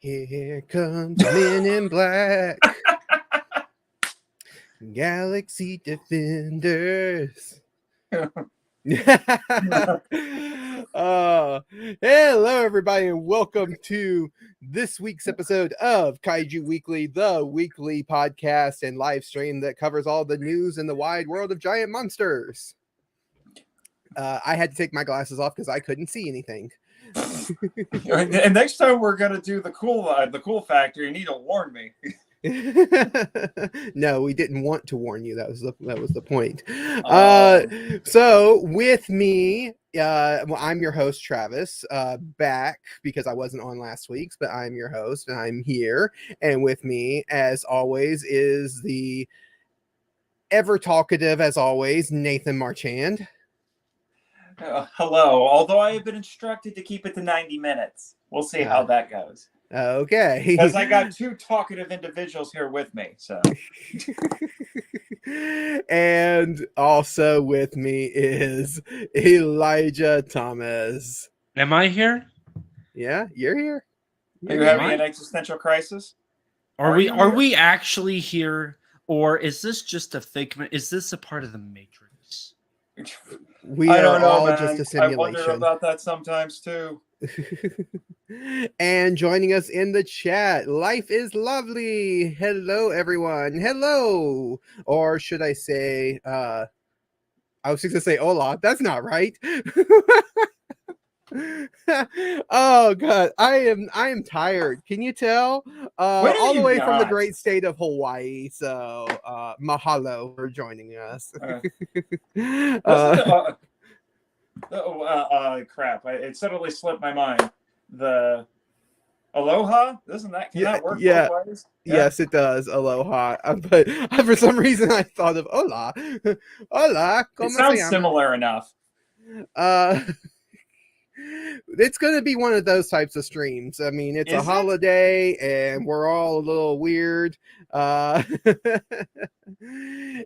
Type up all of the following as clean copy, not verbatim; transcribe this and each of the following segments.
Here comes Men in Black. Galaxy Defenders. Hello everybody, and welcome to this week's episode of Kaiju Weekly, the weekly podcast and live stream that covers all the news in the wide world of giant monsters. I had to take my glasses off because I couldn't see anything. And next time we're gonna do the cool factor, you need to warn me. No, we didn't want to warn you. That was the point. So with me, I'm your host Travis, back because I wasn't on last week's, but I'm your host and I'm here. And with me, as always, is the ever talkative, as always, Nathan Marchand. Hello. Although I have been instructed to keep it to 90 minutes, we'll see how that goes. Okay. Because I got two talkative individuals here with me, so. And also with me is Elijah Thomas. Am I here? Yeah, you're here. Are you having an existential crisis? Are we actually here, or is this just a figment? Is this a part of the Matrix? I don't know, man. Just a simulation. I wonder about that sometimes too. And joining us in the chat, Life is Lovely. Hello, everyone. Hello. Or should I say, I was just going to say hola. That's not right. Oh god, I am tired. Can you tell? All the way from the great state of Hawaii. So mahalo for joining us. Crap! It suddenly slipped my mind. The aloha, can that work both ways? Yeah. Yes, it does. Aloha, but for some reason I thought of hola. Hola. It sounds similar enough. It's going to be one of those types of streams. I mean, it's a holiday and we're all a little weird.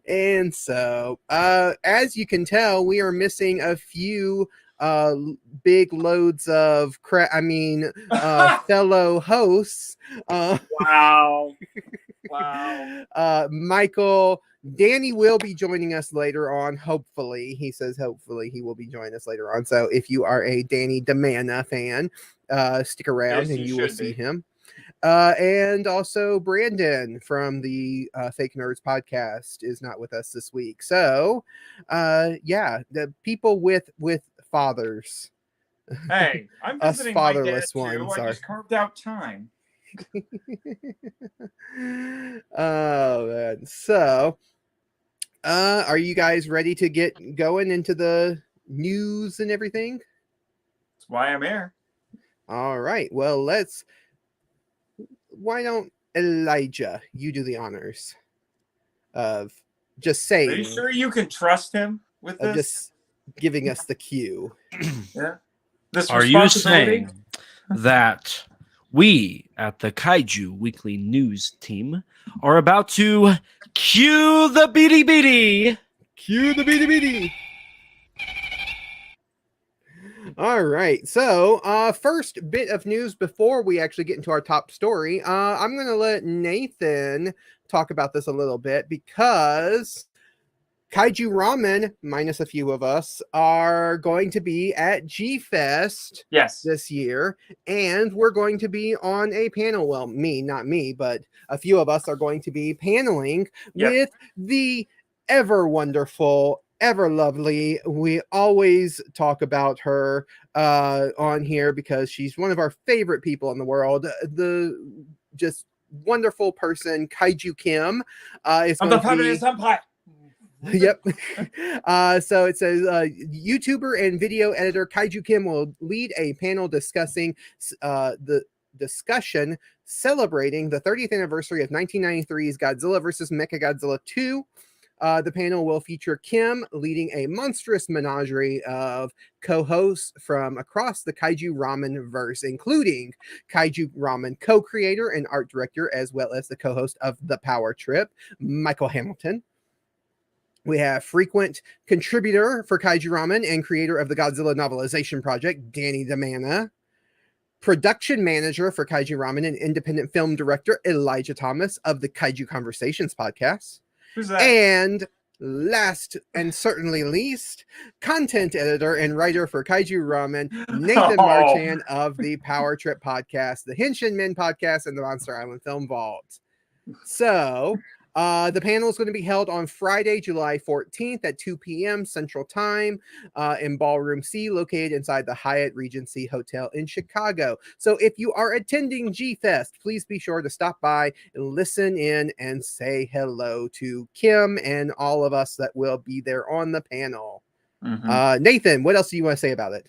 And so, as you can tell, we are missing a few big loads of fellow hosts. Wow. Michael. Danny will be joining us later on. Hopefully, he says hopefully he will be joining us later on. So if you are a Danny DeMana fan, stick around and you will see him. And also Brandon from the Fake Nerds podcast is not with us this week. So the people with fathers. Hey, I'm visiting us fatherless my dad too. I just carved out time. Oh man. So are you guys ready to get going into the news and everything? That's why I'm here. All right. Well, why don't Elijah, you do the honors of just saying. Are you sure you can trust him with this? Just giving us the cue. Yeah. Are you saying that we at the Kaiju Weekly News team are about to cue the beady beady? Cue the beady beady. All right. So, first bit of news before we actually get into our top story. I'm going to let Nathan talk about this a little bit because Kaiju Ramen, minus a few of us, are going to be at G-Fest this year, and we're going to be on a panel. Well, not me, but a few of us are going to be paneling with the ever wonderful, ever lovely. We always talk about her on here because she's one of our favorite people in the world. The just wonderful person, Kaiju Kim, is going to be... Yep. So it says YouTuber and video editor Kaiju Kim will lead a panel discussing the discussion celebrating the 30th anniversary of 1993's Godzilla vs. Mechagodzilla 2. The panel will feature Kim leading a monstrous menagerie of co-hosts from across the Kaiju Ramen verse, including Kaiju Ramen co-creator and art director, as well as the co-host of The Power Trip, Michael Hamilton. We have frequent contributor for Kaiju Ramen and creator of the Godzilla novelization project, Danny DeMana. production manager for Kaiju Ramen and independent film director Elijah Thomas of the Kaiju Conversations podcast. Who's that? And last and certainly least, content editor and writer for Kaiju Ramen, Nathan Marchand of the Power Trip podcast, the Henshin Men podcast, and the Monster Island Film Vault. So, the panel is going to be held on Friday, July 14th at 2 p.m. Central Time in Ballroom C, located inside the Hyatt Regency Hotel in Chicago. So if you are attending G-Fest, please be sure to stop by and listen in and say hello to Kim and all of us that will be there on the panel. Nathan, what else do you want to say about it?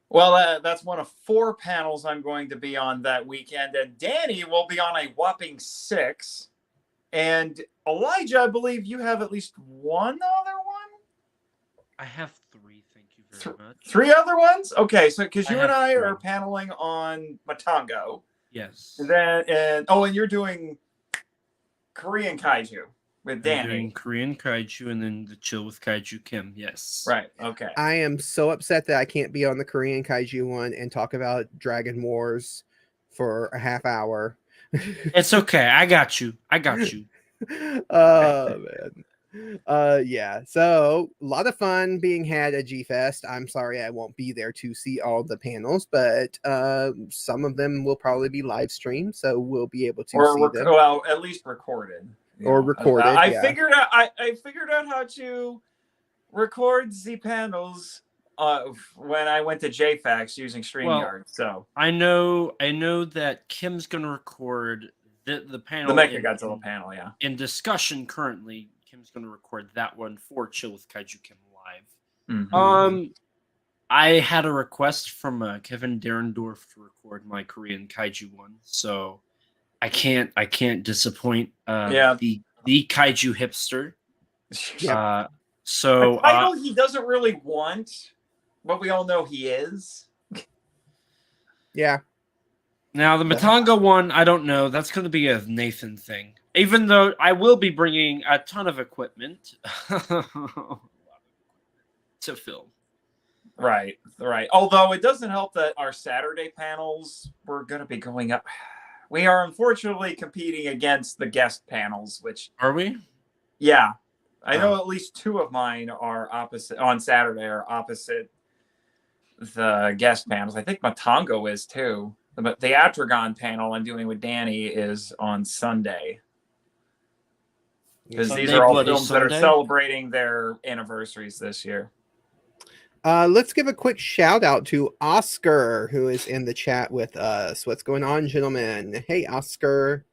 Well, that's one of 4 panels I'm going to be on that weekend, and Danny will be on a whopping 6. And Elijah, I believe you have at least one other one? I have 3, thank you very much. 3 other ones? Okay, so because you and I are paneling on Matango. Yes. And then, and you're doing Korean Kaiju with Danny. I'm doing Korean Kaiju and then the Chill with Kaiju Kim, yes. Right, okay. I am so upset that I can't be on the Korean Kaiju one and talk about Dragon Wars for a half hour. It's okay. I got you. Oh man. Yeah. So a lot of fun being had at G-Fest. I'm sorry I won't be there to see all the panels, but some of them will probably be live streamed, so we'll be able to see them. Well, at least recorded. Recorded. I figured out how to record the panels when I went to JFax using StreamYard. So I know that Kim's going to record the panel, the Mechagodzilla panel, yeah. In discussion currently, Kim's going to record that one for Chill with Kaiju Kim live. I had a request from Kevin Derendorf to record my Korean Kaiju one, so I can't disappoint the Kaiju hipster. So a title he doesn't really want, but we all know he is. Yeah. Now the Matango one, I don't know. That's going to be a Nathan thing. Even though I will be bringing a ton of equipment to film. Right. Although it doesn't help that our Saturday panels were going to be going up. We are unfortunately competing against the guest panels, which are we? Yeah, I know at least 2 of mine are opposite on Saturday. Are opposite the guest panels. I think Matango is too. The Atragon panel I'm doing with Danny is on Sunday. Because these are all films that are celebrating their anniversaries this year. Let's give a quick shout out to Oscar, who is in the chat with us. What's going on, gentlemen? Hey, Oscar.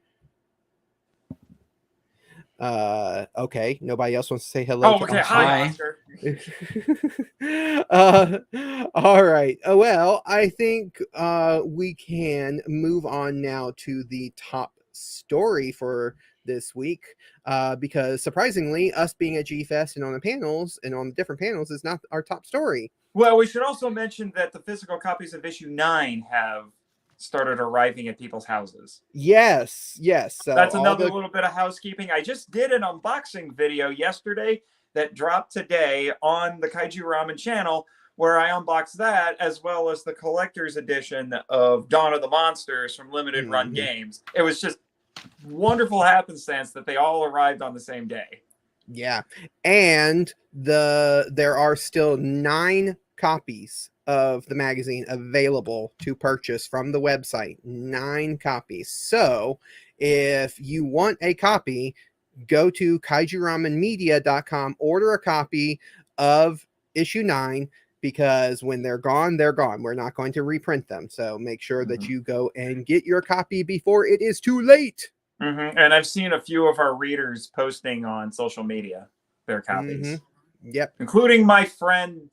Okay, nobody else wants to say hello. Oh, okay. Hi, Oscar. All right. Well, I think we can move on now to the top story for this week, because surprisingly, us being at G-Fest and on the panels and on the different panels is not our top story. Well, we should also mention that the physical copies of issue 9 have started arriving at people's houses. Yes. So that's another little bit of housekeeping. I just did an unboxing video yesterday that dropped today on the Kaiju Ramen channel, where I unboxed that, as well as the collector's edition of Dawn of the Monsters from Limited Run Games. It was just wonderful happenstance that they all arrived on the same day. Yeah, and there are still 9 copies of the magazine available to purchase from the website. 9 copies. So if you want a copy, go to kaijuramenmedia.com, order a copy of issue 9, because when they're gone, they're gone. We're not going to reprint them. So make sure that you go and get your copy before it is too late. And I've seen a few of our readers posting on social media their copies. Yep. Including my friend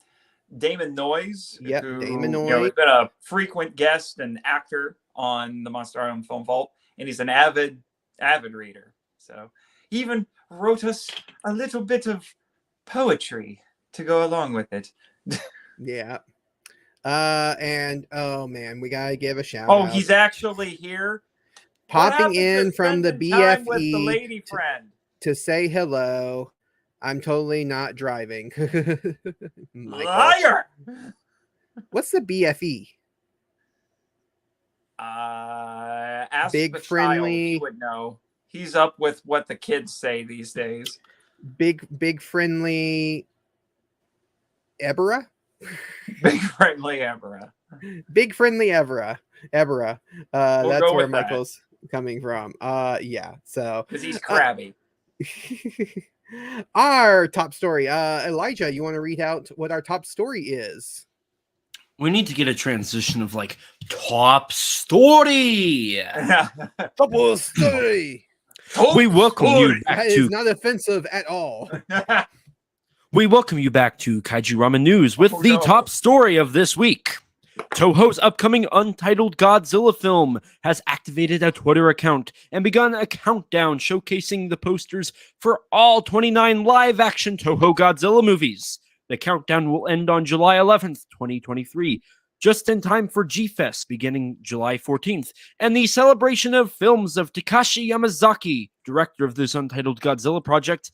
Damon Noyes. Yep, who, Damon Noyes. He's been a frequent guest and actor on the Monster Island Film Vault, and he's an avid reader. So he even wrote us a little bit of poetry to go along with it. Yeah. And oh man, we gotta give a shout out. Oh, he's actually here. Popping in from the BFE with the lady friend to say hello. I'm totally not driving. Liar! What's the BFE? Ask Big the friendly- child, he would know. He's up with what the kids say these days. Big friendly Ebera? Big friendly Emperor. Big friendly Ebera. Ebera. We'll That's go where with that. Michael's coming from. Yeah. So Because he's crabby. our top story. Elijah, you want to read out what our top story is? We need to get a transition of like top story. Top story. We welcome you back That to is not offensive at all. We welcome you back to Kaiju Ramen News with the top story of this week. Toho's upcoming untitled Godzilla film has activated a Twitter account and begun a countdown showcasing the posters for all 29 live-action Toho Godzilla movies. The countdown will end on July 11th, 2023, just in time for G-Fest beginning July 14th, and the celebration of films of Takashi Yamazaki, director of this untitled Godzilla project,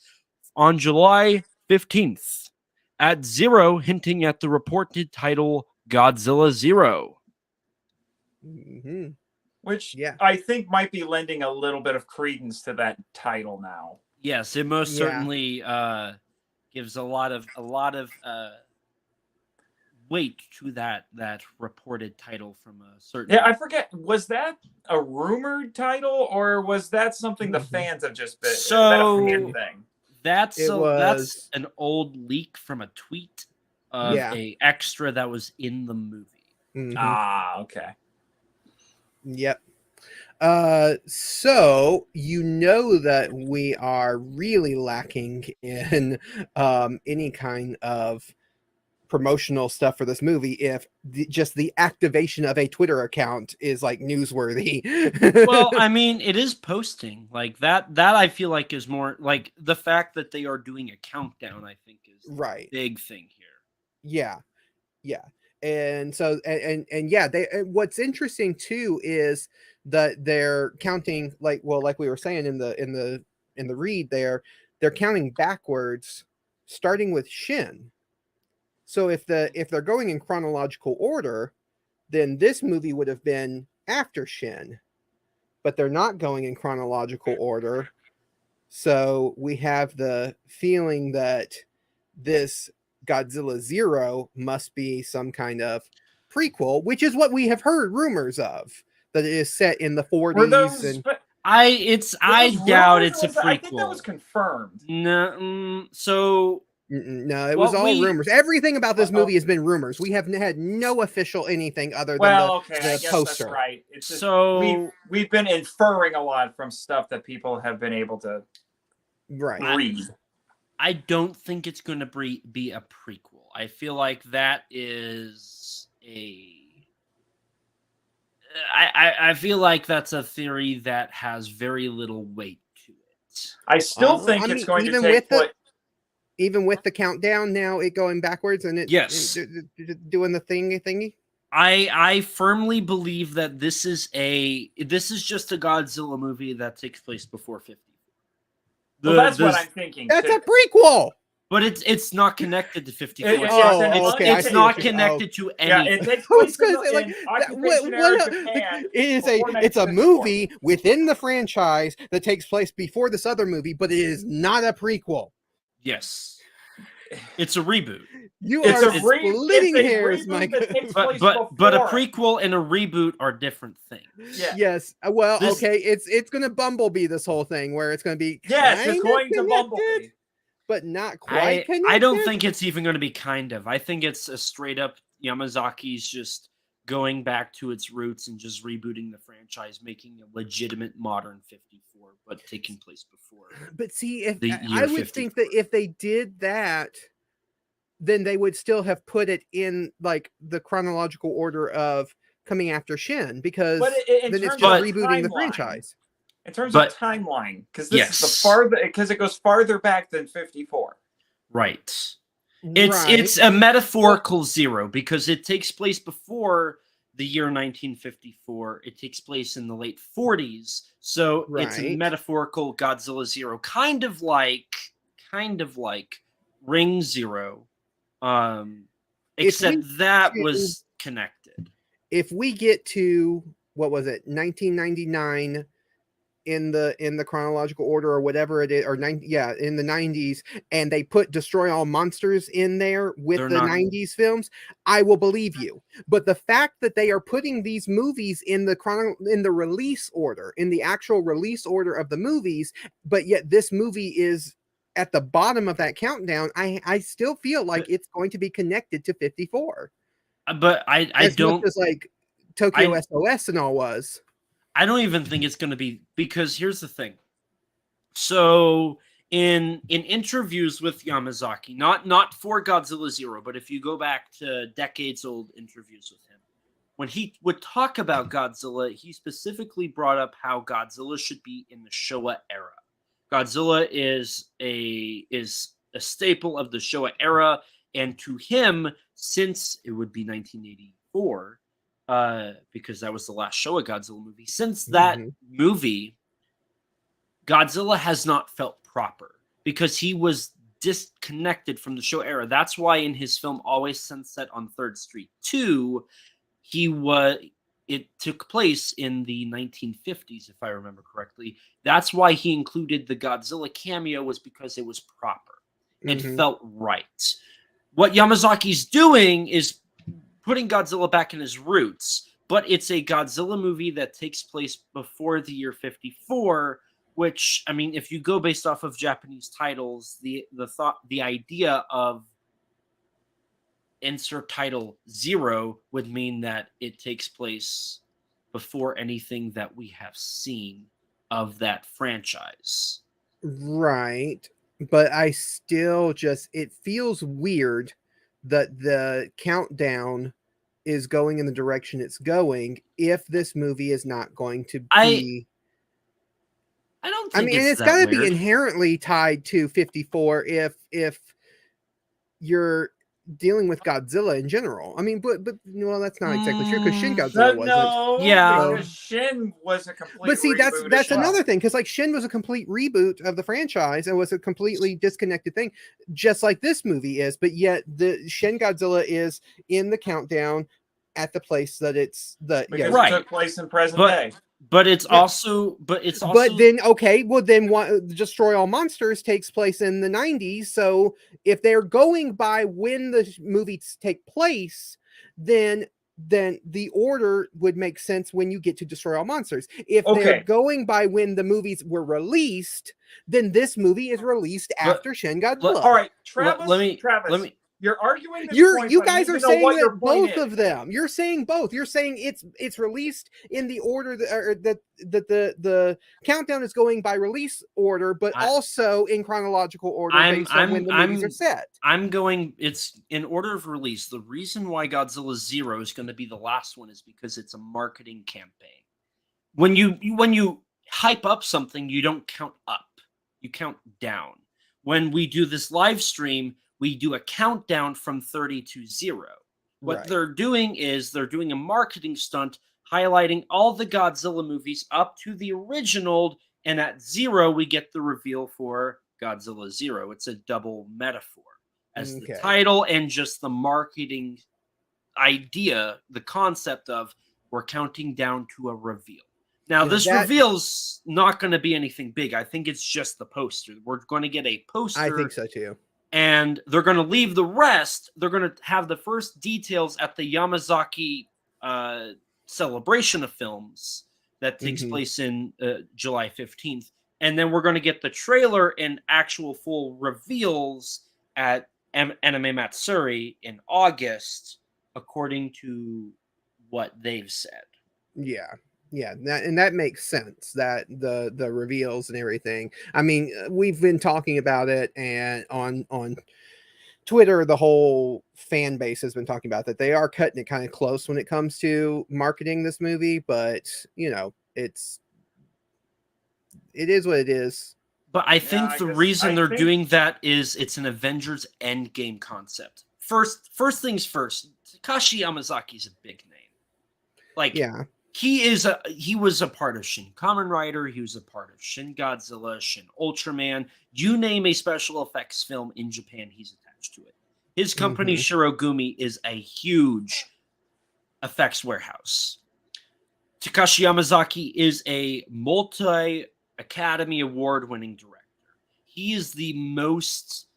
on July 15th, at Zero, hinting at the reported title Godzilla Zero. Mm-hmm. Which I think might be lending a little bit of credence to that title now. Yes, it most certainly gives a lot of weight to that reported title from a certain. Yeah, I forget. Was that a rumored title, or was that something the fans have just been? So that a fan thing? That's an old leak from a tweet of a extra that was in the movie. Mm-hmm. Ah, okay. Yep. So you know that we are really lacking in any kind of promotional stuff for this movie if just the activation of a Twitter account is like newsworthy. Well, I mean, it is posting like that I feel like is more like the fact that they are doing a countdown, I think is the big thing here. Yeah. And so and yeah, they what's interesting too is that they're counting like we were saying in the read there, they're counting backwards starting with Shin. So if they're going in chronological order, then this movie would have been after Shin. But they're not going in chronological order. So we have the feeling that this Godzilla Zero must be some kind of prequel, which is what we have heard rumors of, that it is set in the 40s. I doubt it's a prequel. I think that was confirmed. No, so no, it was all rumors. Everything about this movie has been rumors. We have had no official anything other than the I guess poster. That's right. It's just, we've been inferring a lot from stuff that people have been able to read. I don't think it's going to be a prequel. I feel like that is I feel like that's a theory that has very little weight to it. I still think it's going to take even with the countdown now, it going backwards and doing the thingy. I firmly believe that this is just a Godzilla movie that takes place before 50. Well, that's what I'm thinking. That's a prequel. But it's not connected to 54. It's not connected to anything. Yeah, it takes place in occupation era Japan. It's a movie within the franchise that takes place before this other movie, but it is not a prequel. Yes. It's a reboot. You are splitting hairs, Mike. But a prequel and a reboot are different things. Yeah. Yes. Well, okay. It's going to Bumblebee this whole thing where it's going to be it's going to Bumblebee, but not quite connected. I don't think it's even going to be kind of. I think it's a straight up Yamazaki's just going back to its roots and just rebooting the franchise, making a legitimate modern 54, but taking place before. But see, I would think that if they did that, then they would still have put it in like the chronological order of coming after Shin, because then it's just rebooting the franchise. In terms of timeline, because this is because it goes farther back than 54. Right. It's a metaphorical zero because it takes place before the year 1954. It takes place in the late 40s, so it's a metaphorical Godzilla Zero, kind of like Ring Zero, except that was connected. If we get to what was it, 1999 in the chronological order or whatever it is, or in the 90s, and they put Destroy All Monsters in there with They're the not- 90s films, I will believe you. But the fact that they are putting these movies in the release order, in the actual release order of the movies, but yet this movie is at the bottom of that countdown, I still feel like it's going to be connected to 54. But I As don't much as like Tokyo SOS and all was. I don't even think it's going to be, because here's the thing. So in interviews with Yamazaki, not for Godzilla Zero, but if you go back to decades old interviews with him, when he would talk about Godzilla, he specifically brought up how Godzilla should be in the Showa era. Godzilla is a staple of the Showa era, and to him, since it would be 1984, because that was the last Showa Godzilla movie. Since that movie, Godzilla has not felt proper because he was disconnected from the Showa era. That's why in his film Always Sunset on 3rd Street 2, it took place in the 1950s, if I remember correctly. That's why he included the Godzilla cameo, was because it was proper. It felt right. What Yamazaki's doing is putting Godzilla back in his roots, but it's a Godzilla movie that takes place before the year 54, which, I mean, if you go based off of Japanese titles, the idea of insert title Zero would mean that it takes place before anything that we have seen of that franchise. Right. But I still it feels weird that the countdown is going in the direction it's going if this movie is not going to be. I don't think it's got to be inherently tied to 54 if you're dealing with Godzilla in general. I mean, but well, that's not exactly true because Shin Godzilla wasn't. No, yeah, because Shin was a complete. But see, that's another thing, because like Shin was a complete reboot of the franchise and was a completely disconnected thing, just like this movie is. But yet, the Shin Godzilla is in the countdown at the place that it's because it took place in present day. But it's also. But then okay, well then Destroy All Monsters takes place in the 90s. So if they're going by when the movies take place, then the order would make sense when you get to Destroy All Monsters. If they're going by when the movies were released, then this movie is released after Shin Godzilla. All right, Travis. Let me. You're arguing this point, you guys are saying that both is. of them. You're saying both. You're saying it's released in the order that the countdown is going by release order, but also in chronological order based on when the movies are set. I'm going. It's in order of release. The reason why Godzilla Zero is going to be the last one is because it's a marketing campaign. When you hype up something, you don't count up. You count down. When we do this live stream, we do a countdown from 30 to 0. What they're doing is they're doing a marketing stunt highlighting all the Godzilla movies up to the original, and at 0 we get the reveal for Godzilla Zero. It's a double metaphor as the title and just the marketing idea, the concept of we're counting down to a reveal. Now, this reveal's not going to be anything big. I think it's just the poster. We're going to get a poster. I think so too. And they're going to leave the rest. They're going to have the first details at the Yamazaki celebration of films that takes place in July 15th. And then we're going to get the trailer and actual full reveals at Anime Matsuri in August, according to what they've said. Yeah, that makes sense, that the reveals and everything. I mean, we've been talking about it, and on Twitter, the whole fan base has been talking about that. They are cutting it kind of close when it comes to marketing this movie, but it is what it is. But I think the reason they're doing that is it's an Avengers Endgame concept. First things first, Takashi Yamazaki is a big name. He was a part of Shin Kamen Rider. He was a part of Shin Godzilla, Shin Ultraman. You name a special effects film in Japan, he's attached to it. His company, Shirogumi, is a huge effects warehouse. Takashi Yamazaki is a multi-Academy Award-winning director. He is the most...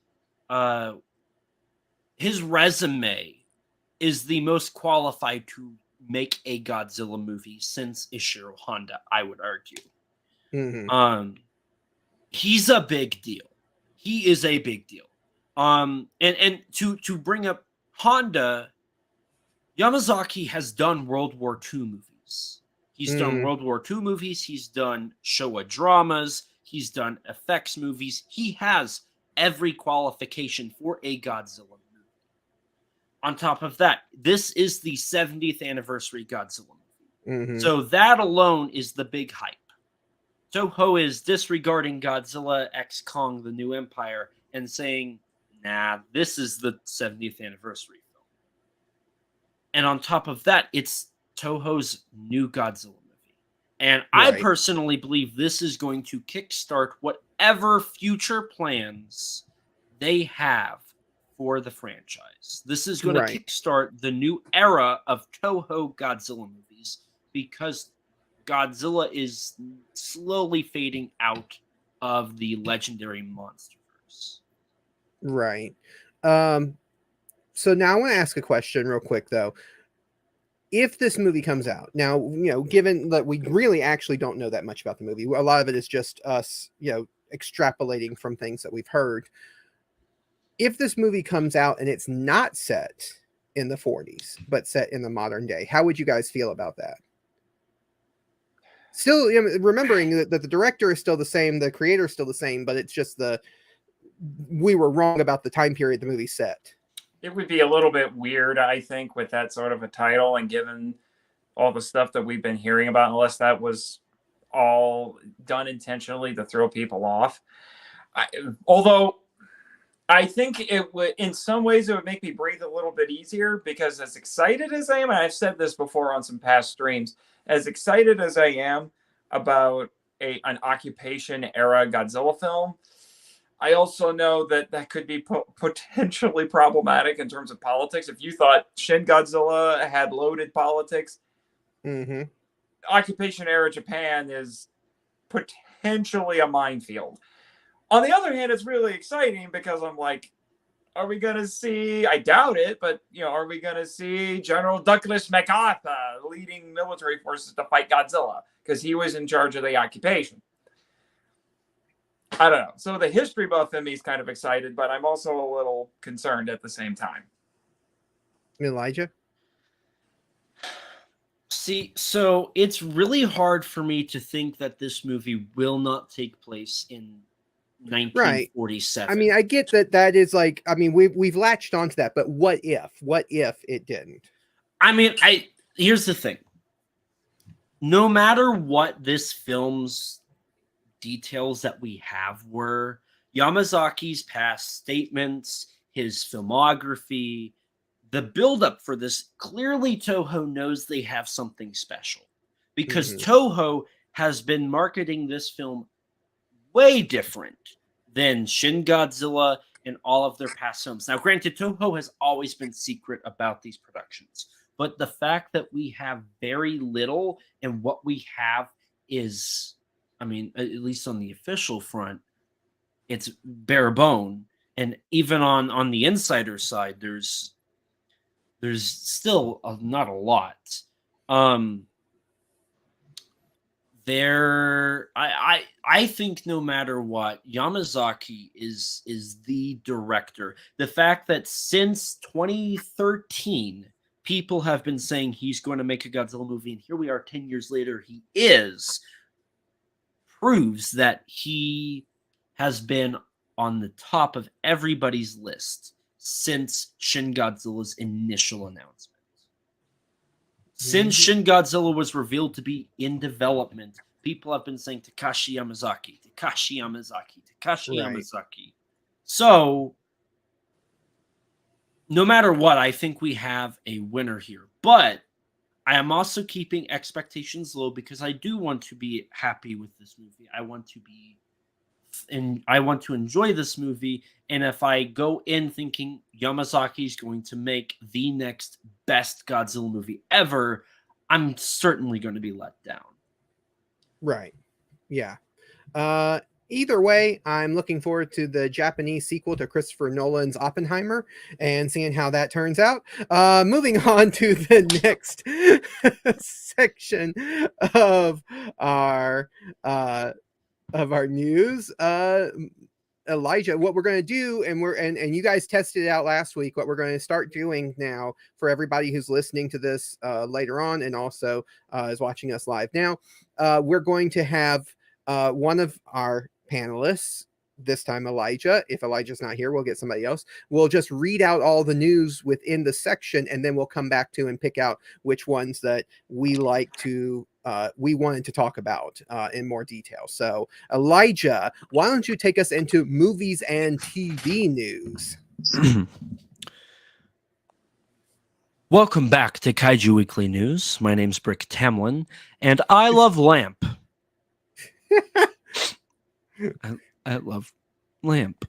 his resume is the most qualified to make a Godzilla movie since Ishiro Honda, I would argue. Mm-hmm. He's a big deal. He is a big deal. And to bring up Honda, Yamazaki has done World War II movies. He's done World War II movies. He's done Showa dramas. He's done effects movies. He has every qualification for a Godzilla movie. On top of that, this is the 70th anniversary Godzilla movie. Mm-hmm. So that alone is the big hype. Toho is disregarding Godzilla X Kong, The New Empire, and saying, nah, this is the 70th anniversary film. And on top of that, it's Toho's new Godzilla movie. And I personally believe this is going to kickstart whatever future plans they have for the franchise. This is going to kickstart the new era of Toho Godzilla movies, because Godzilla is slowly fading out of the legendary monsterverse. Right. So now I want to ask a question real quick, though. If this movie comes out now, given that we really actually don't know that much about the movie, a lot of it is just us, extrapolating from things that we've heard. If this movie comes out and it's not set in the 40s, but set in the modern day, how would you guys feel about that? Still, remembering that the director is still the same, the creator is still the same, but it's just we were wrong about the time period the movie set. It would be a little bit weird, I think, with that sort of a title, and given all the stuff that we've been hearing about, unless that was all done intentionally to throw people off. Although I think it would, in some ways, it would make me breathe a little bit easier, because as excited as I am, and I've said this before on some past streams, as excited as I am about an occupation era Godzilla film, I also know that could be potentially problematic in terms of politics. If you thought Shin Godzilla had loaded politics, occupation era Japan is potentially a minefield. On the other hand, it's really exciting, because I'm like, are we going to see, I doubt it, but, are we going to see General Douglas MacArthur leading military forces to fight Godzilla? Because he was in charge of the occupation. I don't know. So the history buff in me is kind of excited, but I'm also a little concerned at the same time. Elijah? See, so it's really hard for me to think that this movie will not take place in 1947. I mean, I get that is like, I mean, we've latched onto that, but what if it didn't? I mean, here's the thing. No matter what this film's details that we have were, Yamazaki's past statements, his filmography, the buildup for this, clearly Toho knows they have something special, because Toho has been marketing this film way different than Shin Godzilla and all of their past films. Now, granted, Toho has always been secret about these productions, but the fact that we have very little, and what we have is, I mean, at least on the official front, it's bare bone. And even on the insider side, there's still not a lot. I think no matter what, Yamazaki is the director. The fact that since 2013, people have been saying he's going to make a Godzilla movie, and here we are 10 years later, he is, proves that he has been on the top of everybody's list since Shin Godzilla's initial announcement. Since Shin Godzilla was revealed to be in development, people have been saying Takashi Yamazaki, Takashi Yamazaki, Takashi Yamazaki. So, no matter what, I think we have a winner here. But I am also keeping expectations low, because I do want to be happy with this movie. I want to enjoy this movie. And if I go in thinking Yamazaki is going to make the next best Godzilla movie ever, I'm certainly going to be let down. Right. Yeah. Either way, I'm looking forward to the Japanese sequel to Christopher Nolan's Oppenheimer and seeing how that turns out. Moving on to the next section of our news. Elijah, what we're going to do, and you guys tested it out last week, what we're going to start doing now for everybody who's listening to this later on and also is watching us live now, we're going to have one of our panelists, this time Elijah. If Elijah's not here, we'll get somebody else. We'll just read out all the news within the section, and then we'll come back to and pick out which ones that we wanted to talk about in more detail. So, Elijah, why don't you take us into movies and TV news? Welcome back to Kaiju Weekly News. My name's Brick Tamlin, and I love lamp. I love lamp.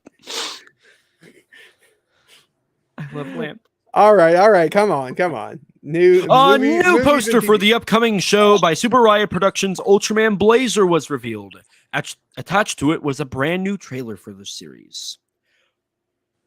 I love lamp. All right. Come on. New poster for the upcoming show by Super Riot Productions, Ultraman Blazer, was revealed. Attached to it was a brand new trailer for the series.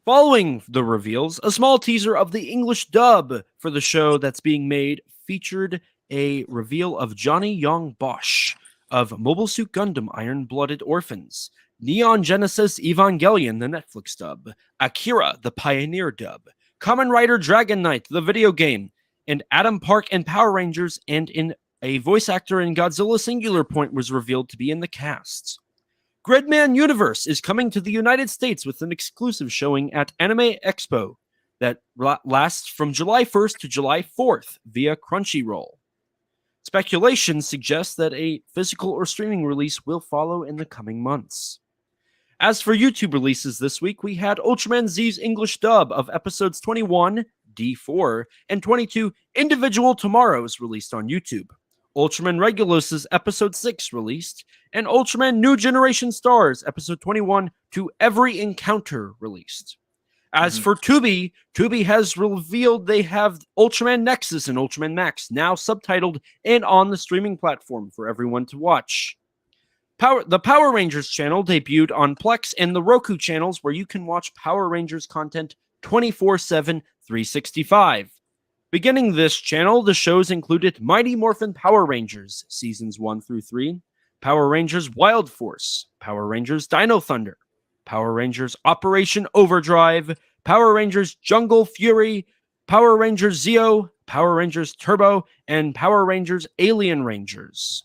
Following the reveals, a small teaser of the English dub for the show that's being made featured a reveal of Johnny Young Bosch of Mobile Suit Gundam Iron-Blooded Orphans, Neon Genesis Evangelion, the Netflix dub, Akira, the Pioneer dub, Kamen Rider Dragon Knight, the video game, and Adam Park and Power Rangers, and in a voice actor in Godzilla Singular Point was revealed to be in the cast. Gridman Universe is coming to the United States with an exclusive showing at Anime Expo that lasts from July 1st to July 4th via Crunchyroll. Speculation suggests that a physical or streaming release will follow in the coming months. As for YouTube releases this week, we had Ultraman Z's English dub of episodes 21, D4, and 22 Individual Tomorrows released on YouTube. Ultraman Regulos's episode 6 released, and Ultraman New Generation Stars episode 21 to Every Encounter released. As for Tubi has revealed they have Ultraman Nexus and Ultraman Max now subtitled and on the streaming platform for everyone to watch. The Power Rangers channel debuted on Plex and the Roku channels, where you can watch Power Rangers content 24/7, 365. Beginning this channel, the shows included Mighty Morphin Power Rangers Seasons 1 through 3, Power Rangers Wild Force, Power Rangers Dino Thunder, Power Rangers Operation Overdrive, Power Rangers Jungle Fury, Power Rangers Zeo, Power Rangers Turbo, and Power Rangers Alien Rangers.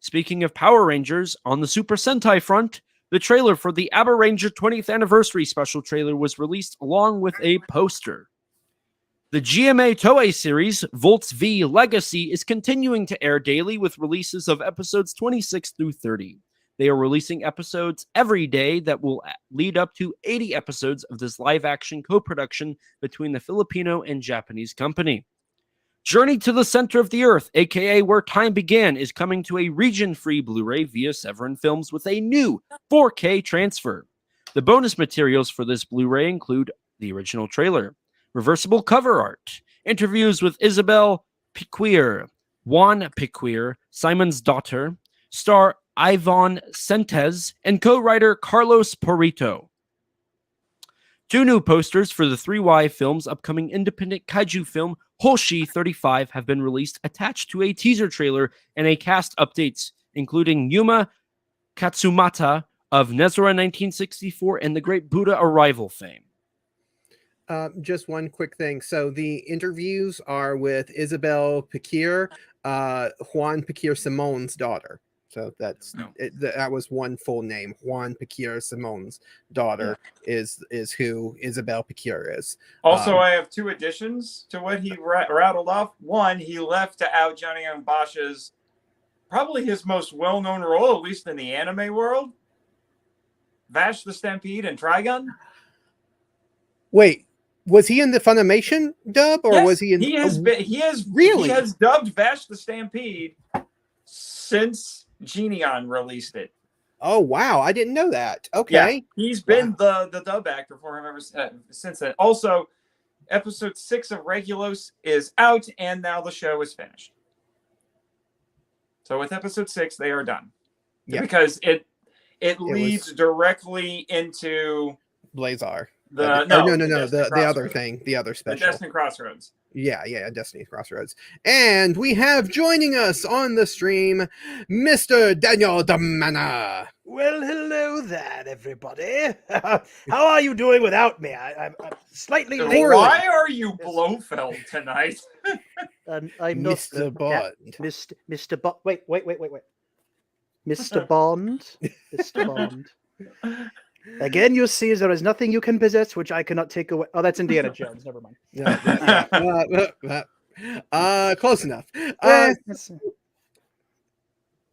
Speaking of Power Rangers, on the Super Sentai front, the trailer for the Aber Ranger 20th Anniversary Special trailer was released along with a poster. The GMA Toei series, Volts V Legacy, is continuing to air daily with releases of episodes 26 through 30. They are releasing episodes every day that will lead up to 80 episodes of this live-action co-production between the Filipino and Japanese company. Journey to the Center of the Earth, aka Where Time Began, is coming to a region-free Blu-ray via Severin Films with a new 4K transfer. The bonus materials for this Blu-ray include the original trailer, reversible cover art, interviews with Isabel Piquer, Juan Piquer, Simon's daughter, star Ivan Sentes, and co-writer Carlos Porrito. 2 new posters for the 3Y Films' upcoming independent kaiju film Hoshi 35 have been released, attached to a teaser trailer and a cast updates, including Yuma Katsumata of Nezora 1964 and the Great Buddha Arrival fame. Just one quick thing. So the interviews are with Isabel Piquer, Juan Piquer Simon's daughter. So that was one full name. Juan Piquer Simon's daughter is who Isabel Piquer is. Also, I have 2 additions to what he rattled off. One, he left out Johnny Young Bosch's probably his most well-known role, at least in the anime world, Vash the Stampede and Trigun. Wait, was he in the Funimation dub, or was he in? He has dubbed Vash the Stampede since Geneon released it. Oh wow, I didn't know that. Okay, yeah, he's been the dub actor for him ever since then. Also, episode 6 of Regulos is out, and now the show is finished. So with episode 6, they are done. Yeah. Because it leads directly into Blazar. The other thing, the other special. The Destiny Crossroads. Yeah, Destiny Crossroads. And we have joining us on the stream, Mr. Daniel Damana. Well, hello there, everybody. How are you doing without me? I'm slightly late. Why are you Blofeld tonight? I'm Mr. Bond. Mr. Bond. Wait. Mr. Bond. Mr. Bond. Again, you see, there is nothing you can possess which I cannot take away. Oh, that's Indiana Jones. Never mind. Close enough.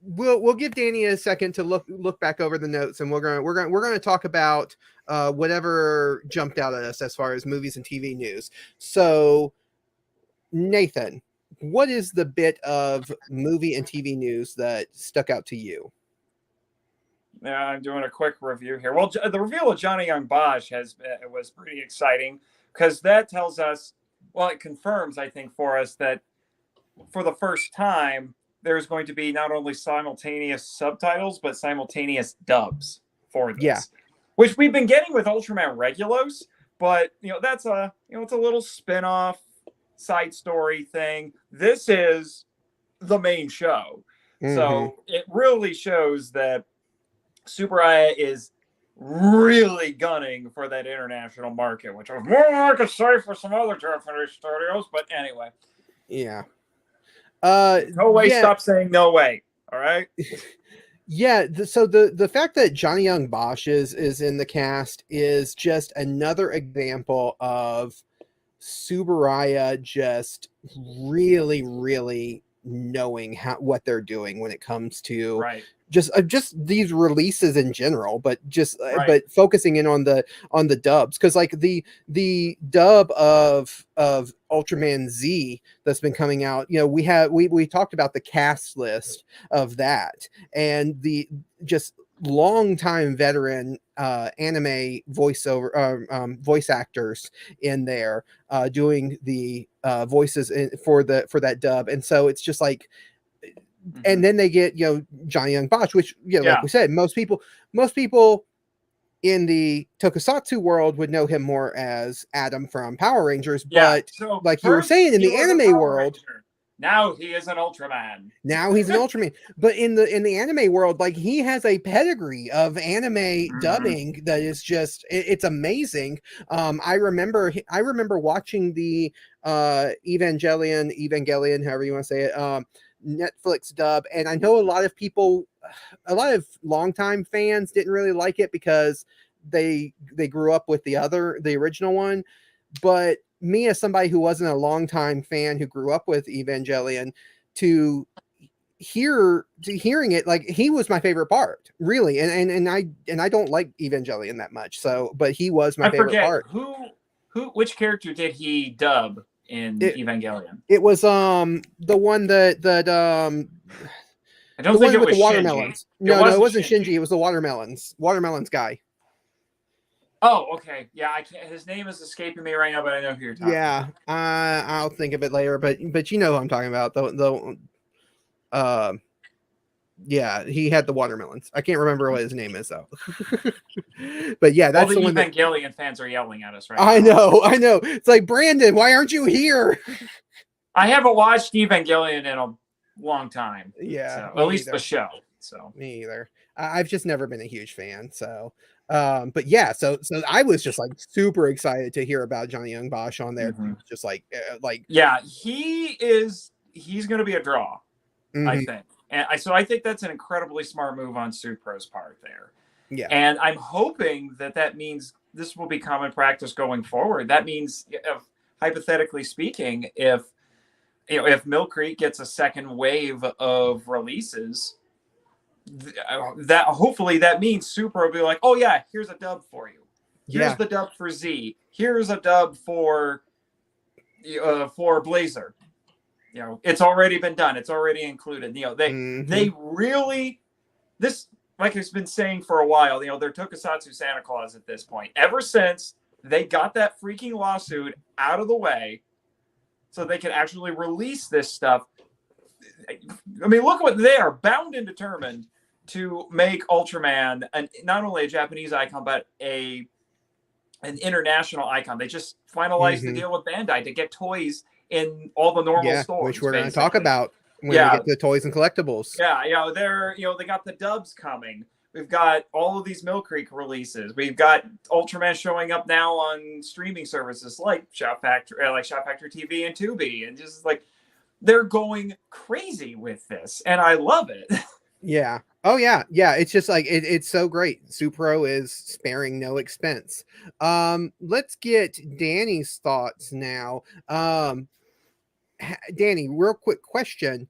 We'll give Danny a second to look back over the notes, and we're gonna talk about whatever jumped out at us as far as movies and TV news. So, Nathan, what is the bit of movie and TV news that stuck out to you? Yeah, I'm doing a quick review here. Well, the reveal of Johnny Young Bosch was pretty exciting because that tells us, well, it confirms, I think, for us that for the first time, there's going to be not only simultaneous subtitles, but simultaneous dubs for this. Yeah. Which we've been getting with Ultraman Regulos, but, that's it's a little spin-off side story thing. This is the main show. Mm-hmm. So it really shows that Tsuburaya is really gunning for that international market, which was more than I could say for some other Japanese studios. But anyway, yeah. No way. Yeah. Stop saying no way. All right. Yeah. So the fact that Johnny Young Bosch is in the cast is just another example of Tsuburaya just really, really knowing what they're doing when it comes to just these releases in general, but but focusing in on the dubs, because like the dub of Ultraman Z that's been coming out, we talked about the cast list of that, and the just longtime veteran anime voiceover voice actors in there doing the voices for that dub, and so it's just like, and then they get Johnny Young Bosch, which like we said, most people in the tokusatsu world would know him more as Adam from Power Rangers, but so like you were saying, in the anime world, now he is an Ultraman. Now he's an Ultraman. But in the anime world, like, he has a pedigree of anime dubbing that is just it's amazing. I remember watching the Evangelion, however you want to say it, Netflix dub, and I know a lot of longtime fans didn't really like it because they grew up with the original one. But me, as somebody who wasn't a longtime fan who grew up with Evangelion, hearing it, like, he was my favorite part, really, and I don't like Evangelion that much, so, but he was my favorite part. Which character did he dub in Evangelion? It was the one that I don't think it was the watermelons. Shinji. No, it wasn't Shinji. It was the watermelons guy. Oh, okay. Yeah, I can't. His name is escaping me right now, but I know who you're talking about. Yeah, I'll think of it later. But you know who I'm talking about. Yeah, he had the watermelons. I can't remember what his name is though. But yeah, that's the one. Evangelion fans are yelling at us right now. I know. It's like, Brandon, why aren't you here? I haven't watched Evangelion in a long time. Yeah, so, at least the show. So me either. I've just never been a huge fan. So. But yeah, so I was just like super excited to hear about Johnny Young Bosch on there. Just like yeah, he's going to be a draw, I think. And I think that's an incredibly smart move on Supro's part there. Yeah. And I'm hoping that means this will be common practice going forward. That means, hypothetically speaking, if Mill Creek gets a second wave of releases, that hopefully that means Super will be like, oh yeah, here's a dub for you. Here's the dub for Z. Here's a dub for Blazer. It's already been done. It's already included. They really, this, like I've been saying for a while, they're Tokusatsu Santa Claus at this point. Ever since they got that freaking lawsuit out of the way, so they can actually release this stuff, I mean, look what they are bound and determined to make Ultraman not only a Japanese icon, but an international icon. They just finalized the deal with Bandai to get toys in all the normal stores, which we're going to talk about when we get to the toys and collectibles. Yeah, they got the dubs coming. We've got all of these Mill Creek releases. We've got Ultraman showing up now on streaming services like Shout Factory TV and Tubi, and just like they're going crazy with this, and I love it. Yeah. Oh yeah. Yeah. It's just like it's so great. Supro is sparing no expense. Let's get Danny's thoughts now. Danny, real quick question.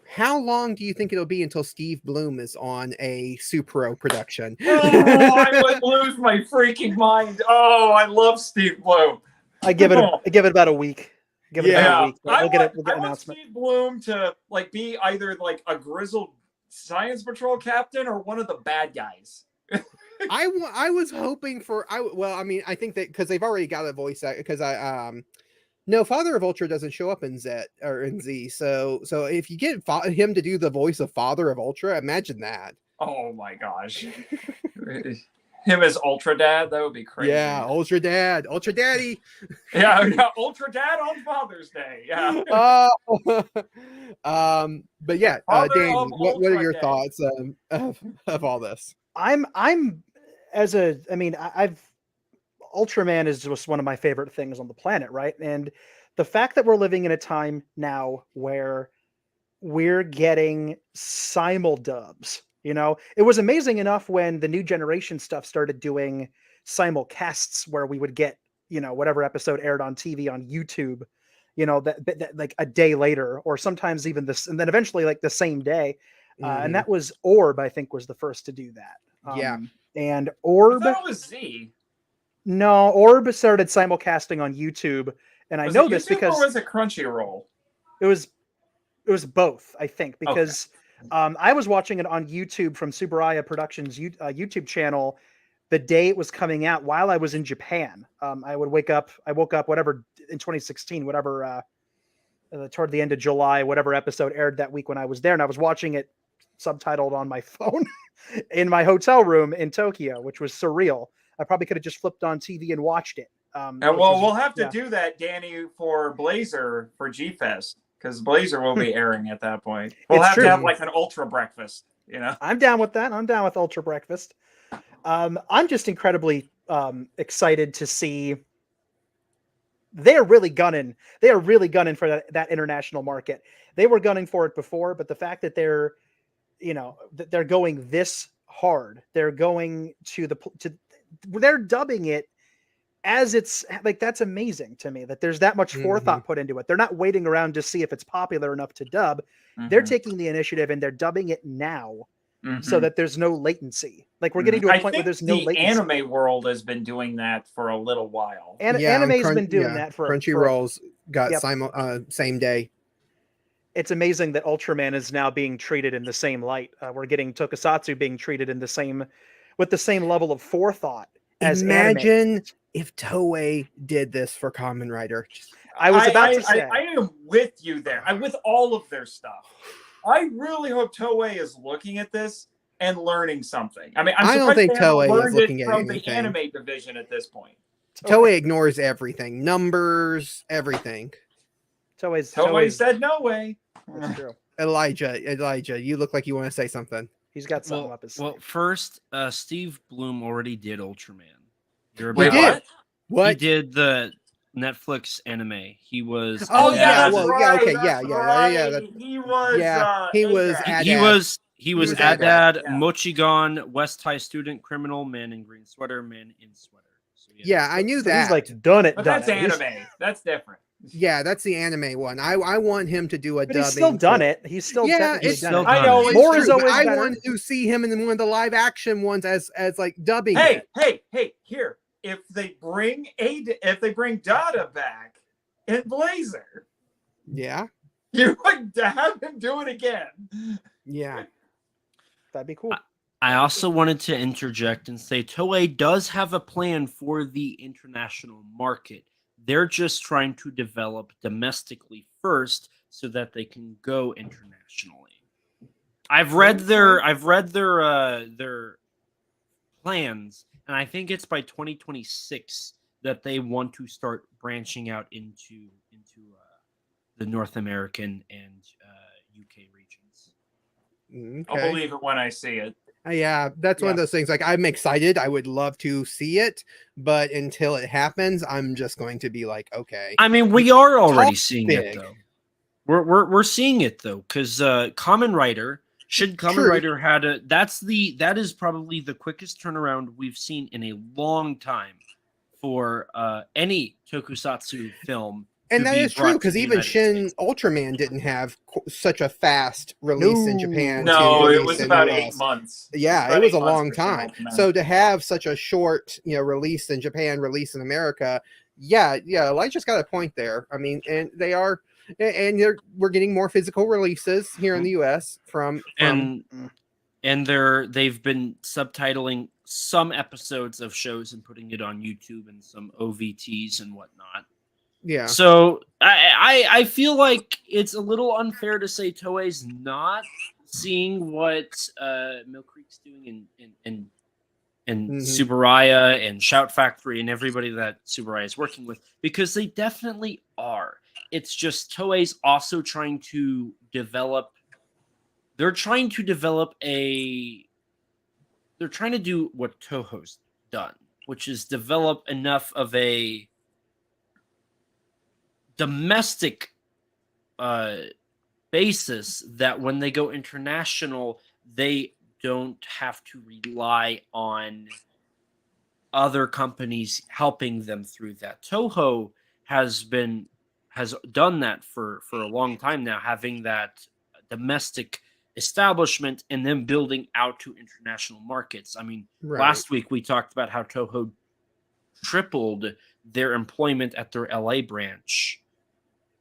How long do you think it'll be until Steve Bloom is on a Supro production? I would lose my freaking mind. Oh, I love Steve Bloom. I give it about a week. Give it about a week. We'll get an announcement. Want Steve Bloom to like be either like a grizzled Science Patrol captain or one of the bad guys. I was hoping for I think that because they've already got a voice because no, Father of Ultra doesn't show up in Z or in Z. So if you get him to do the voice of Father of Ultra, imagine that. Oh my gosh. Him as Ultra Dad, that would be crazy. Yeah, Ultra Dad, Ultra Daddy. Yeah, Ultra Dad on Father's Day. Yeah. But yeah, Danny, what are your thoughts of all this? Ultraman is just one of my favorite things on the planet, right? And the fact that we're living in a time now where we're getting simuldubs, it was amazing enough when the new generation stuff started doing simulcasts where we would get, whatever episode aired on TV on YouTube, that like a day later, or sometimes even this, and then eventually like the same day. And that was Orb, I think, was the first to do that. And Orb. I thought it was Z. No, Orb started simulcasting on YouTube, and I know this because or was it Crunchyroll? It was both, I think, because I was watching it on YouTube from Subaraya Productions YouTube channel the day it was coming out while I was in Japan. I woke up whatever in 2016, whatever toward the end of July, whatever episode aired that week when I was there, and I was watching it subtitled on my phone in my hotel room in Tokyo, which was surreal. I probably could have just flipped on TV and watched it. We'll have to do that, Danny, for Blazer for G-Fest, because Blazer will be airing at that point. We'll have to have like an Ultra breakfast, I'm down with that. I'm down with Ultra breakfast. I'm just incredibly excited to see they are really gunning for that international market. They were gunning for it before, but the fact that they're going this hard, they're going they're dubbing it as it's like, that's amazing to me that there's that much forethought put into it. They're not waiting around to see if it's popular enough to dub. They're taking the initiative and they're dubbing it now so that there's no latency. Like we're getting to a point where there's no latency. The anime world has been doing that for a little while. Anime's been doing that for Crunchyroll's got same day. It's amazing that Ultraman is now being treated in the same light. We're getting Tokusatsu being treated with the same level of forethought as Imagine anime. If Toei did this for Kamen Rider. I was about to say. I am with you there. I'm with all of their stuff. I really hope Toei is looking at this and learning something. I mean, I don't think Toei is looking at anything from the anime division at this point. Toei ignores everything, numbers, everything. Toei said no way. That's true. Elijah, you look like you want to say something. He's got something up his sleeve. Well, first, Steve Bloom already did Ultraman. Wait, what? What? He did the Netflix anime. He was. Oh yeah, He was Haddad, Mochigon, West High student, criminal, man in green sweater, man in sweater. So, I knew that. He's like done it. But that's anime. That's different. Yeah, that's the anime one. I want him to do a dubbing. He's still done it. He's still it's done it. I know. More is always I want to see him in one of the live action ones as like dubbing. Hey, here. If they bring Dada back in Blazer, you would have him do it again. Yeah, that'd be cool. I also wanted to interject and say Toei does have a plan for the international market. They're just trying to develop domestically first so that they can go internationally. I've read their plans, and I think it's by 2026 that they want to start branching out into the North American and UK regions. Okay. I'll believe it when I see it. Yeah, that's one of those things. Like, I'm excited. I would love to see it, but until it happens, I'm just going to be like, okay. I mean, we are already Talk seeing big. it though. We're seeing it though, because Kamen Rider True. Rider had a that is probably the quickest turnaround we've seen in a long time for any tokusatsu film. And to that be is brought true, to because the even United Shin States. Ultraman didn't have such a fast release in Japan. to No, it release was in about US. 8 months. Yeah, about it was 8 a months long for Shin time. Ultraman. So to have such a short, release in Japan, release in America, yeah, Elijah's got a point there. I mean, and they are, and we're getting more physical releases here in the U.S. from and they've been subtitling some episodes of shows and putting it on YouTube and some OVTs and whatnot. yeah. So I feel like it's a little unfair to say Toei's not seeing what Mill Creek's doing and Subaraya and Shout Factory and everybody that Subaraya is working with, because they definitely are. It's just Toei's also trying to develop. They're trying to do what Toho's done, which is develop enough of a domestic basis that when they go international, they don't have to rely on other companies helping them through that. Toho has done that for a long time now, having that domestic establishment and then building out to international markets. I mean, last week we talked about how Toho tripled their employment at their LA branch.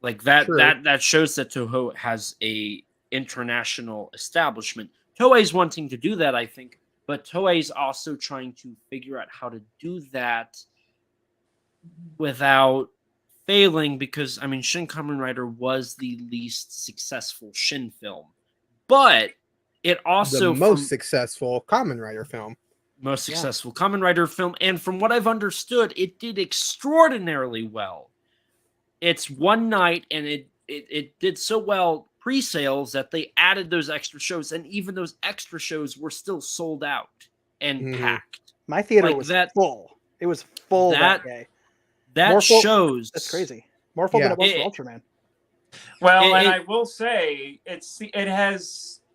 Like that shows that Toho has a international establishment. Toei's wanting to do that, I think, but Toei's also trying to figure out how to do that without failing, because I mean, Shin Kamen Rider was the least successful Shin film, but it also the most successful Kamen Rider film. Most successful Kamen Rider film, and from what I've understood, it did extraordinarily well. It's one night, and it did so well pre-sales that they added those extra shows, and even those extra shows were still sold out and packed. My theater was full. It was full that day. That shows. That's crazy. More full than it was for Ultraman. Well, and I will say it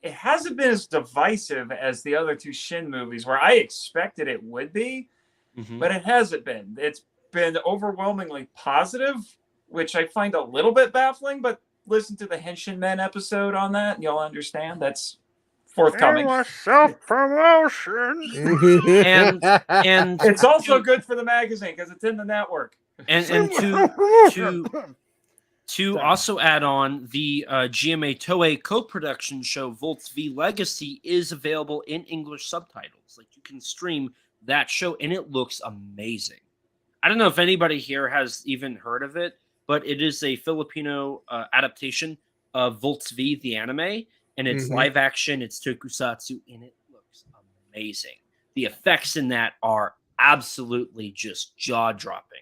hasn't been as divisive as the other two Shin movies, where I expected it would be, but it hasn't been. It's been overwhelmingly positive, which I find a little bit baffling, but listen to the Henshin Men episode on that, and you'll understand. That's forthcoming. Self-promotion. and it's also good for the magazine because it's in the network. And to also add on, the GMA Toei co-production show Volts V Legacy is available in English subtitles. Like, you can stream that show, and it looks amazing. I don't know if anybody here has even heard of it, but it is a Filipino adaptation of Volts V, the anime, and it's live action, it's tokusatsu, and it looks amazing. The effects in that are absolutely just jaw-dropping.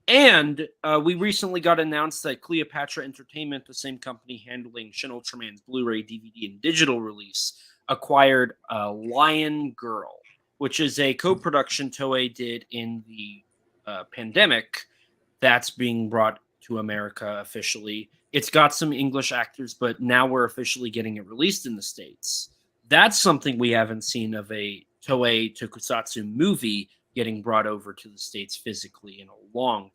And we recently got announced that Cleopatra Entertainment, the same company handling Shin Ultraman's Blu-ray, DVD, and digital release, acquired Lion Girl, which is a co-production Toei did in the pandemic that's being brought to America officially. It's got some English actors, but now we're officially getting it released in the States. That's something we haven't seen of a Toei tokusatsu movie getting brought over to the States physically in a long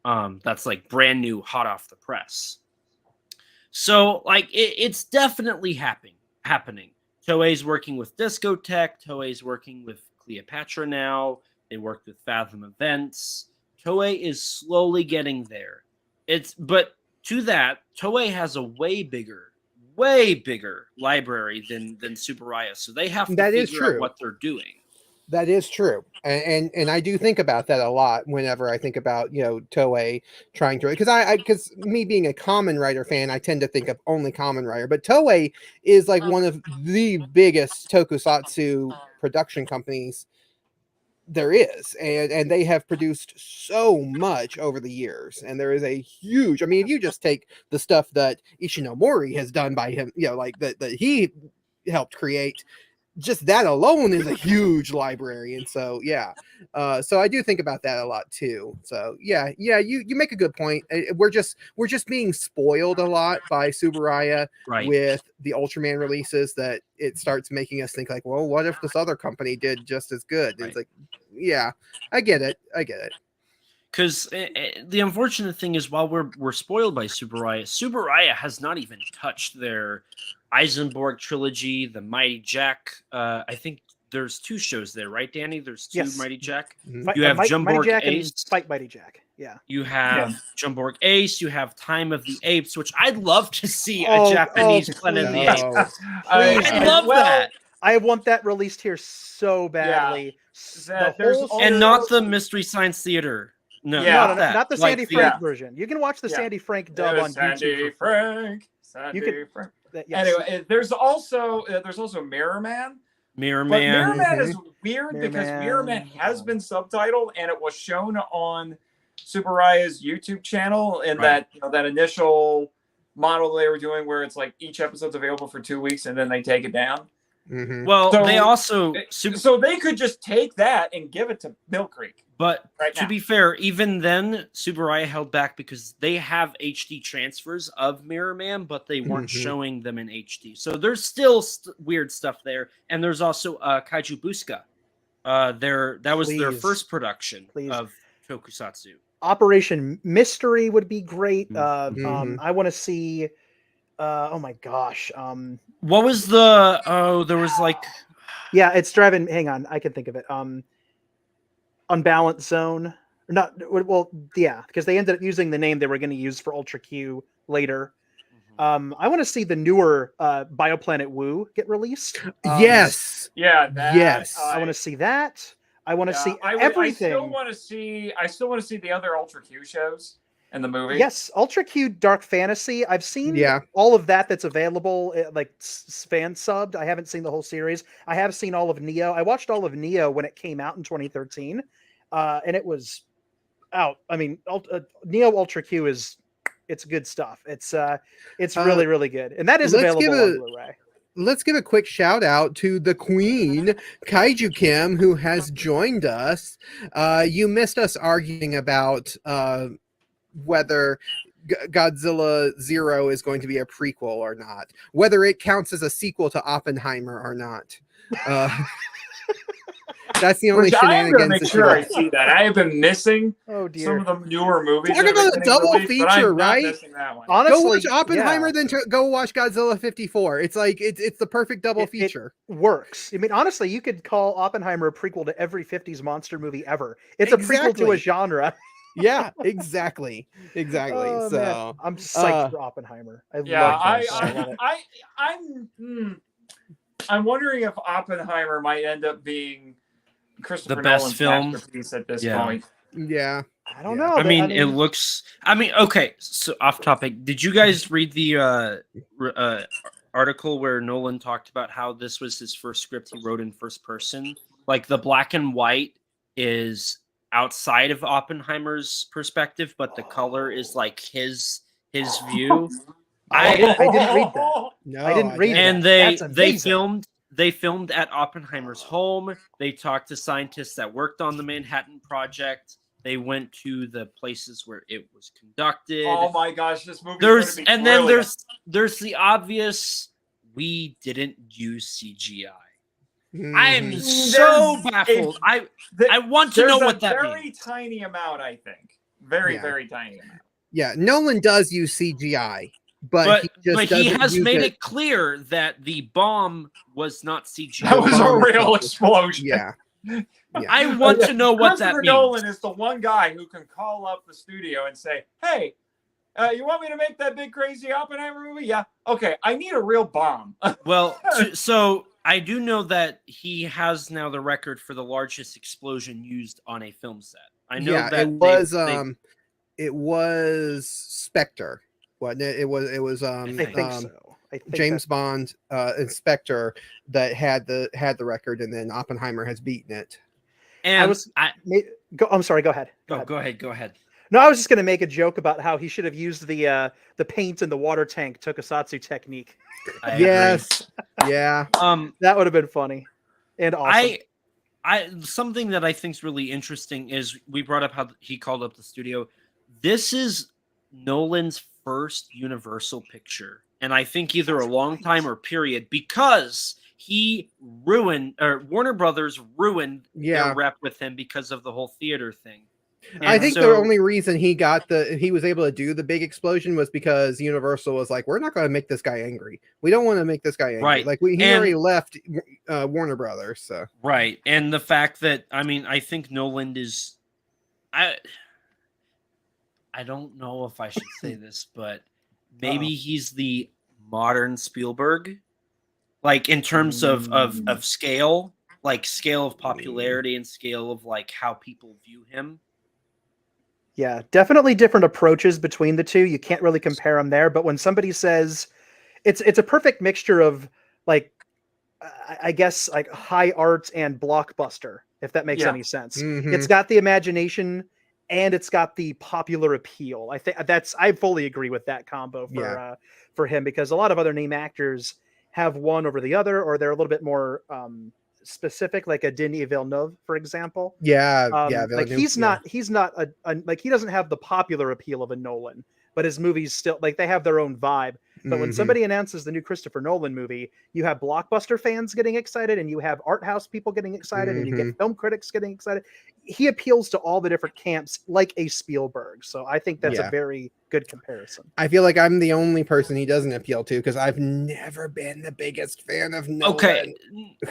time. That's like brand new, hot off the press. So like it's definitely happening. Toei's working with Discotech. Toei's working with Cleopatra now. They worked with Fathom Events. Toei is slowly getting there. But to that, Toei has a way bigger library than Subaraya, so they have to figure out what they're doing. That is true, and I do think about that a lot whenever I think about Toei trying to, because me being a Kamen Rider fan, I tend to think of only Kamen Rider, but Toei is like one of the biggest tokusatsu production companies there is, and they have produced so much over the years, and there is a huge, I mean, if you just take the stuff that Ishinomori has done by him, like that he helped create, just that alone is a huge library. And so so I do think about that a lot too. So you make a good point. We're just being spoiled a lot by Subaraya with the Ultraman releases, that it starts making us think like, well, what if this other company did just as good? It's like, I get it. Because the unfortunate thing is, while we're spoiled by Subaraya has not even touched their Eisenborg trilogy, the Mighty Jack. I think there's 2 shows there, right, Danny? There's 2 Mighty Jack. Mm-hmm. You have Jumborg Jack Ace. And Fight Mighty Jack. Yeah. You have Jumborg Ace. You have Time of the Apes, which I'd love to see a Japanese Planet of the Apes. I love that. I want that released here so badly. And not the Mystery Science Theater. No, not the Sandy Frank version. You can watch the Sandy Frank dub on YouTube. Sandy Frank. Yes. Anyway, there's also Mirror Man. Mirror But Man. Mirror Man is weird because Mirror Man has been subtitled, and it was shown on Subaraya's YouTube channel in that that initial model they were doing, where it's like each episode's available for 2 weeks and then they take it down. Mm-hmm. Well, they also so they could just take that and give it to Mill Creek. But to be fair, even then, Subaraya held back because they have HD transfers of Mirror Man, but they weren't showing them in HD. So there's still weird stuff there. And there's also Kaiju Buska. That was their first production of Tokusatsu. Operation Mystery would be great. I want to see. Oh my gosh. What was the? There was like. Yeah, it's driving. Hang on, I can think of it. Unbalanced Zone. Not well. Yeah, because they ended up using the name they were going to use for Ultra Q later. I want to see the newer Bioplanet Wu get released. Yes. Yes. I want to see that. I want to see everything. I still want to see the other Ultra Q shows in the movie. Yes, Ultra Q Dark Fantasy. I've seen all of that's available, like fan subbed. I haven't seen the whole series. I have seen all of Neo. I watched all of Neo when it came out in 2013, and it was out. I mean, Neo Ultra Q it's good stuff. It's really, really good, and that is available on Blu-ray. Let's give a quick shout out to the Queen, Kaiju Kim, who has joined us. You missed us arguing about whether Godzilla Zero is going to be a prequel or not, whether it counts as a sequel to Oppenheimer or not. That's the only shenanigans. I'm make sure I see that. I have been missing some of the newer movies. Talk about a double feature, right? Honestly, go watch Oppenheimer, then go watch Godzilla 54. It's like it's the perfect double feature. It works. I mean, honestly, you could call Oppenheimer a prequel to every 50s monster movie ever. It's a prequel to a genre. Yeah, exactly. Oh, so man. I'm psyched for Oppenheimer. I'm wondering if Oppenheimer might end up being Christopher the best Nolan's film masterpiece at this point. Yeah, I don't know. I mean, it looks. I mean, okay. So off topic. Did you guys read the article where Nolan talked about how this was his first script he wrote in first person? Like the black and white is outside of Oppenheimer's perspective, but the color is like his view. I didn't read that. No, I didn't read and that. They filmed at Oppenheimer's home. They talked to scientists that worked on the Manhattan Project. They went to the places where it was conducted. Oh my gosh, this movie! Then there's the obvious. We didn't use CGI. I'm so baffled. I want to know what that means. Very tiny amount, I think. Very tiny amount. Yeah, Nolan does use CGI, but he has made it clear that the bomb was not CGI. That was a real explosion. Yeah. I want to know what that means. Nolan is the one guy who can call up the studio and say, "Hey, you want me to make that big crazy Oppenheimer movie? Yeah. Okay, I need a real bomb." Well, so I do know that he has now the record for the largest explosion used on a film set. I know that it was Spectre. What it was I think so. I think James Bond Spectre that had the record, and then Oppenheimer has beaten it. And I'm sorry. Go ahead. Go ahead. No, I was just going to make a joke about how he should have used the paint in the water tank tokusatsu technique. Yes. Yeah. That would have been funny and awesome. Something that I think is really interesting is we brought up how he called up the studio. This is Nolan's first Universal picture, and I think either a long time or period, because he Warner Brothers ruined their rep with him because of the whole theater thing. And I think the only reason he was able to do the big explosion was because Universal was like, we're not going to make this guy angry. We don't want to make this guy angry. Right. Like he already left Warner Brothers. So. Right. And the fact that, I think Nolan is, I don't know if I should say this, but maybe he's the modern Spielberg, like in terms of scale, like scale of popularity and scale of like how people view him. Yeah, definitely different approaches between the two. You can't really compare them there. But when somebody says it's a perfect mixture of like, I guess like high art and blockbuster, if that makes any sense. Mm-hmm. It's got the imagination and it's got the popular appeal. I fully agree with that combo for him, because a lot of other name actors have one over the other, or they're a little bit more specific, like a Denis Villeneuve, for example. Villeneuve, like he's not like, he doesn't have the popular appeal of a Nolan, but his movies still, like, they have their own vibe. But when somebody announces the new Christopher Nolan movie, you have blockbuster fans getting excited, and you have art house people getting excited, and you get film critics getting excited. He appeals to all the different camps like a Spielberg. So I think that's a very good comparison. I feel like I'm the only person he doesn't appeal to, because I've never been the biggest fan of Nolan. Okay,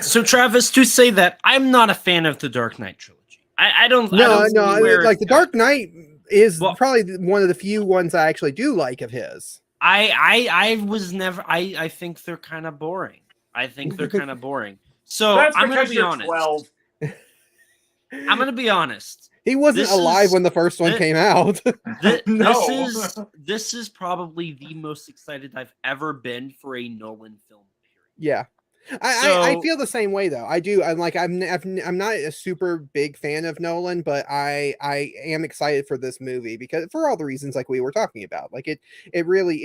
so Travis, to say that, I'm not a fan of the Dark Knight trilogy. I don't. Like the Dark Knight is probably one of the few ones I actually do like of his. I was never. I think they're kind of boring. So I'm going to be honest. 12. I'm going to be honest. He wasn't alive when the first one came out. This is probably the most excited I've ever been for a Nolan film. Yeah. I feel the same way though. I do. I'm not a super big fan of Nolan, but I am excited for this movie, because for all the reasons like we were talking about. Like it really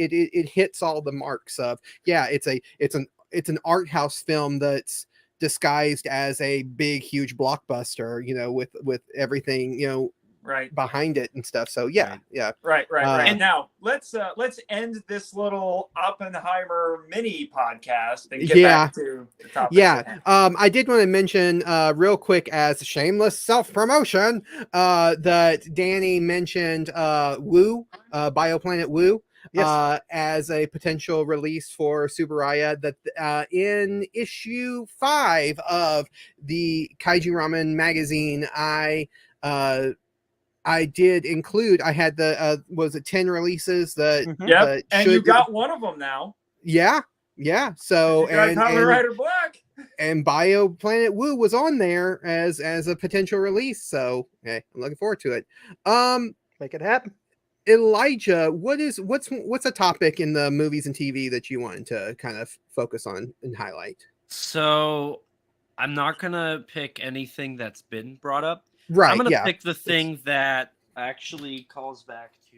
hits all the marks of, it's an art house film that's disguised as a big huge blockbuster, with everything, behind it and stuff. So right. And now let's end this little Oppenheimer mini podcast and get back to the topic. I did want to mention real quick, as shameless self-promotion, that Danny mentioned Wu, Bioplanet Wu. Yes. As a potential release for Subaraya, that in issue 5 of the Kaiju Ramen magazine, I did include, I had the was it 10 releases that and you got one of them now. Yeah. So and Rider Black and Bioplanet Wu was on there as a potential release. So hey, I'm looking forward to it. Make it happen. Elijah, what's a topic in the movies and TV that you wanted to kind of focus on and highlight? So I'm not gonna pick anything that's been brought up. Right. I'm gonna pick the thing that actually calls back to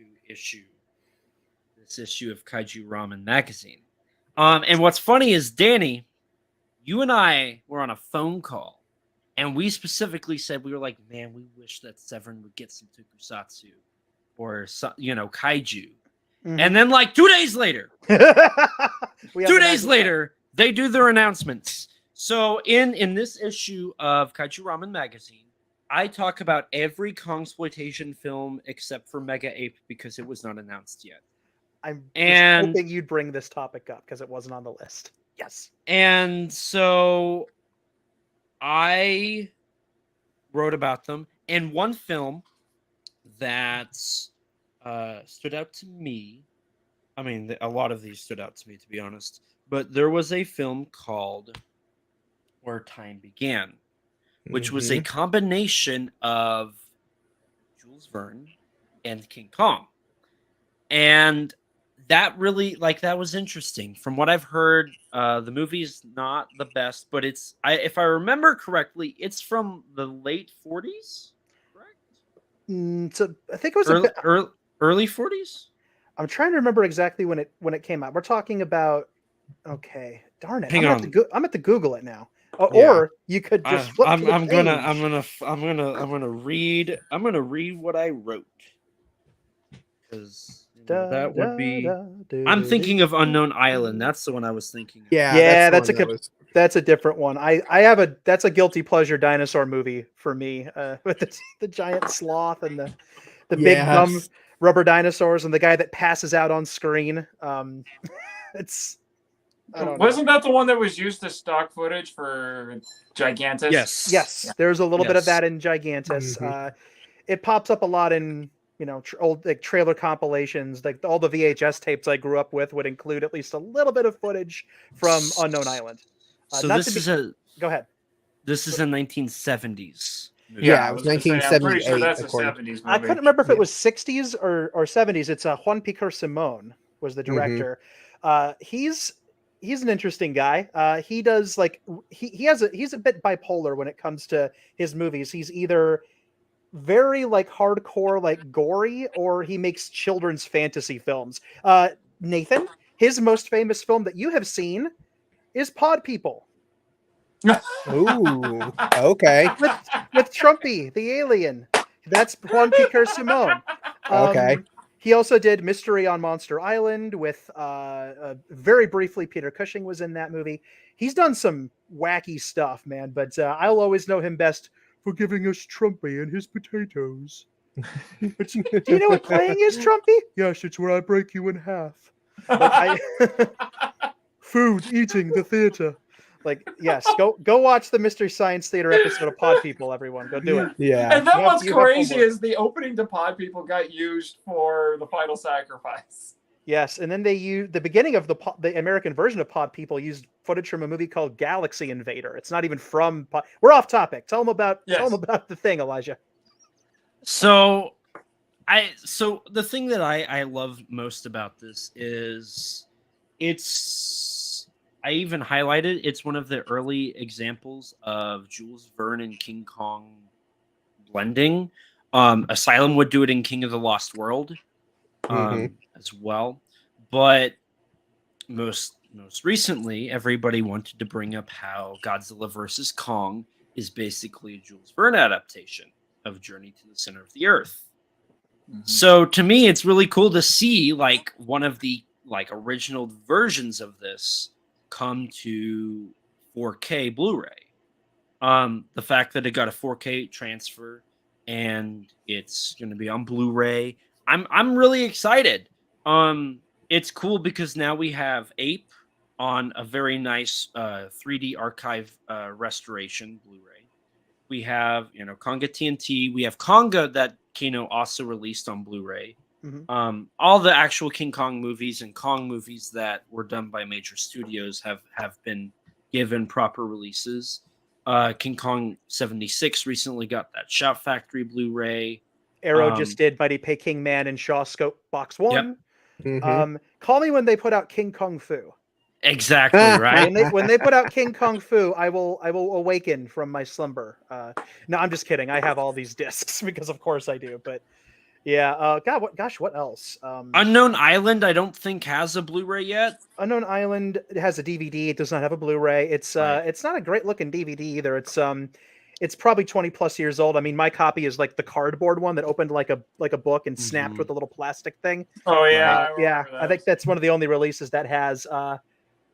this issue of Kaiju Ramen magazine. And what's funny is, Danny, you and I were on a phone call, and we specifically said, we were like, man, we wish that Severin would get some tokusatsu or kaiju. And then like 2 days later, they do their announcements. So in this issue of Kaiju Ramen magazine, I talk about every Kongsploitation film except for Mega Ape, because it was not announced yet. I'm hoping you'd bring this topic up because it wasn't on the list. Yes. And so I wrote about them. And one film that stood out to me, I mean, a lot of these stood out to me, to be honest, but there was a film called Where Time Began, which was a combination of Jules Verne and King Kong. And that really, that was interesting. From what I've heard, the movie's not the best, but if I remember correctly, it's from the late 40s, correct? So I think it was early 40s. I'm trying to remember exactly when it came out. We're talking about. Okay, darn it! Hang I'm on. I'm at to Google it now. Or you could just flip to the I'm page. gonna read what I wrote, because that would be. I'm thinking of Unknown Island. That's the one I was thinking of. Yeah, that's a different one. That's a guilty pleasure dinosaur movie for me, with the giant sloth and the big dumb rubber dinosaurs and the guy that passes out on screen. Wasn't that the one that was used as stock footage for Gigantus? Yes. There's a little bit of that in Gigantus. It pops up a lot in old trailer compilations. Like all the VHS tapes I grew up with would include at least a little bit of footage from Unknown Island. So go ahead. This is a 1970s movie. Yeah, it was 1978. I'm pretty sure that's a 70s movie. I couldn't remember if it was 60s or 70s. It's Juan Piquer Simon was the director. He's an interesting guy. He does he's a bit bipolar when it comes to his movies. He's either very hardcore, gory, or he makes children's fantasy films. Nathan, his most famous film that you have seen is Pod People. Ooh, okay. With Trumpy, the alien. That's Juan Piquer Simon. Okay. He also did Mystery on Monster Island with, very briefly, Peter Cushing was in that movie. He's done some wacky stuff, man, but I'll always know him best for giving us Trumpy and his potatoes. Do you know what playing is, Trumpy? Yes, it's where I break you in half. Food, eating, the theater. Yes, go watch the Mystery Science Theater episode of Pod People, everyone. Go do it. Yeah. And then what's crazy is the opening to Pod People got used for The Final Sacrifice. Yes, and then they used the beginning of the American version of Pod People used footage from a movie called Galaxy Invader. It's not even from Pod. We're off topic. Tell them about the thing, Elijah. So the thing that I love most about this is I even highlighted it's one of the early examples of Jules Verne and King Kong blending. Asylum would do it in King of the Lost World as well. But most recently, everybody wanted to bring up how Godzilla vs. Kong is basically a Jules Verne adaptation of Journey to the Center of the Earth. So to me, it's really cool to see one of the original versions of this come to 4K Blu-ray. The fact that it got a 4K transfer and it's going to be on Blu-ray, I'm really excited. It's cool because now we have Ape on a very nice 3D archive restoration Blu-ray. We have Konga TNT. We have Konga that Kino also released on Blu-ray. All the actual King Kong movies and Kong movies that were done by major studios have been given proper releases. King Kong 76 recently got that Shout Factory Blu-ray. Arrow just did Mighty Peking Man and Shaw Scope Box 1. Yep. Call me when they put out King Kong Fu. Exactly, right? when they put out King Kong Fu, I will awaken from my slumber. No, I'm just kidding. I have all these discs because of course I do, but yeah, what else? Unknown Island, I don't think has a Blu-ray yet. Unknown Island has a DVD. It does not have a Blu-ray. It's not a great looking DVD either. It's probably 20 plus years old. I mean, my copy is the cardboard one that opened like a book and snapped with a little plastic thing. Oh yeah, I think that's one of the only releases that has.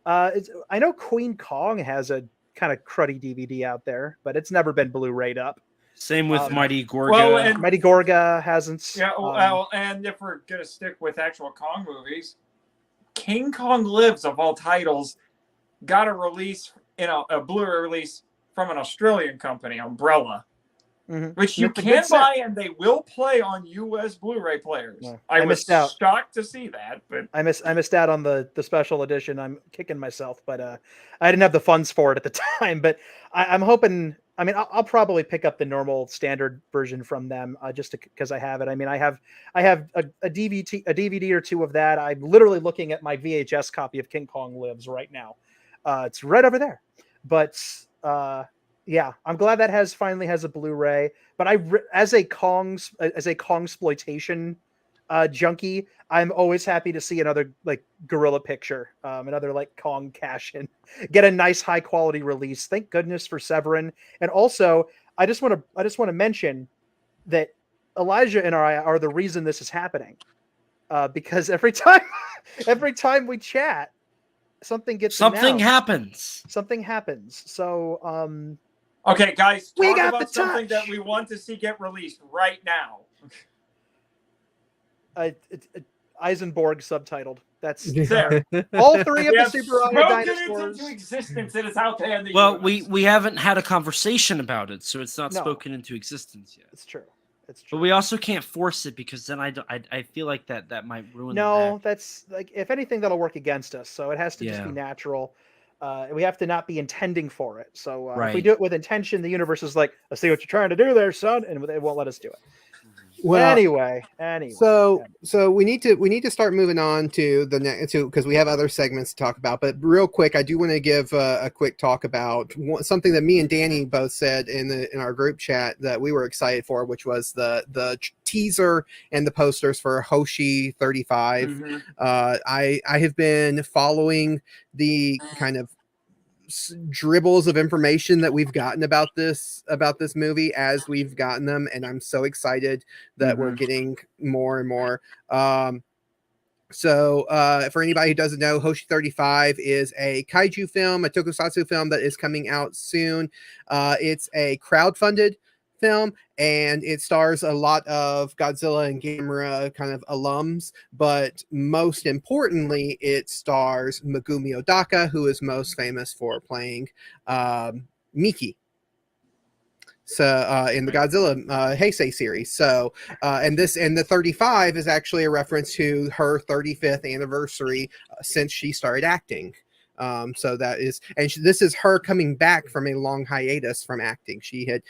I know Queen Kong has a kind of cruddy DVD out there, but it's never been Blu-rayed up. Same with Mighty Gorga. Well, Mighty Gorga hasn't. Yeah, and if we're going to stick with actual Kong movies, King Kong Lives, of all titles, got a release, a Blu-ray release from an Australian company, Umbrella. which you That's a can good set. buy, and they will play on US Blu-ray players. Yeah. I was missed out. shocked to see that, but I missed out on the special edition. I'm kicking myself, but I didn't have the funds for it at the time. But I'm hoping. I mean, I'll probably pick up the normal standard version from them just because I have it. I mean, I have a DVD or two of that. I'm literally looking at my VHS copy of King Kong Lives right now. It's right over there. But yeah, I'm glad that finally has a Blu-ray. But as a Kongsploitation junkie, I'm always happy to see another like Gorilla picture, another like Kong cash in, get a nice high quality release. Thank goodness for Severin. And also, I just want to mention that Elijah and I are the reason this is happening, because every time we chat, something happens. Something happens. So okay, guys, we talk got about the something touch. that we want to see get released right now. Eisenborg subtitled. That's There. all three of We the have Super Auto spoken it dinosaurs. into existence. It is out there in the Well, universe. we haven't had a conversation about it, so it's not No. spoken into existence yet. It's true. It's But true. we also can't force it because then I feel like that might ruin. No, that's like if anything that'll work against us. So it has to just be natural. We have to not be intending for it. So if we Right. do it with intention, the universe is like, I see what you're trying to do there, son, and it won't let us do it. Well, Anyway. So we need to start moving on to the next because we have other segments to talk about. But real quick, I do want to give a quick talk about something that me and Danny both said in our group chat that we were excited for, which was the teaser and the posters for Hoshi 35. Mhm. I have been following the kind of dribbles of information that we've gotten about this movie as we've gotten them, and I'm so excited that we're getting more and more. So for anybody who doesn't know, Hoshi 35 is a kaiju film, a tokusatsu film that is coming out soon. It's a crowdfunded film, and it stars a lot of Godzilla and Gamera kind of alums, but most importantly, it stars Megumi Odaka, who is most famous for playing Miki. So in the Godzilla Heisei series. So and the 35 is actually a reference to her 35th anniversary since she started acting. So that is, and this is her coming back from a long hiatus from acting. She had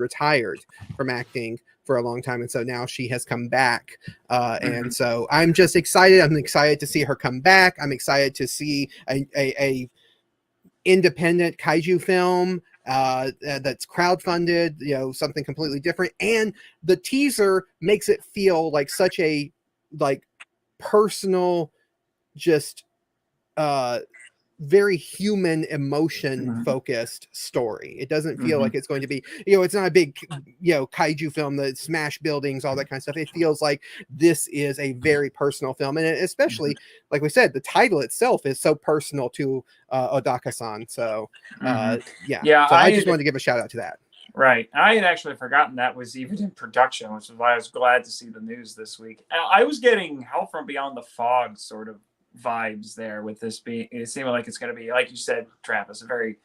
retired from acting for a long time, and so now she has come back. And so I'm just excited. I'm excited to see her come back. I'm excited to see a independent kaiju film that's crowdfunded, something completely different. And the teaser makes it feel like such a personal, just very human emotion focused story. It doesn't feel like it's going to be, it's not a big, kaiju film that smash buildings, all that kind of stuff. It feels like this is a very personal film. And especially, like we said, the title itself is so personal to Odaka-san. So, yeah. So I just wanted to give a shout out to that. Right. I had actually forgotten that was even in production, which is why I was glad to see the news this week. I was getting Hell from Beyond the Fog sort of vibes there with this being, it seemed like it's going to be, like you said, Travis, a very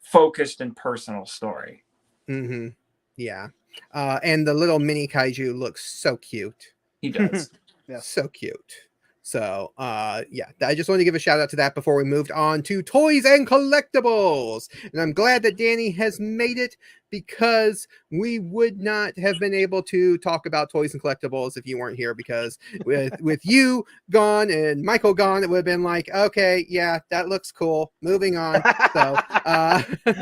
focused and personal story. Yeah. And the little mini kaiju looks so cute. He does. Yeah. So cute. So, yeah, I just wanted to give a shout out to that before we moved on to toys and collectibles. And I'm glad that Danny has made it, because we would not have been able to talk about toys and collectibles if you weren't here, because with you gone and Michael gone, it would have been like, okay, yeah, that looks cool. Moving on. So,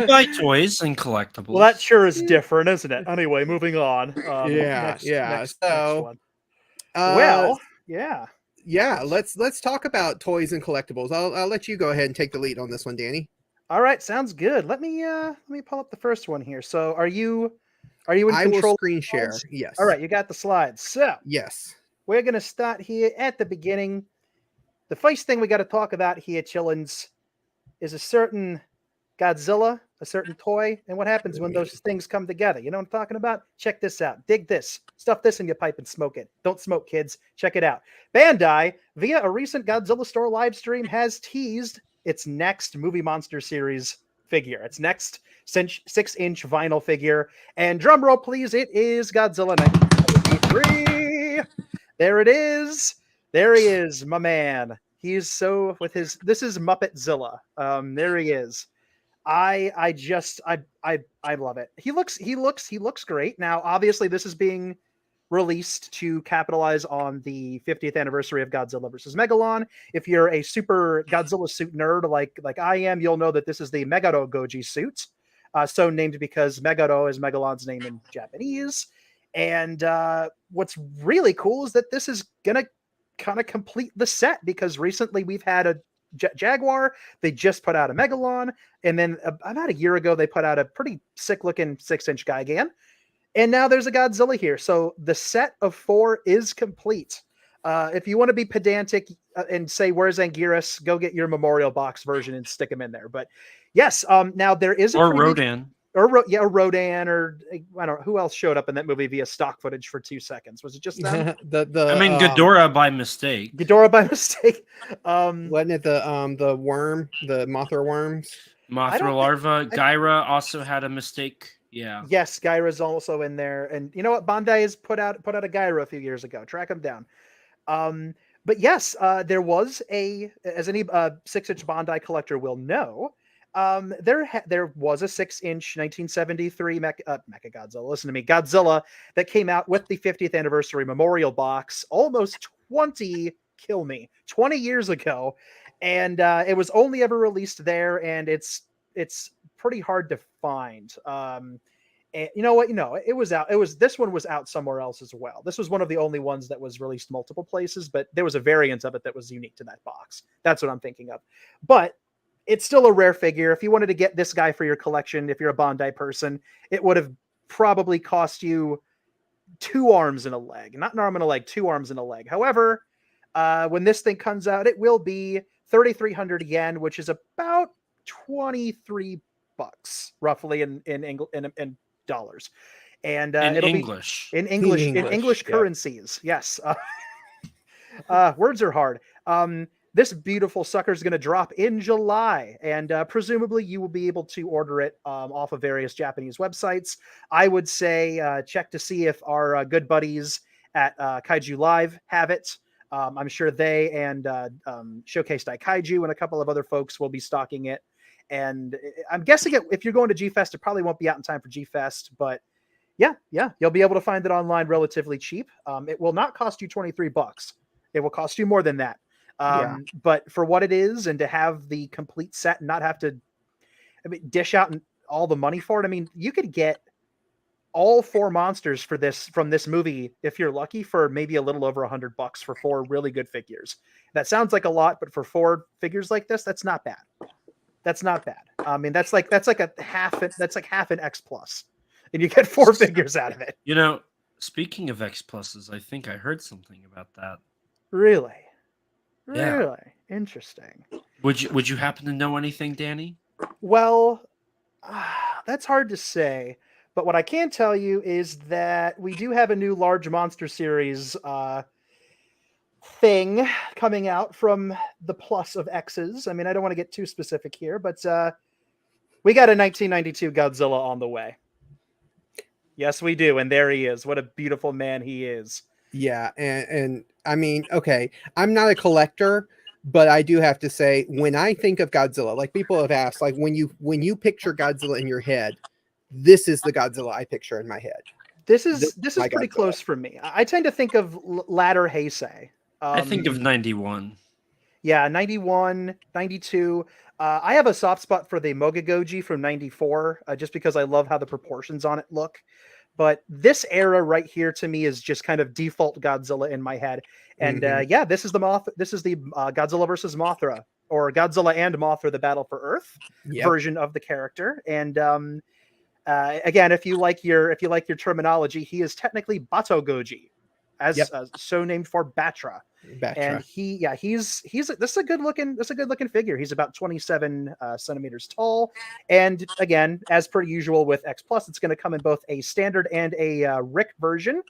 buy toys and collectibles. Well, that sure is different, isn't it? Anyway, moving on. Next one. Well, yeah. Yeah, let's talk about toys and collectibles. I'll let you go ahead and take the lead on this one, Danny. All right, sounds good. Let me pull up the first one here. So, are you in control? I will screen share. Yes. All right, you got the slides. So, yes, we're gonna start here at the beginning. The first thing we got to talk about here, chillins, is a certain Godzilla, a certain toy, and what happens when those things come together. You know what I'm talking about? Check this out. Dig this. Stuff this in your pipe and smoke it. Don't smoke, kids. Check it out. Bandai, via a recent Godzilla Store live stream, has teased its next Movie Monster series figure. It's next 6-inch vinyl figure. And drum roll, please. It is Godzilla 1973. There it is. There he is, my man. He's so with his. This is Muppetzilla. There he is. I love it. He looks great. Now, obviously, this is being released to capitalize on the 50th anniversary of Godzilla vs. Megalon. If you're a super Godzilla suit nerd like I am, you'll know that this is the Megaro Goji suit, so named because Megaro is Megalon's name in Japanese. And what's really cool is that this is gonna kind of complete the set, because recently we've had a Jaguar. They just put out a Megalon, and then about a year ago they put out a pretty sick looking 6-inch Gigan. And now there's a Godzilla here. So the set of 4 is complete. If you want to be pedantic and say, where's Anguirus, go get your memorial box version and stick him in there. But yes, now there is a Rodan. Or Rodan, or I don't know who else showed up in that movie via stock footage for 2 seconds. Was it just them? Ghidorah by mistake. Ghidorah by mistake. Wasn't it the worm, the Mothra worms? Mothra larva. Gyra also had a mistake. Yeah. Yes, Gyra's also in there, and you know what? Bandai has put out a Gyra a few years ago. Track him down. But yes, there was as any 6-inch Bandai collector will know, there was a 6-inch 1973 Mechagodzilla. Listen to me, Godzilla, that came out with the 50th anniversary memorial box almost 20 years ago, and it was only ever released there, and it's pretty hard to find. And you know what? It was out. This one was out somewhere else as well. This was one of the only ones that was released multiple places, but there was a variant of it that was unique to that box. That's what I'm thinking of. But it's still a rare figure. If you wanted to get this guy for your collection, if you're a Bandai person, it would have probably cost you 2 arms and a leg. Not an arm and a leg, 2 arms and a leg. However, when this thing comes out, it will be 3,300 yen, which is about $23 roughly in dollars, and it'll English. be in English currencies. Yes. Words are hard. This beautiful sucker is going to drop in July, and presumably you will be able to order it off of various Japanese websites. I would say check to see if our good buddies at Kaiju Live have it. I'm sure they and Showcase Kaiju and a couple of other folks will be stocking it. And I'm guessing if you're going to G-Fest, it probably won't be out in time for G-Fest, but yeah, you'll be able to find it online relatively cheap. It will not cost you $23. It will cost you more than that. But for what it is, and to have the complete set and not have to dish out all the money for it, you could get all 4 monsters from this movie, if you're lucky, for maybe a little over $100 for 4 really good figures. That sounds like a lot, but for 4 figures like this, that's not bad. That's not bad. That's like half an X Plus, and you get 4 figures out of it. Speaking of X Pluses, I think I heard something about that. Really? Yeah. Really interesting. Would you happen to know anything, Danny? Well, that's hard to say. But what I can tell you is that we do have a new large monster series thing coming out from the plus of X's. I don't want to get too specific here, but we got a 1992 Godzilla on the way. Yes, we do. And there he is. What a beautiful man he is. Yeah. And okay, I'm not a collector, but I do have to say, when I think of Godzilla, like people have asked, like when you picture Godzilla in your head, this is the Godzilla I picture in my head. This is pretty Godzilla. Close for me. I tend to think of latter Heisei. I think of 91. Yeah, 91, 92. I have a soft spot for the Mogagoji from 94, just because I love how the proportions on it look. But this era right here to me is just kind of default Godzilla in my head. And this is the This is the Godzilla versus Mothra, or Godzilla and Mothra: The Battle for Earth version of the character. And again, if you like your terminology, he is technically Batogoji, as so named for Batra. And this is a good looking figure. He's about 27 centimeters tall, and again, as per usual with X Plus, it's going to come in both a standard and a Rick version.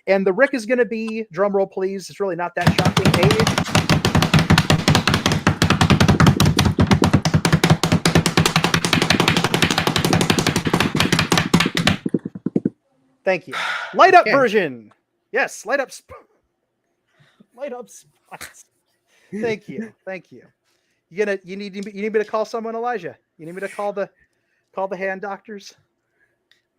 And the Rick is going to be, drum roll please, it's really not that shocking, Thank you. Light up Okay. version. Yes, light up. Light up spines. Thank you. Thank you. You need me to call someone, Elijah? You need me to call the hand doctors?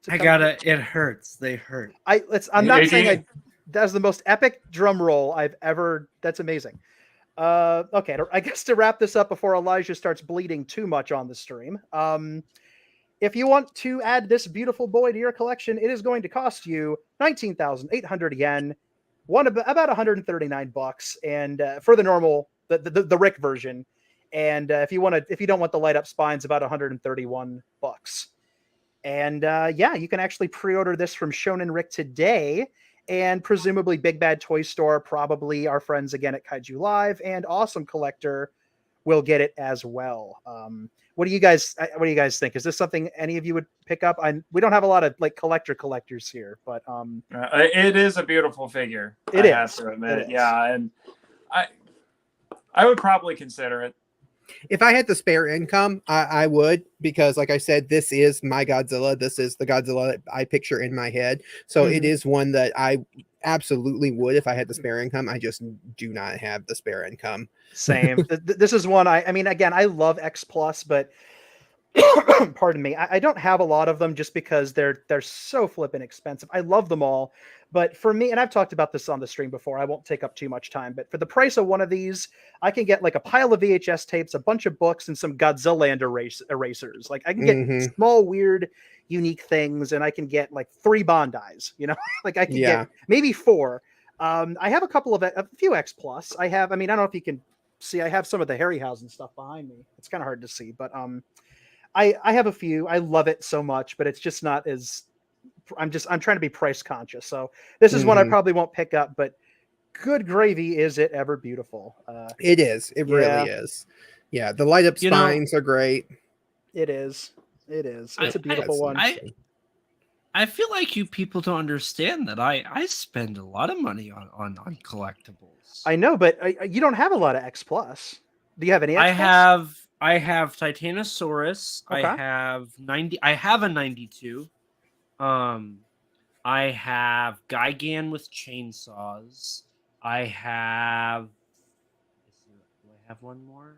It hurts. They hurt. I'm not saying that's the most epic drum roll I've ever. That's amazing. Okay, I guess to wrap this up before Elijah starts bleeding too much on the stream. If you want to add this beautiful boy to your collection, it is going to cost you 19,800 yen, about $139, and for the normal, the Rick version. And if you don't want the light up spines, about $131. And yeah, you can actually pre-order this from Shonen Rick today, and presumably Big Bad Toy Store, probably our friends again at Kaiju Live, and Awesome Collector will get it as well. What do you guys think? Is this something any of you would pick up? We don't have a lot of like collectors here, but it is a beautiful figure. I have to admit. Yeah, and I would probably consider it. If I had the spare income, I would, because like I said, this is my Godzilla. This is the Godzilla that I picture in my head. So it is one that I absolutely would if I had the spare income. I just do not have the spare income. Same. This is one I mean, again, I love X Plus, but pardon me, I don't have a lot of them just because they're so flippin' expensive. I love them all, but for me, and I've talked about this on the stream before, I won't take up too much time, but for the price of one of these, I can get like a pile of VHS tapes, a bunch of books, and some Godzilla erasers. Like I can get small, weird, unique things, and I can get like 3 Bondis, like I can get maybe 4. I have a few X Plus. I don't know if you can see, I have some of the Harryhausen stuff behind me. It's kind of hard to see, but I have a few. I love it so much, but it's just not as. I'm trying to be price conscious, so this is one I probably won't pick up. But good gravy, is it ever beautiful? It is. It really is. Yeah, the light up spines are great. It is. It is. It's a beautiful one. I feel like you people don't understand that I spend a lot of money on collectibles. I know, but you don't have a lot of X Plus. Do you have any X Plus? I have Titanosaurus. Okay. I have a 92. I have Gigan with chainsaws. Do I have one more?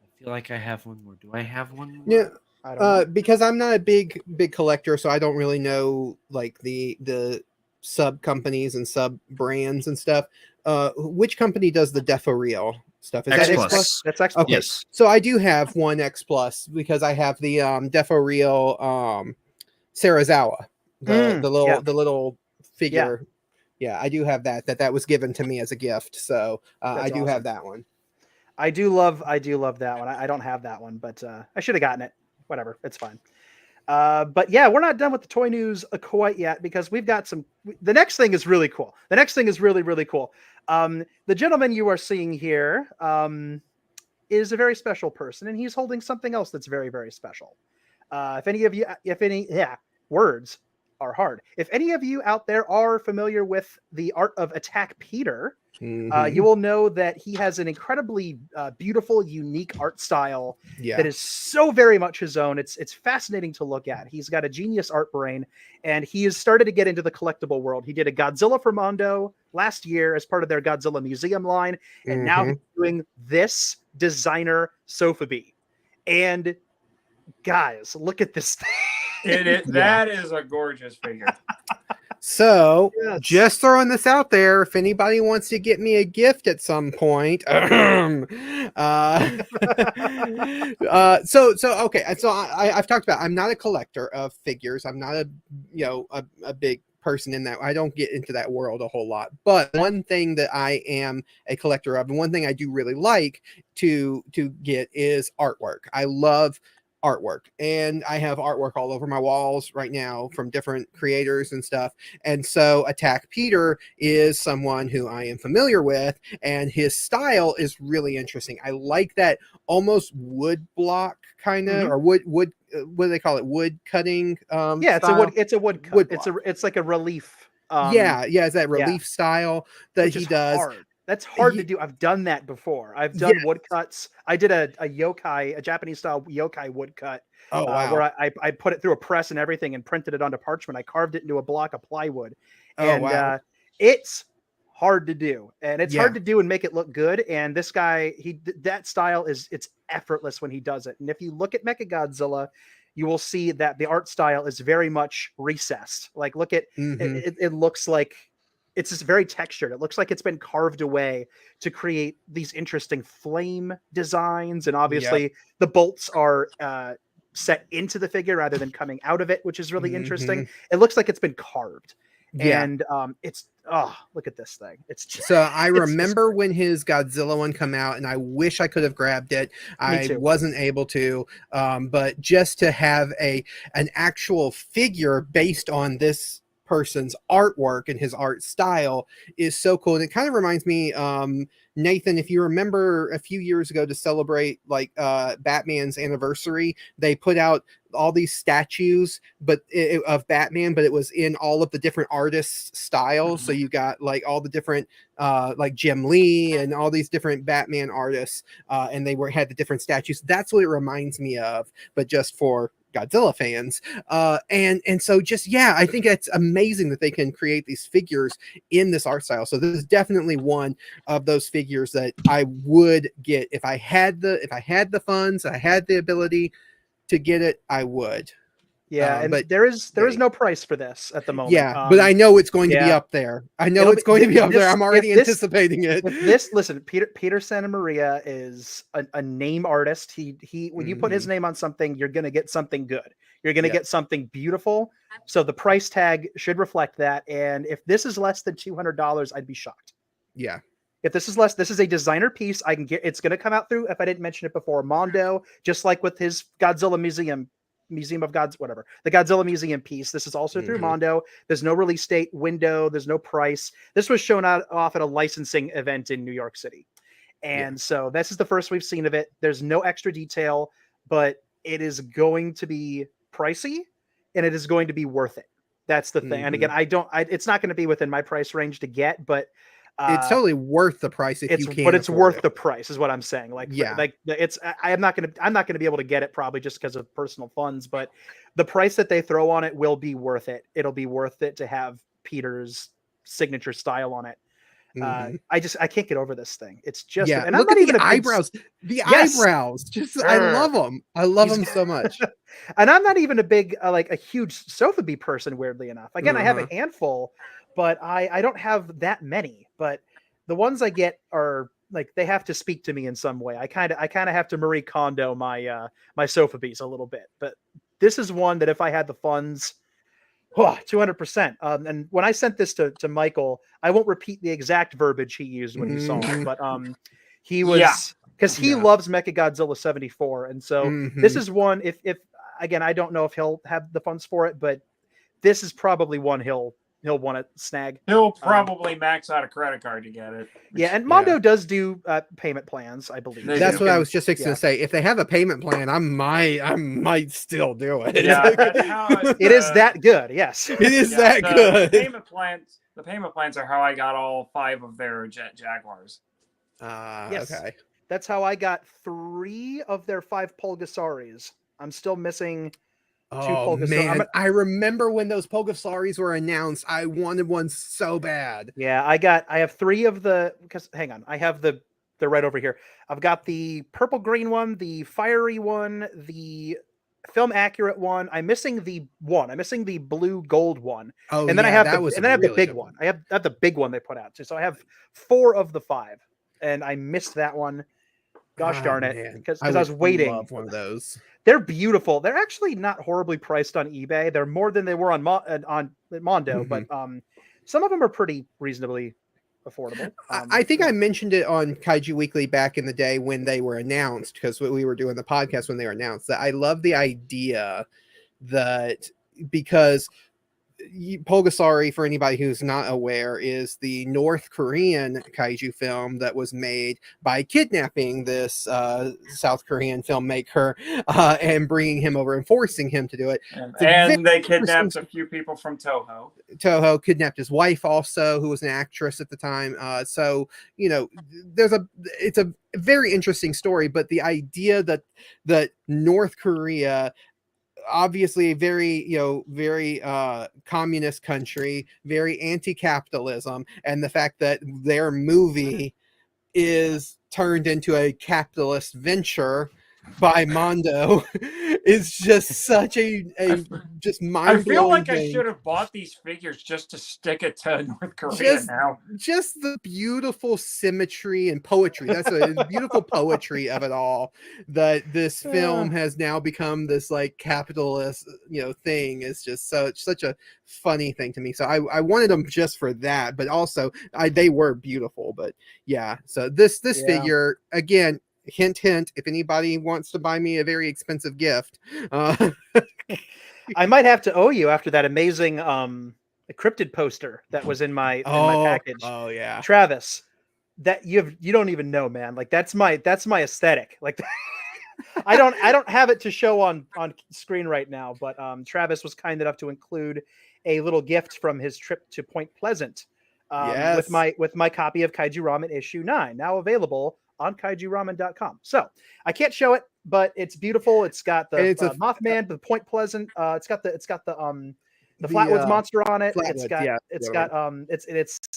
I feel like I have one more. Do I have one more? Yeah. I don't know. Because I'm not a big collector, so I don't really know like the sub companies and sub brands and stuff. Which company does the Defo Real stuff? Is X that Plus. X Plus? That's X Plus. Okay. Yes. So I do have one X Plus because I have the Defo Real Sarazawa, the little figure. Yeah, I do have that was given to me as a gift. So I do have that one. I do love that one. I don't have that one, but I should have gotten it. Whatever, it's fine. But yeah, we're not done with the toy news quite yet, because we've got the next thing is really cool. The next thing is really, really cool. The gentleman you are seeing here is a very special person, and he's holding something else that's very, very special. Words are hard. If any of you out there are familiar with the art of Attack Peter, you will know that he has an incredibly beautiful, unique art style that is so very much his own. It's fascinating to look at. He's got a genius art brain, and he has started to get into the collectible world. He did a Godzilla for Mondo last year as part of their Godzilla Museum line, and now he's doing this designer Sophie. And guys, look at this thing. That is a gorgeous figure. So, just throwing this out there, if anybody wants to get me a gift at some point, okay. So I've talked about, I'm not a collector of figures. I'm not a big person in that. I don't get into that world a whole lot. But one thing that I am a collector of, and one thing I do really like to get, is artwork. I love artwork, and I have artwork all over my walls right now from different creators and stuff. And so Attack Peter is someone who I am familiar with, and his style is really interesting. I like that almost wood block kind of, or wood what do they call it, wood cutting style? It's a wood cut. It's like a relief. It's that relief style that he does. Hard. That's hard to do. I've done that before. I've done woodcuts. I did a yokai, a Japanese style yokai woodcut. Oh wow! Where I put it through a press and everything and printed it onto parchment. I carved it into a block of plywood, and it's hard to do, and it's hard to do and make it look good. And this guy, that style it's effortless when he does it. And if you look at Mechagodzilla, you will see that the art style is very much recessed. Like, look at it looks like it's just very textured. It looks like it's been carved away to create these interesting flame designs. And obviously the bolts are set into the figure rather than coming out of it, which is really interesting. It looks like it's been carved. And it's look at this thing. It's just, so I remember when his Godzilla one come out, and I wish I could have grabbed it. I wasn't able to, but just to have an actual figure based on this person's artwork and his art style is so cool. And it kind of reminds me, Nathan, if you remember a few years ago to celebrate like Batman's anniversary, they put out all these statues of Batman, but it was in all of the different artists' styles. So you got like all the different like Jim Lee and all these different Batman artists, and they had the different statues. That's what it reminds me of, but just for Godzilla fans. And so just, I think it's amazing that they can create these figures in this art style. So this is definitely one of those figures that I would get if I had the funds, I had the ability to get it, I would. And but there is no price for this at the moment. But I know it's going to be up there. I know it's going to be up there. I'm already anticipating it. Listen, Peter Santa Maria is a name artist. He when you put his name on something, you're going to get something good. You're going to get something beautiful. So the price tag should reflect that. And if this is less than $200, I'd be shocked. Yeah. If this is less, this is a designer piece. I can get. It's going to come out through, if I didn't mention it before, Mondo, just like with his Godzilla Museum of Gods, whatever, the Godzilla Museum piece. This is also through Mondo. There's no release date window. There's no price. This was shown off at a licensing event in New York City. And so this is the first we've seen of it. There's no extra detail, but it is going to be pricey and it is going to be worth it. That's the thing. And again, it's not going to be within my price range to get, but it's totally worth the price if you can. But it's worth the price, is what I'm saying. I'm not gonna be able to get it probably just because of personal funds, but the price that they throw on it will be worth it. It'll be worth it to have Peter's signature style on it. I can't get over this thing. It's just and look I'm not at even the eyebrows. Eyebrows, just I love them. I love them so much. And I'm not even a big like a huge Sotheby person. Weirdly enough, again, I have a handful. But I don't have that many, but the ones I get are like, they have to speak to me in some way. I kind of have to Marie Kondo my Sotheby's a little bit, but this is one that if I had the funds, 200%. And when I sent this to Michael, I won't repeat the exact verbiage he used when he saw it, but he was, because he loves Mechagodzilla 74. And so this is one, if again, I don't know if he'll have the funds for it, but this is probably one he'll want to snag. He'll probably max out a credit card to get it. And Mondo does do payment plans, I believe. That's what I was just going to say. If they have a payment plan, I might still do it. Yeah, it is that good. Yes, it is that good. The payment plans are how I got all 5 of their Jaguars. Yes. Okay. That's how I got 3 of their 5 Pulgasaris. I'm still missing. Oh man, I remember when those Pulgasaris were announced. I wanted one so bad. Yeah, I have 3 of the. Because hang on, I have they're right over here. I've got the purple green one, the fiery one, the film accurate one. I'm missing the blue gold one. Oh, and then I have the big one. I have the big one they put out too. So I have 4 of the 5, and I missed that one. Gosh darn it! Because I was waiting. Love one of those. They're beautiful. They're actually not horribly priced on eBay. They're more than they were on Mondo, but some of them are pretty reasonably affordable. I think I mentioned it on Kaiju Weekly back in the day when they were announced, because we were doing the podcast when they were announced, that I love the idea that because Pulgasari, for anybody who's not aware, is the North Korean kaiju film that was made by kidnapping this South Korean filmmaker and bringing him over and forcing him to do it. And they kidnapped a few people from Toho. Toho kidnapped his wife also, who was an actress at the time. So, you know, it's a very interesting story, but the idea that North Korea, obviously a very communist country, very anti-capitalism, and the fact that their movie is turned into a capitalist venture by Mondo is just such a just mind-blowing I feel like thing. I should have bought these figures just to stick it to North Korea now. Just the beautiful symmetry and poetry. That's a beautiful poetry of it all. That this film has now become this like capitalist, thing is just such a funny thing to me. So I wanted them just for that, but also they were beautiful. But yeah, so this figure again. Hint, hint, if anybody wants to buy me a very expensive gift. I might have to owe you after that amazing cryptid poster that was in my package. Oh yeah. Travis, that you don't even know, man. Like that's my aesthetic. Like I don't have it to show on screen right now, but Travis was kind enough to include a little gift from his trip to Point Pleasant. Yes. with my copy of Kaiju Ramen issue 9, now available on kaijuramen.com. So I can't show it, but it's beautiful. It's got the Mothman, the Point Pleasant. It's got the Flatwoods monster on it. Flatwoods,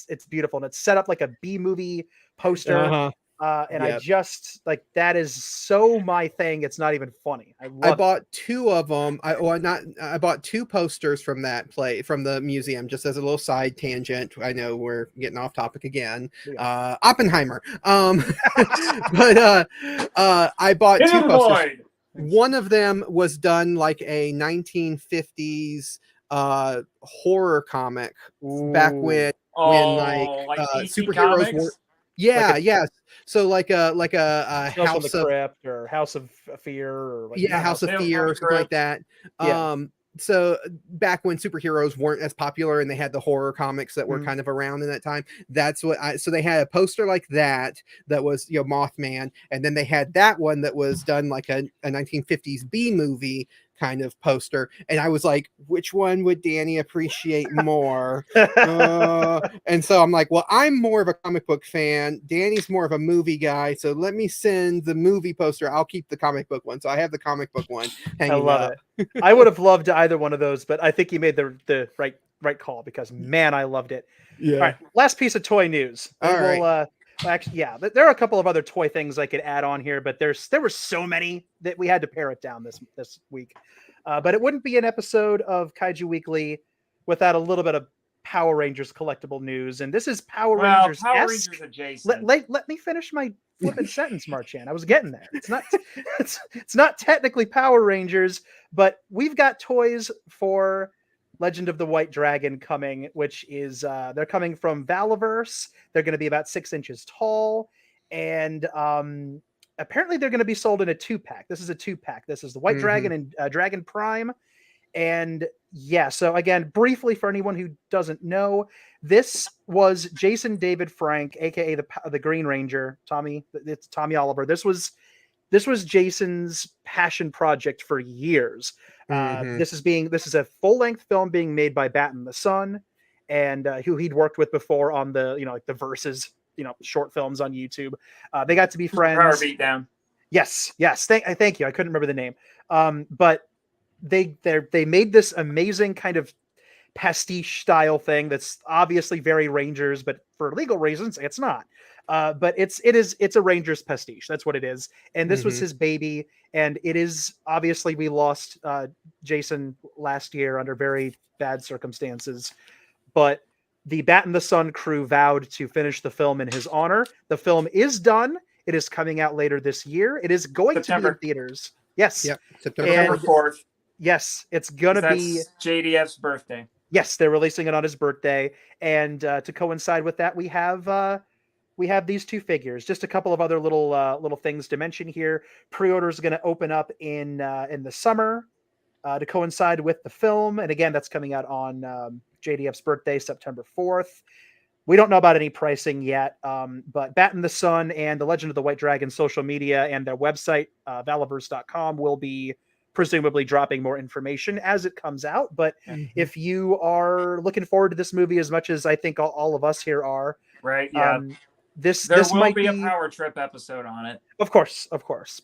It's beautiful, and it's set up like a B movie poster. I just like that is so my thing. It's not even funny. I bought two of them. I bought two posters from that from the museum, just as a little side tangent. I know we're getting off topic again. Yeah. Oppenheimer. But I bought two posters. One of them was done like a 1950s horror comic. Ooh. Back when superheroes were. Yeah, yes. So like a House of the Crypt or House of Fear or House of Fear or something like that. Yeah. So back when superheroes weren't as popular and they had the horror comics that were kind of around in that time, that's what so they had a poster like that was Mothman, and then they had that one that was done like a 1950s B movie kind of poster, and I was like, which one would Danny appreciate more? And so I'm like, well, I'm more of a comic book fan, Danny's more of a movie guy, so let me send the movie poster, I'll keep the comic book one. So I have the comic book one hanging. I love it. I would have loved either one of those, but I think you made the right call, because man, I loved it. Yeah. All right, last piece of toy news. Actually, yeah, there are a couple of other toy things I could add on here, but there were so many that we had to pare it down this week. But it wouldn't be an episode of Kaiju Weekly without a little bit of Power Rangers collectible news, and this is Power Rangers. Power Rangers adjacent. Let me finish my flipping sentence, Marchan. I was getting there. It's not technically Power Rangers, but we've got toys for Legend of the White Dragon coming, which is they're coming from Valaverse. They're going to be about 6 inches tall, and apparently they're going to be sold in a 2-pack. This is a 2-pack. This is the White Dragon and Dragon Prime. And yeah, so again, briefly for anyone who doesn't know, this was Jason David Frank, aka the Green Ranger, Tommy. It's Tommy Oliver. This was Jason's passion project for years. This is a full-length film being made by Batten the Sun, and who he'd worked with before on the like the Versus short films on YouTube. They got to be friends. Power Beatdown. Yes. Thank you. I couldn't remember the name. But they made this amazing kind of pastiche style thing that's obviously very Rangers, but for legal reasons, it's not. But it's a Rangers pastiche. That's what it is. And this was his baby. And it is obviously we lost Jason last year under very bad circumstances, but the Batten the Sun crew vowed to finish the film in his honor. The film is done. It is coming out later this year. It is going to be in theaters. Yes. Yep. September 4th. Yes, it's gonna be JDF's birthday. Yes, they're releasing it on his birthday, and to coincide with that, we have these two figures. Just a couple of other little things to mention here. Pre-order is going to open up in the summer. to coincide with the film. And again, that's coming out on JDF's birthday, September 4th. We don't know about any pricing yet, but Bat in the Sun and the Legend of the White Dragon social media and their website, Valaverse.com, will be presumably dropping more information as it comes out. But if you are looking forward to this movie as much as I think all of us here are, right? Yeah, this will might be a power trip episode on it. Of course.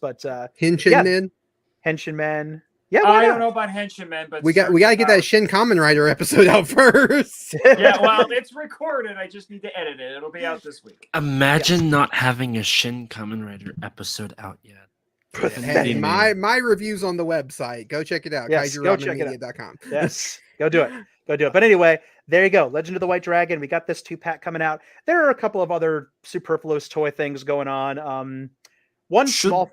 But Henshin Men. Yeah, I don't know about Henshin Men, but we got to get that Shin Kamen Rider episode out first. Yeah, well, it's recorded. I just need to edit it. It'll be out this week. Imagine not having a Shin Kamen Rider episode out yet. Hey, my review's on the website. Go check it out. Yes, KaijuRamenmedia.com. Yes, go do it. But anyway, there you go. Legend of the White Dragon. We got this 2-pack coming out. There are a couple of other superfluous toy things going on. One small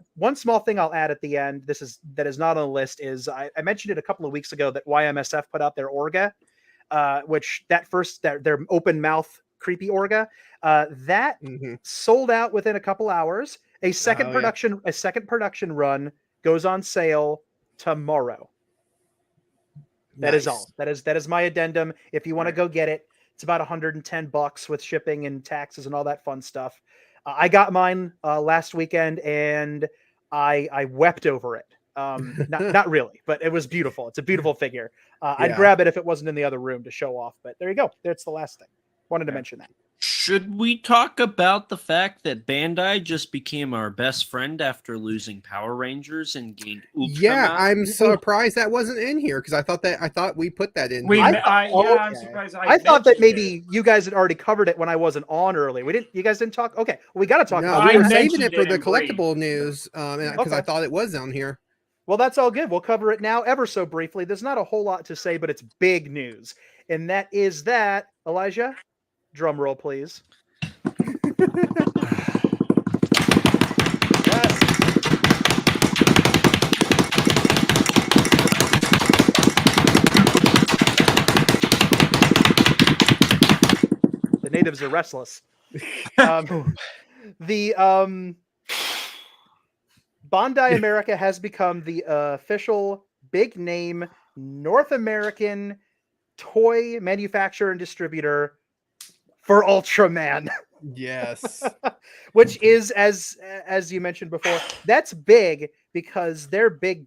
thing I'll add at the end. That is not on the list. Is I mentioned it a couple of weeks ago that YMSF put out their Orga, which their open mouth creepy Orga that sold out within a couple hours. A second production run goes on sale tomorrow. That is all. That is my addendum. If you want to go get it, it's about $110 with shipping and taxes and all that fun stuff. I got mine last weekend and I wept over it. Not really, but it was beautiful. It's a beautiful figure. I'd grab it if it wasn't in the other room to show off, but there you go. That's the last thing. Wanted to mention that. Should we talk about the fact that Bandai just became our best friend after losing Power Rangers and gained Ultraman? Yeah, I'm surprised that wasn't in here because I thought we put that in. I'm surprised. I thought that maybe you guys had already covered it when I wasn't on early. You guys didn't talk. Okay, well, we got to talk. No, we were saving it for the collectible news because I thought it was on here. Well, that's all good. We'll cover it now, ever so briefly. There's not a whole lot to say, but it's big news, and that is that Elijah. Drum roll, please. Yes. The natives are restless. Bandai America has become the official big name North American toy manufacturer and distributor for Ultraman. Yes. Which is, as you mentioned before, that's big because their bread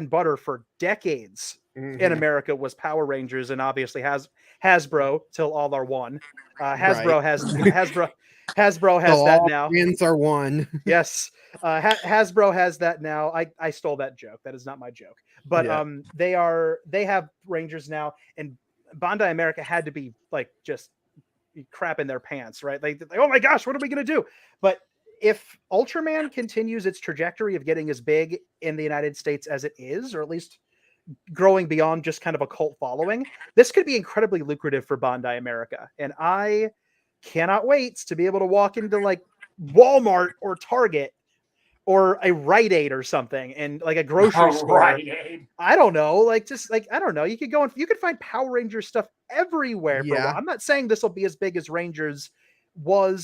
and butter for decades in America was Power Rangers, and obviously Hasbro till all are one. Hasbro has that now. Hands are one. Yes. Hasbro has that now. I stole that joke. That is not my joke. But they have Rangers now, and Bandai America had to be like just crap in their pants, right? Like, oh my gosh, what are we going to do? But if Ultraman continues its trajectory of getting as big in the United States as it is, or at least growing beyond just kind of a cult following, this could be incredibly lucrative for Bandai America. And I cannot wait to be able to walk into like Walmart or Target or a Rite Aid or something, and like a grocery store. Rite Aid. I don't know, I don't know. You could find Power Rangers stuff everywhere. I'm not saying this will be as big as Rangers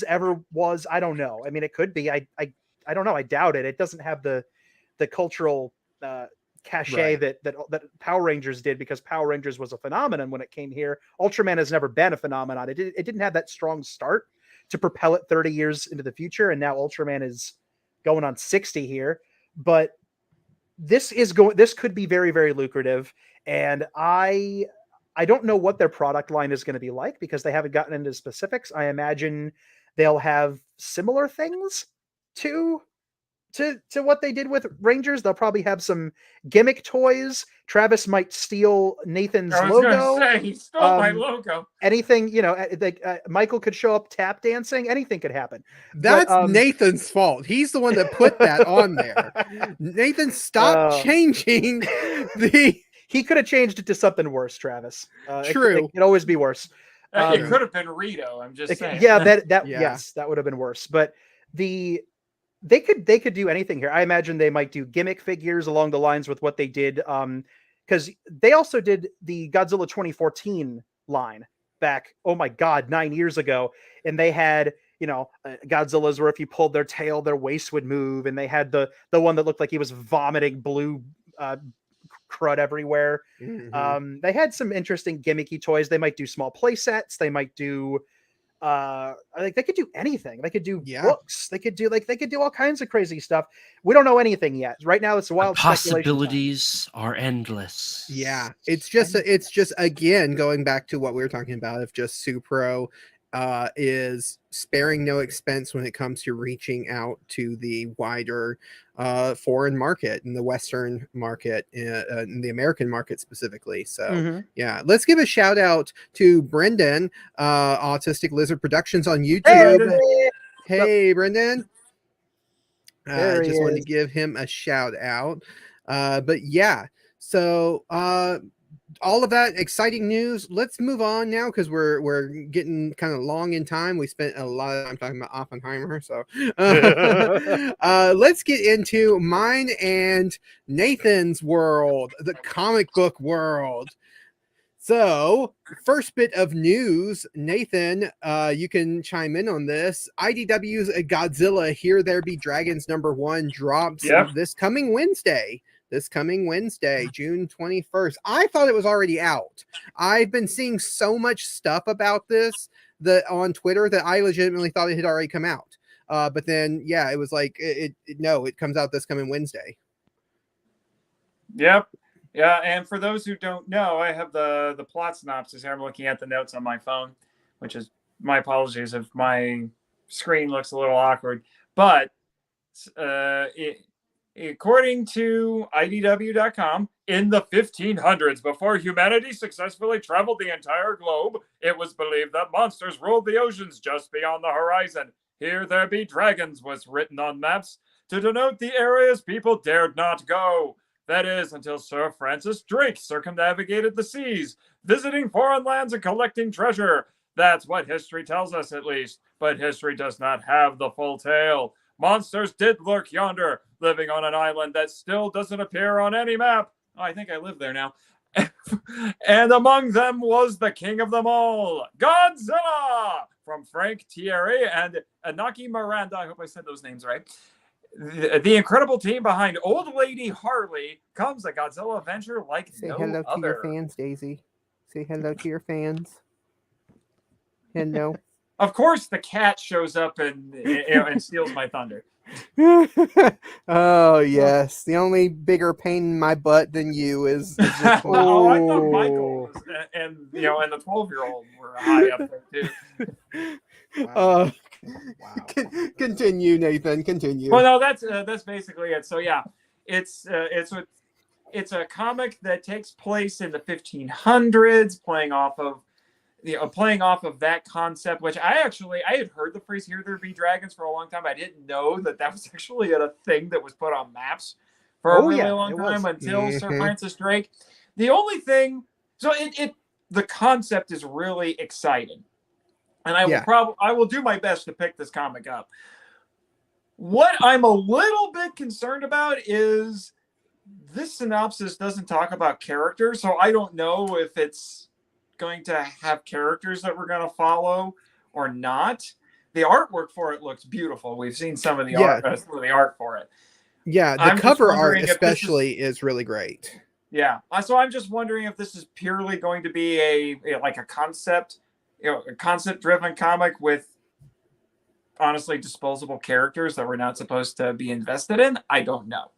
ever was. I don't know. I mean, it could be. I don't know. I doubt it. It doesn't have the cultural cachet that Power Rangers did, because Power Rangers was a phenomenon when it came here. Ultraman has never been a phenomenon. It didn't have that strong start to propel it 30 years into the future, and now Ultraman is going on 60 here. But this could be very, very lucrative, and I don't know what their product line is going to be like because they haven't gotten into specifics. I imagine they'll have similar things to what they did with Rangers. They'll probably have some gimmick toys. Travis might steal Nathan's logo. He stole my logo. Anything, Michael could show up tap dancing. Anything could happen. That's Nathan's fault. He's the one that put that on there. Nathan, stop changing the... He could have changed it to something worse, Travis. True. It could always be worse. It could have been Rito. I'm just saying. Yeah, yes, that would have been worse. But they could do anything here. I imagine they might do gimmick figures along the lines with what they did, because they also did the Godzilla 2014 line back, oh my God, 9 years ago, and they had Godzillas where if you pulled their tail, their waist would move, and they had the one that looked like he was vomiting blue crud everywhere. They had some interesting gimmicky toys. They might do small play sets. They might do like they could do anything. They could do books. They could do all kinds of crazy stuff. We don't know anything yet. Right now, it's wild possibilities are endless. Yeah, it's just again going back to what we were talking about. If just Supro is sparing no expense when it comes to reaching out to the wider foreign market and the Western market, and the American market specifically. So yeah, let's give a shout out to Brendan, Autistic Lizard Productions on YouTube. Hey Brendan. I just wanted to give him a shout out. But yeah, so all of that exciting news. Let's move on now because we're getting kind of long in time. We spent a lot of time talking about Oppenheimer, so let's get into mine and Nathan's world, the comic book world. So, first bit of news, Nathan, you can chime in on this. IDW's Godzilla Here There Be Dragons #1 drops this coming Wednesday. June 21st. I thought it was already out. I've been seeing so much stuff about this on Twitter that I legitimately thought it had already come out. But then, yeah, it was like, it comes out this coming Wednesday. Yep. Yeah, and for those who don't know, I have the plot synopsis here. I'm looking at the notes on my phone, which is my apologies if my screen looks a little awkward. But according to IDW.com, in the 1500s, before humanity successfully traveled the entire globe, it was believed that monsters ruled the oceans just beyond the horizon. Here there be dragons was written on maps to denote the areas people dared not go. That is, until Sir Francis Drake circumnavigated the seas, visiting foreign lands and collecting treasure. That's what history tells us, at least. But history does not have the full tale. Monsters did lurk yonder, living on an island that still doesn't appear on any map. Oh, I think I live there now. And among them was the king of them all, Godzilla, from Frank Thierry and Anaki Miranda. I hope I said those names right. The incredible team behind Old Lady Harley comes a Godzilla adventure like Say no hello other. to your fans, Daisy. Say hello to your fans. Hello. Of course, the cat shows up and steals my thunder. Oh yes, the only bigger pain in my butt than you is this one. Oh, I thought Michael was, and the 12-year-old were high up there too. Wow. Continue, Nathan. Continue. Well, no, that's basically it. So yeah, it's a comic that takes place in the 1500s, playing off of that concept, which I had heard the phrase "Here There Be Dragons" for a long time. I didn't know that was actually a thing that was put on maps for a really long time until Sir Francis Drake. The only thing, so the concept is really exciting. And I will do my best to pick this comic up. What I'm a little bit concerned about is this synopsis doesn't talk about characters, so I don't know if it's going to have characters that we're going to follow or not. The artwork for it looks beautiful. We've seen some of the art for it. Yeah, the cover art especially is really great. Yeah, so I'm just wondering if this is purely going to be a concept. A concept-driven comic with, honestly, disposable characters that we're not supposed to be invested in. I don't know.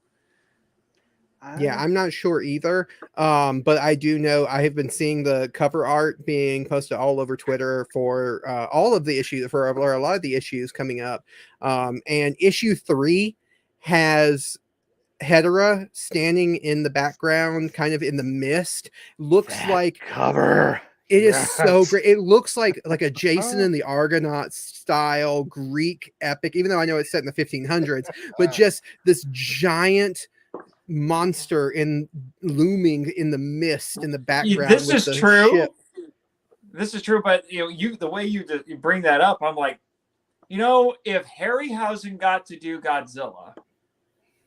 Yeah, I'm not sure either. But I do know I have been seeing the cover art being posted all over Twitter for all of the issues, for a lot of the issues coming up. And issue 3 has Hedera standing in the background, kind of in the mist. Looks like cover. It is so great. It looks like a Jason and the Argonauts style Greek epic, even though I know it's set in the 1500s, but just this giant monster looming in the mist in the background. This is true. This is true, but the way you bring that up, I'm like, if Harryhausen got to do Godzilla,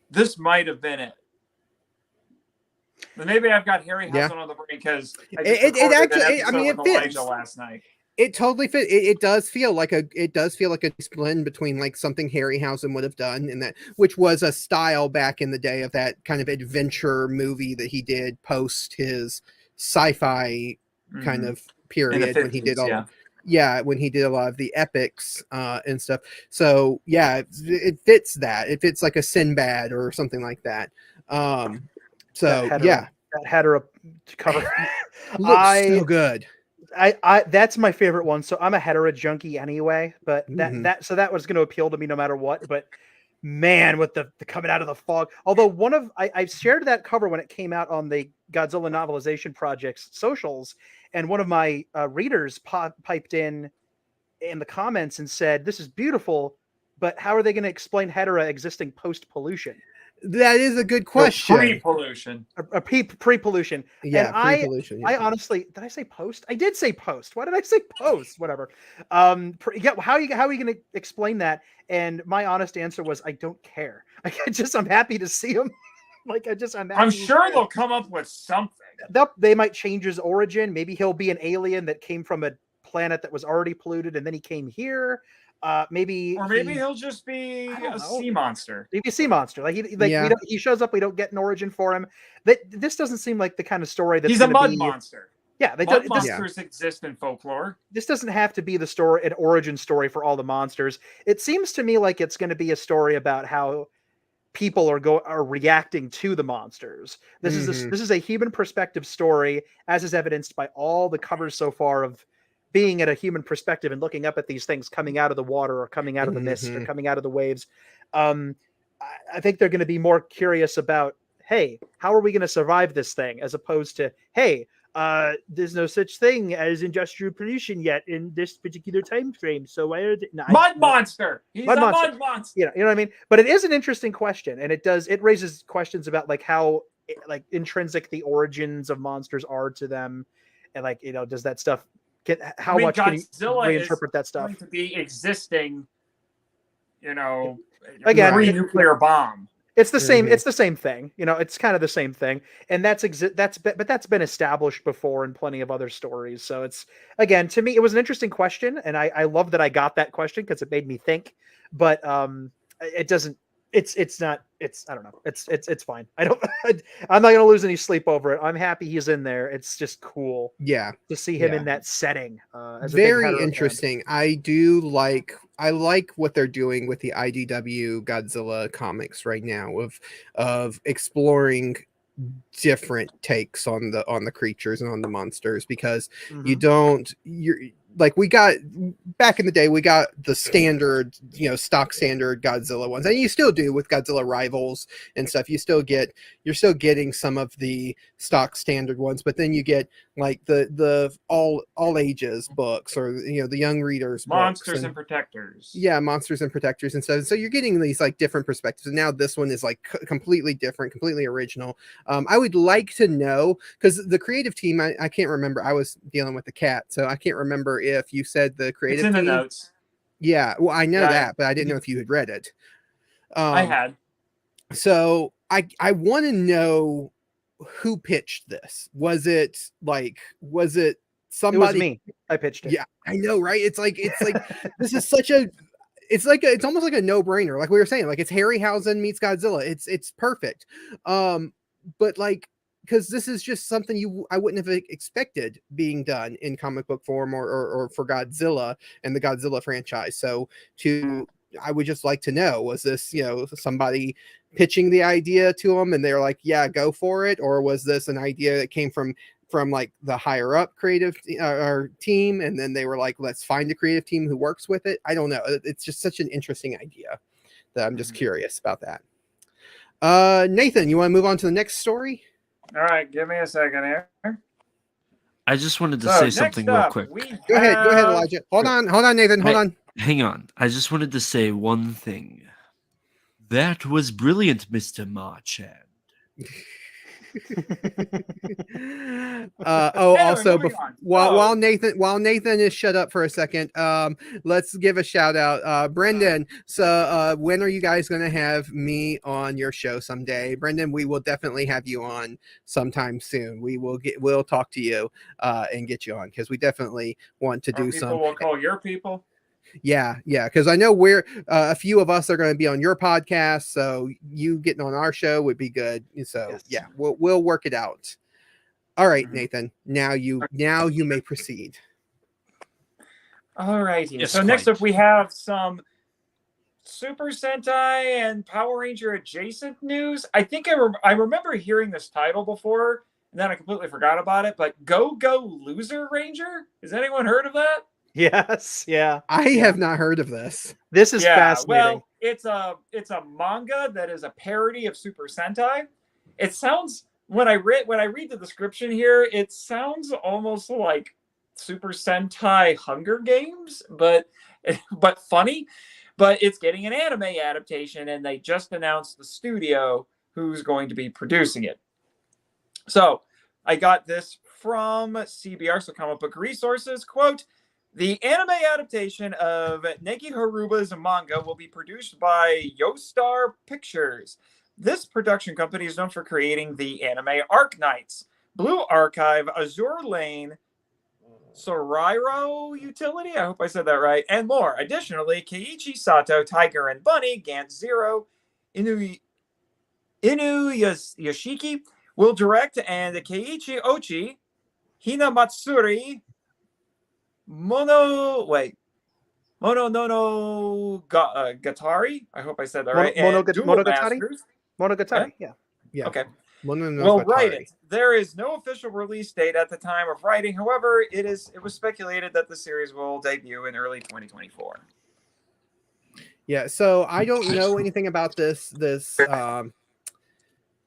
this might have been it. But maybe I've got Harryhausen on the brain because it fits last night. It totally fit. It does feel like a blend between like something Harryhausen would have done, and that which was a style back in the day of that kind of adventure movie that he did post his sci-fi kind of period when he did all when he did a lot of the epics and stuff. So yeah, it fits that. It fits like a Sinbad or something like that. So that Hedera cover looks so good. I that's my favorite one. So I'm a Hedera junkie anyway, but that was going to appeal to me no matter what. But man, with the coming out of the fog. Although I shared that cover when it came out on the Godzilla Novelization Project's socials, and one of my readers piped in the comments and said, "This is beautiful, but how are they going to explain Hedera existing post pollution?" That is a good question. Pre-pollution. Pre-pollution. Yeah, and pre-pollution. I honestly, did I say post? I did say post. Why did I say post? Whatever. How are you going to explain that? And my honest answer was, I don't care. I'm happy to see him. I'm sure they'll come up with something. They might change his origin. Maybe he'll be an alien that came from a planet that was already polluted, and then he came here. Maybe he'll just be a sea monster. Maybe a sea monster. He shows up. We don't get an origin for him. This doesn't seem like the kind of story that he's a mud monster. Yeah, monsters exist in folklore. This doesn't have to be an origin story for all the monsters. It seems to me like it's going to be a story about how people are reacting to the monsters. This is a human perspective story, as is evidenced by all the covers so far of being at a human perspective and looking up at these things coming out of the water or coming out of the mist or coming out of the waves. I think they're going to be more curious about, hey, how are we going to survive this thing? As opposed to, hey, there's no such thing as industrial pollution yet in this particular time frame. So why are they... monster? He's a mud monster. You know what I mean? But it is an interesting question, and it raises questions about like how intrinsic the origins of monsters are to them, and does that stuff how much can you reinterpret that stuff? Going to be existing, again, nuclear bomb. It's the same. It's the same thing. It's kind of the same thing, and that's been established before in plenty of other stories. So it's, again, to me, it was an interesting question, and I love that I got that question because it made me think. But it doesn't. It's not. I don't know. It's fine. I'm not going to lose any sleep over it. I'm happy he's in there. It's just cool. Yeah, to see him in that setting. Very interesting. I like what they're doing with the IDW Godzilla comics right now of exploring different takes on the creatures and on the monsters, because we got back in the day, we got the standard, stock standard Godzilla ones, and you still do with Godzilla Rivals and stuff. You're still getting some of the stock standard ones, but then you get like the all ages books, or the young readers Monsters and Protectors. Yeah, Monsters and Protectors and stuff. So you're getting these like different perspectives, and now this one is like completely different, completely original. I would like to know, because the creative team, I can't remember. I was dealing with the cat, so I can't remember if you said the creative team. It's in the notes. Yeah, well, I know that, but I didn't know if you had read it. I had. So I want to know who pitched this. Was it somebody? It was me. I pitched it. Yeah, I know, right? It's like this is such a. It's almost like a no-brainer. Like we were saying, like it's Harryhausen meets Godzilla. It's perfect. But like, because this is just something I wouldn't have expected being done in comic book form or for Godzilla and the Godzilla franchise. So I would just like to know, was this, somebody pitching the idea to them and they're like, yeah, go for it? Or was this an idea that came from like the higher up creative team, and then they were like, let's find a creative team who works with it? I don't know. It's just such an interesting idea that I'm just curious about that. Nathan, you want to move on to the next story? All right, give me a second here. I just wanted to say something real quick. Go ahead, Elijah. Hold on, Nathan. Hold on. Hang on. I just wanted to say one thing. That was brilliant, Mr. Marchand. Also, moving on. while Nathan is shut up for a second, let's give a shout out, Brendan. So, when are you guys going to have me on your show someday, Brendan? We will definitely have you on sometime soon. We'll talk to you and get you on, because we definitely want to do some. People will call your people. Yeah, because I know we're a few of us are going to be on your podcast, so you getting on our show would be good. So Yes. yeah, we'll work it out. All right, Nathan. Now you may proceed. All righty. Yes, So next quite. up, we have some Super Sentai and Power Ranger adjacent news. I think I remember hearing this title before, and then I completely forgot about it. But Go Loser Ranger. Has anyone heard of that? Yes, yeah. I have not heard of this. This is fascinating. Well, it's a manga that is a parody of Super Sentai. It sounds when I read the description here, it sounds almost like Super Sentai Hunger Games, but funny. But it's getting an anime adaptation, and they just announced the studio who's going to be producing it. So I got this from CBR, so Comic Book Resources. Quote, the anime adaptation of Neki Haruba's manga will be produced by Yostar Pictures. This production company is known for creating the anime Arc Knights, Blue Archive, Azure Lane, Soriro Utility, I hope I said that right, and more. Additionally, Keiichi Sato, Tiger and Bunny, Gantz Zero, Inu Yoshiki will direct, and Keiichi Ochi, Hina Matsuri, Mono Gatari. I hope I said that right. Monogatari. Yeah. Okay. Will write it. There is no official release date at the time of writing. However, it was speculated that the series will debut in early 2024. Yeah. So I don't know anything about this.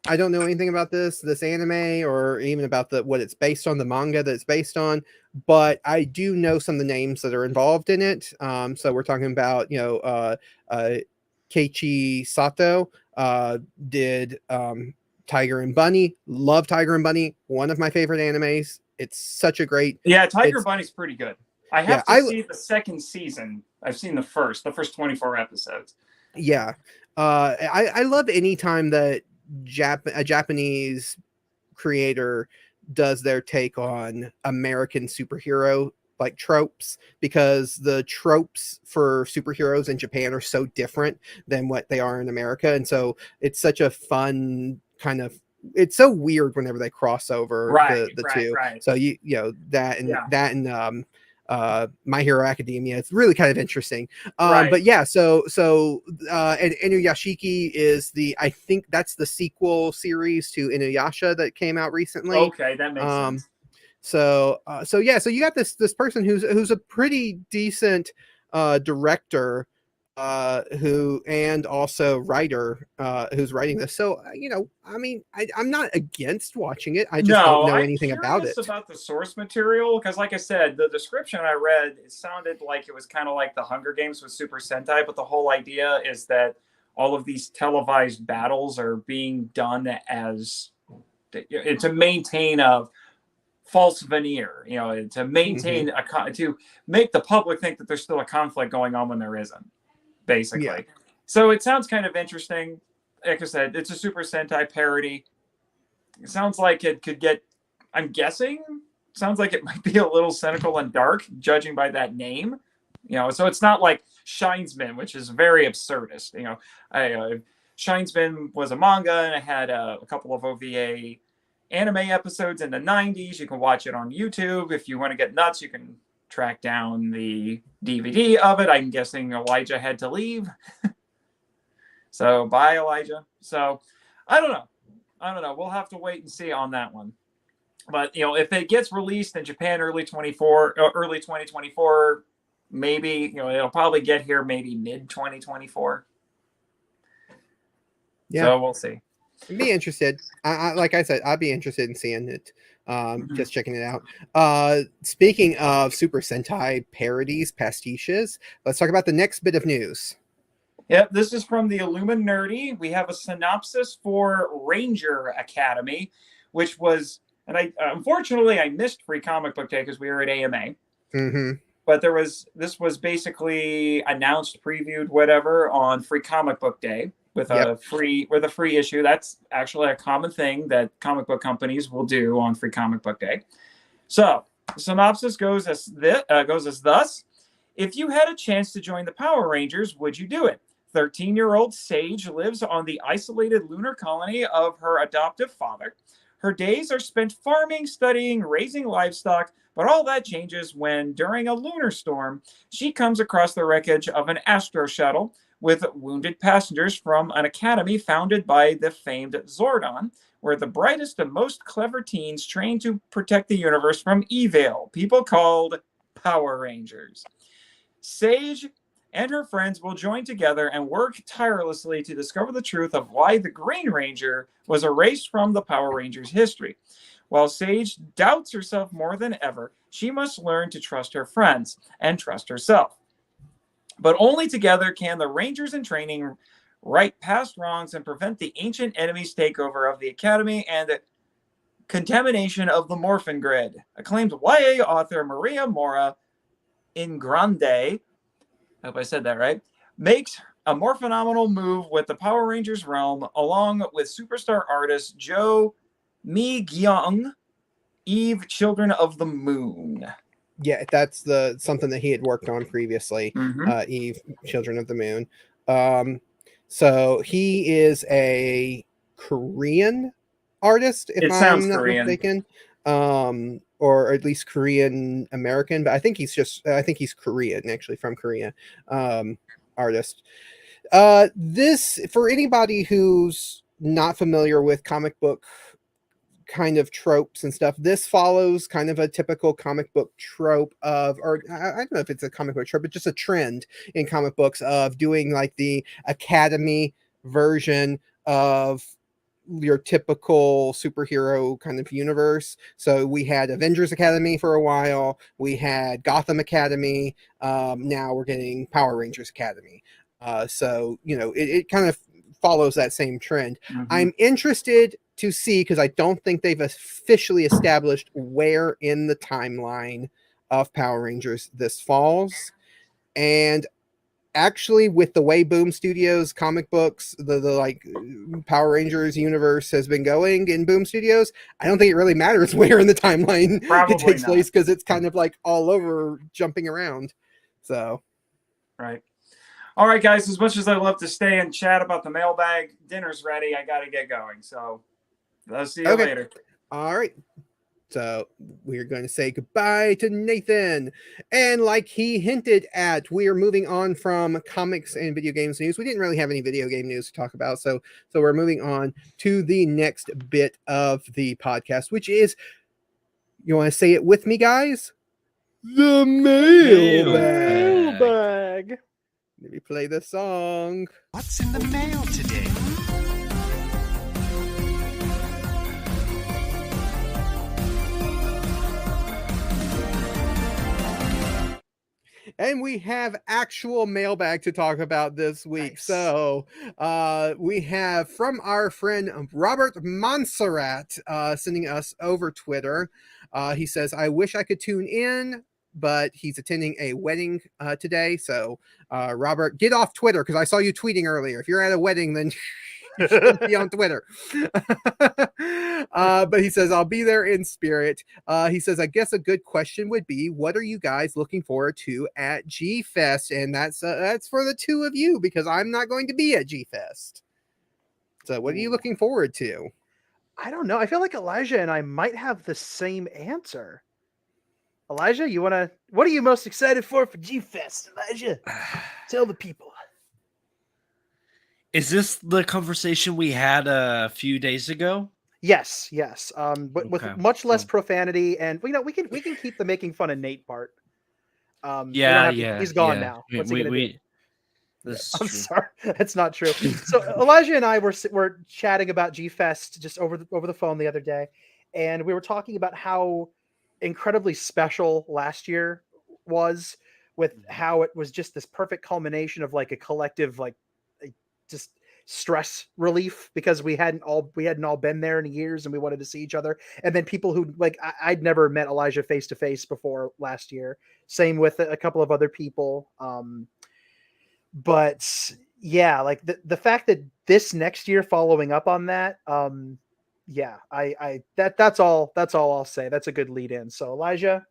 I don't know anything about this anime, or even about what it's based on, the manga that it's based on, but I do know some of the names that are involved in it. So we're talking about, Keiichi Sato did Tiger and Bunny. Love Tiger and Bunny. One of my favorite animes. It's such a great. Yeah, Tiger Bunny's pretty good. I have to see the second season. I've seen the first 24 episodes. Yeah. I love any time that a Japanese creator does their take on American superhero like tropes, because the tropes for superheroes in Japan are so different than what they are in America, and so it's such a fun kind of. It's so weird whenever they cross over the two. Right. So that and My Hero Academia, it's really kind of interesting. But yeah, so and Inuyashiki is I think that's the sequel series to Inuyasha that came out recently. Okay, that makes sense. So you got this person who's a pretty decent director, who, and also writer, who's writing this. So I mean, I'm not against watching it. I just don't know anything about it. About the source material, because like I said, the description I read, it sounded like it was kind of like the Hunger Games with Super Sentai, but the whole idea is that all of these televised battles are being done to maintain a false veneer, to maintain to make the public think that there's still a conflict going on when there isn't. Basically. Yeah. So it sounds kind of interesting. Like I said, it's a Super Sentai parody. It sounds like it could get, I'm guessing, sounds like it might be a little cynical and dark, judging by that name. So it's not like Shinesman, which is very absurdist. Shinesman was a manga, and it had a couple of OVA anime episodes in the 90s. You can watch it on YouTube. If you want to get nuts, you can track down the DVD of it. I'm guessing Elijah had to leave. So bye, Elijah. So I don't know. We'll have to wait and see on that one. But if it gets released in Japan early 2024, maybe it'll probably get here maybe mid 2024. Yeah. So we'll see. I'd be interested. Like I said, I'd be interested in seeing it. Just checking it out. Speaking of Super Sentai parodies, pastiches, let's talk about the next bit of news. Yep, this is from the Illuminerdi. We have a synopsis for Ranger Academy, which was, and unfortunately I missed Free Comic Book Day because we were at AMA. Mm-hmm. But this was basically announced, previewed, whatever, on Free Comic Book Day with a free issue. That's actually a common thing that comic book companies will do on Free Comic Book Day. So the synopsis goes as thus: if you had a chance to join the Power Rangers, would you do it? 13-year-old Sage lives on the isolated lunar colony of her adoptive father. Her days are spent farming, studying, raising livestock, but all that changes when, during a lunar storm, she comes across the wreckage of an astro shuttle with wounded passengers from an academy founded by the famed Zordon, where the brightest and most clever teens train to protect the universe from evil, people called Power Rangers. Sage and her friends will join together and work tirelessly to discover the truth of why the Green Ranger was erased from the Power Rangers' history. While Sage doubts herself more than ever, she must learn to trust her friends and trust herself. But only together can the Rangers in training right past wrongs and prevent the ancient enemy's takeover of the Academy and the contamination of the Morphin Grid. Acclaimed YA author Maria Mora Ingrande, I hope I said that right, makes a more phenomenal move with the Power Rangers realm, along with superstar artist Joe Mi-gyung, Eve, Children of the Moon. Yeah, that's something that he had worked on previously. Eve, Children of the Moon. So he is a Korean artist, if I'm not mistaken. Or at least Korean American, but I think he's Korean, actually, from Korea. Artist. This, for anybody who's not familiar with comic book kind of tropes and stuff, this follows kind of a typical comic book trope of, or I don't know if it's a comic book trope, but just a trend in comic books of doing like the Academy version of your typical superhero kind of universe. So we had Avengers Academy for a while, we had Gotham Academy, now we're getting Power Rangers Academy. So it kind of follows that same trend. I'm interested to see, because I don't think they've officially established where in the timeline of Power Rangers this falls. And actually, with the way Boom Studios comic books, the like Power Rangers universe has been going in Boom Studios, I don't think it really matters where in the timeline it takes place, because it's kind of like all over, jumping around. So, right. All right, guys, as much as I love to stay and chat about the mailbag, dinner's ready. I got to get going. So I'll see you later. All right. So we're going to say goodbye to Nathan. And like he hinted at, we are moving on from comics and video games news. We didn't really have any video game news to talk about. So we're moving on to the next bit of the podcast, which is, you want to say it with me, guys? The mailbag. Let me play the song. What's in the mail today? And we have actual mailbag to talk about this week. Nice. So we have from our friend Robert Montserrat sending us over Twitter. He says, I wish I could tune in, but he's attending a wedding today. So Robert, get off Twitter, because I saw you tweeting earlier. If you're at a wedding, then you should be on Twitter. But he says, I'll be there in spirit. He says, I guess a good question would be, what are you guys looking forward to at G-Fest? And that's for the two of you, because I'm not going to be at G-Fest. So what are you looking forward to? I don't know. I feel like Elijah and I might have the same answer. Elijah, what are you most excited for G-Fest? Elijah, tell the people. Is this the conversation we had a few days ago? Yes. But with much less profanity, and we can keep the making fun of Nate part. He's gone now. What's he gonna do? I'm sorry, that's not true. So Elijah and I were chatting about G-Fest just over the phone the other day, and we were talking about how incredibly special last year was, with how it was just this perfect culmination of like a collective like just stress relief because we hadn't all been there in years and we wanted to see each other. And then people who like I'd never met Elijah face to face before last year. Same with a couple of other people. But yeah, like the fact that this next year following up on that, yeah, that's all I'll say. That's a good lead in. So Elijah,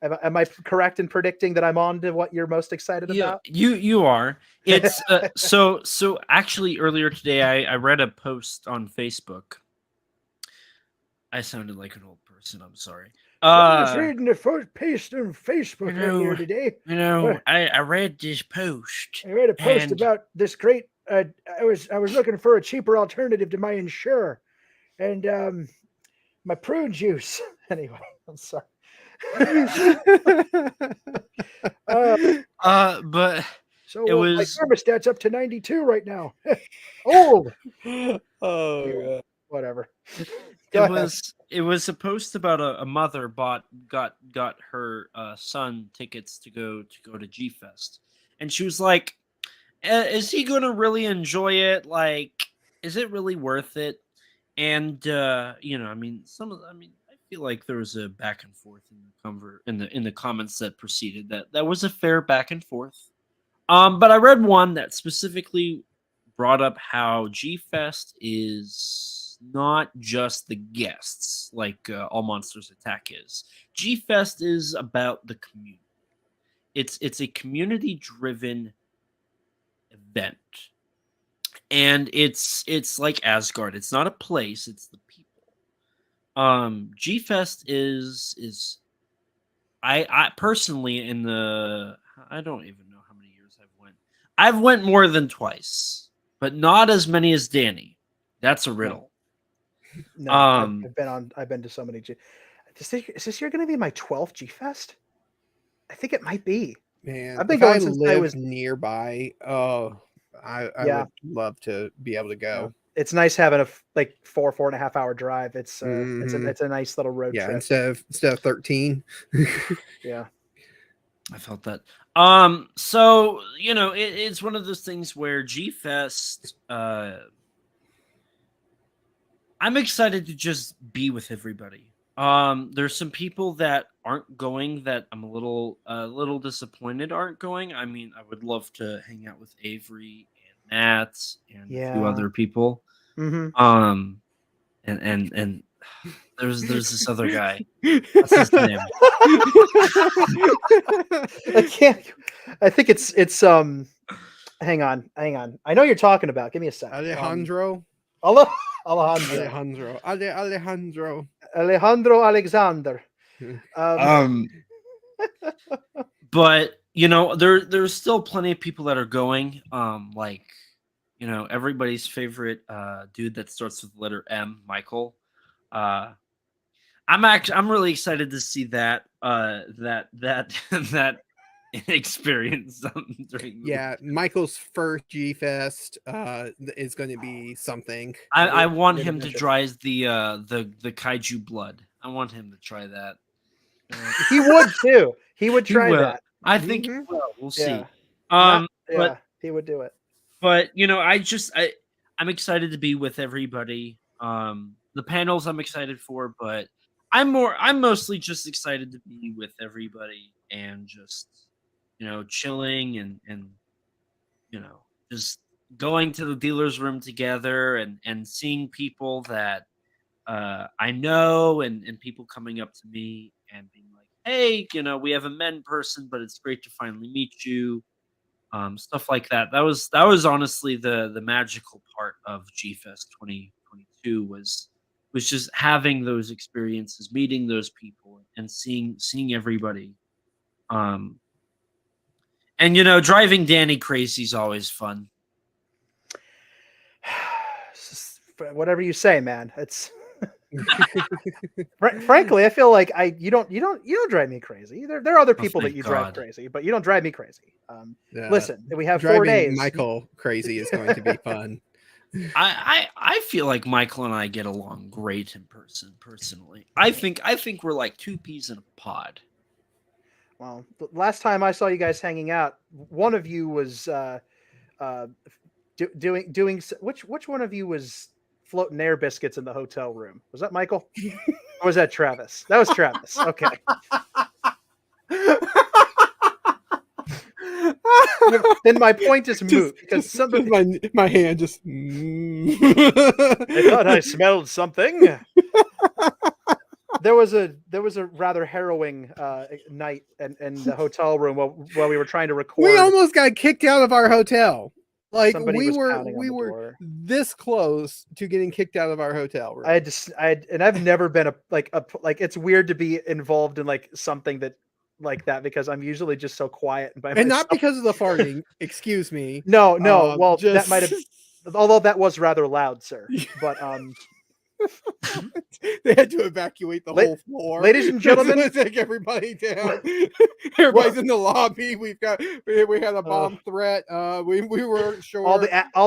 am I correct in predicting that I'm on to what you're most excited about? You are. It's so actually earlier today I read a post on Facebook. I sounded like an old person. I'm sorry. I was reading the first post on Facebook earlier today. I read this post. I read a post about this great. I was looking for a cheaper alternative to my insurer, and my prune juice. Anyway, I'm sorry. But so it my was thermostat's up to 92 right now. Old. Oh, Yeah, God. whatever. It was a post about a mother got her son tickets to go to G Fest, and she was like, "Is he gonna really enjoy it? Like, is it really worth it?" And I mean, I feel like there was a back and forth in the comments that preceded that was a fair back and forth. But I read one that specifically brought up how G Fest is not just the guests like All Monsters Attack is. G Fest is about the community. It's a community driven event. And it's like Asgard. It's not a place, it's the people. G Fest is I personally I don't even know how many years I've went more than twice, but not as many as Danny. That's a riddle. No, I've been to so many is this year going to be my 12th G Fest? I think it might be. Man, I've been if going I since lived I was nearby, I would love to be able to go. It's nice having a 4.5 hour drive. It's Mhm. it's a nice little road trip. Instead of 13. Yeah. I felt that. So it's one of those things where G Fest. I'm excited to just be with everybody. There's some people that aren't going that I'm a little disappointed aren't going. I mean, I would love to hang out with Avery and Matt and a few other people. Mm-hmm. And there's this other guy. What's his name? I can't. I think it's hang on. I know you're talking about. Give me a second. Alejandro. Alejandro Alexander. But there's still plenty of people that are going. Like everybody's favorite dude that starts with the letter M, Michael. I'm really excited to see that that experience during Michael's first G Fest is going to be something. I want him to try the kaiju blood. I want him to try that. He would too. He would try that. I think he will. We'll see. But he would do it. But I'm excited to be with everybody. The panels I'm excited for, but I'm mostly just excited to be with everybody and just chilling and just going to the dealer's room together and seeing people that I know and people coming up to me and being like, hey, we have a men person, but it's great to finally meet you. Stuff like that. That was honestly the magical part of G Fest 2022 was just having those experiences, meeting those people and seeing everybody. And driving Danny crazy is always fun. Whatever you say, man. It's frankly, I feel like you don't drive me crazy. There are other people that you drive crazy, but you don't drive me crazy. Listen, we have 4 days. Michael crazy is going to be fun. I feel like Michael and I get along great in person. Personally, I think we're like two peas in a pod. Well, the last time I saw you guys hanging out, one of you was Which one of you was floating air biscuits in the hotel room? Was that Michael? Or was that Travis? That was Travis. Okay. Then my point is moot because somebody. My hand just. I thought I smelled something. There was a rather harrowing night in the hotel room while we were trying to record. We almost got kicked out of our hotel. Like Somebody we was were pounding on the door. this close to getting kicked out of our hotel room. And I've never been like it's weird to be involved in like something that like that because I'm usually just so quiet and by myself. And not because of the farting. Excuse me. No. Well, that just... might have. Although that was rather loud, sir. But they had to evacuate the whole floor. Ladies and gentlemen, take everybody down. Everybody's in the lobby. We had a bomb threat. We weren't sure. All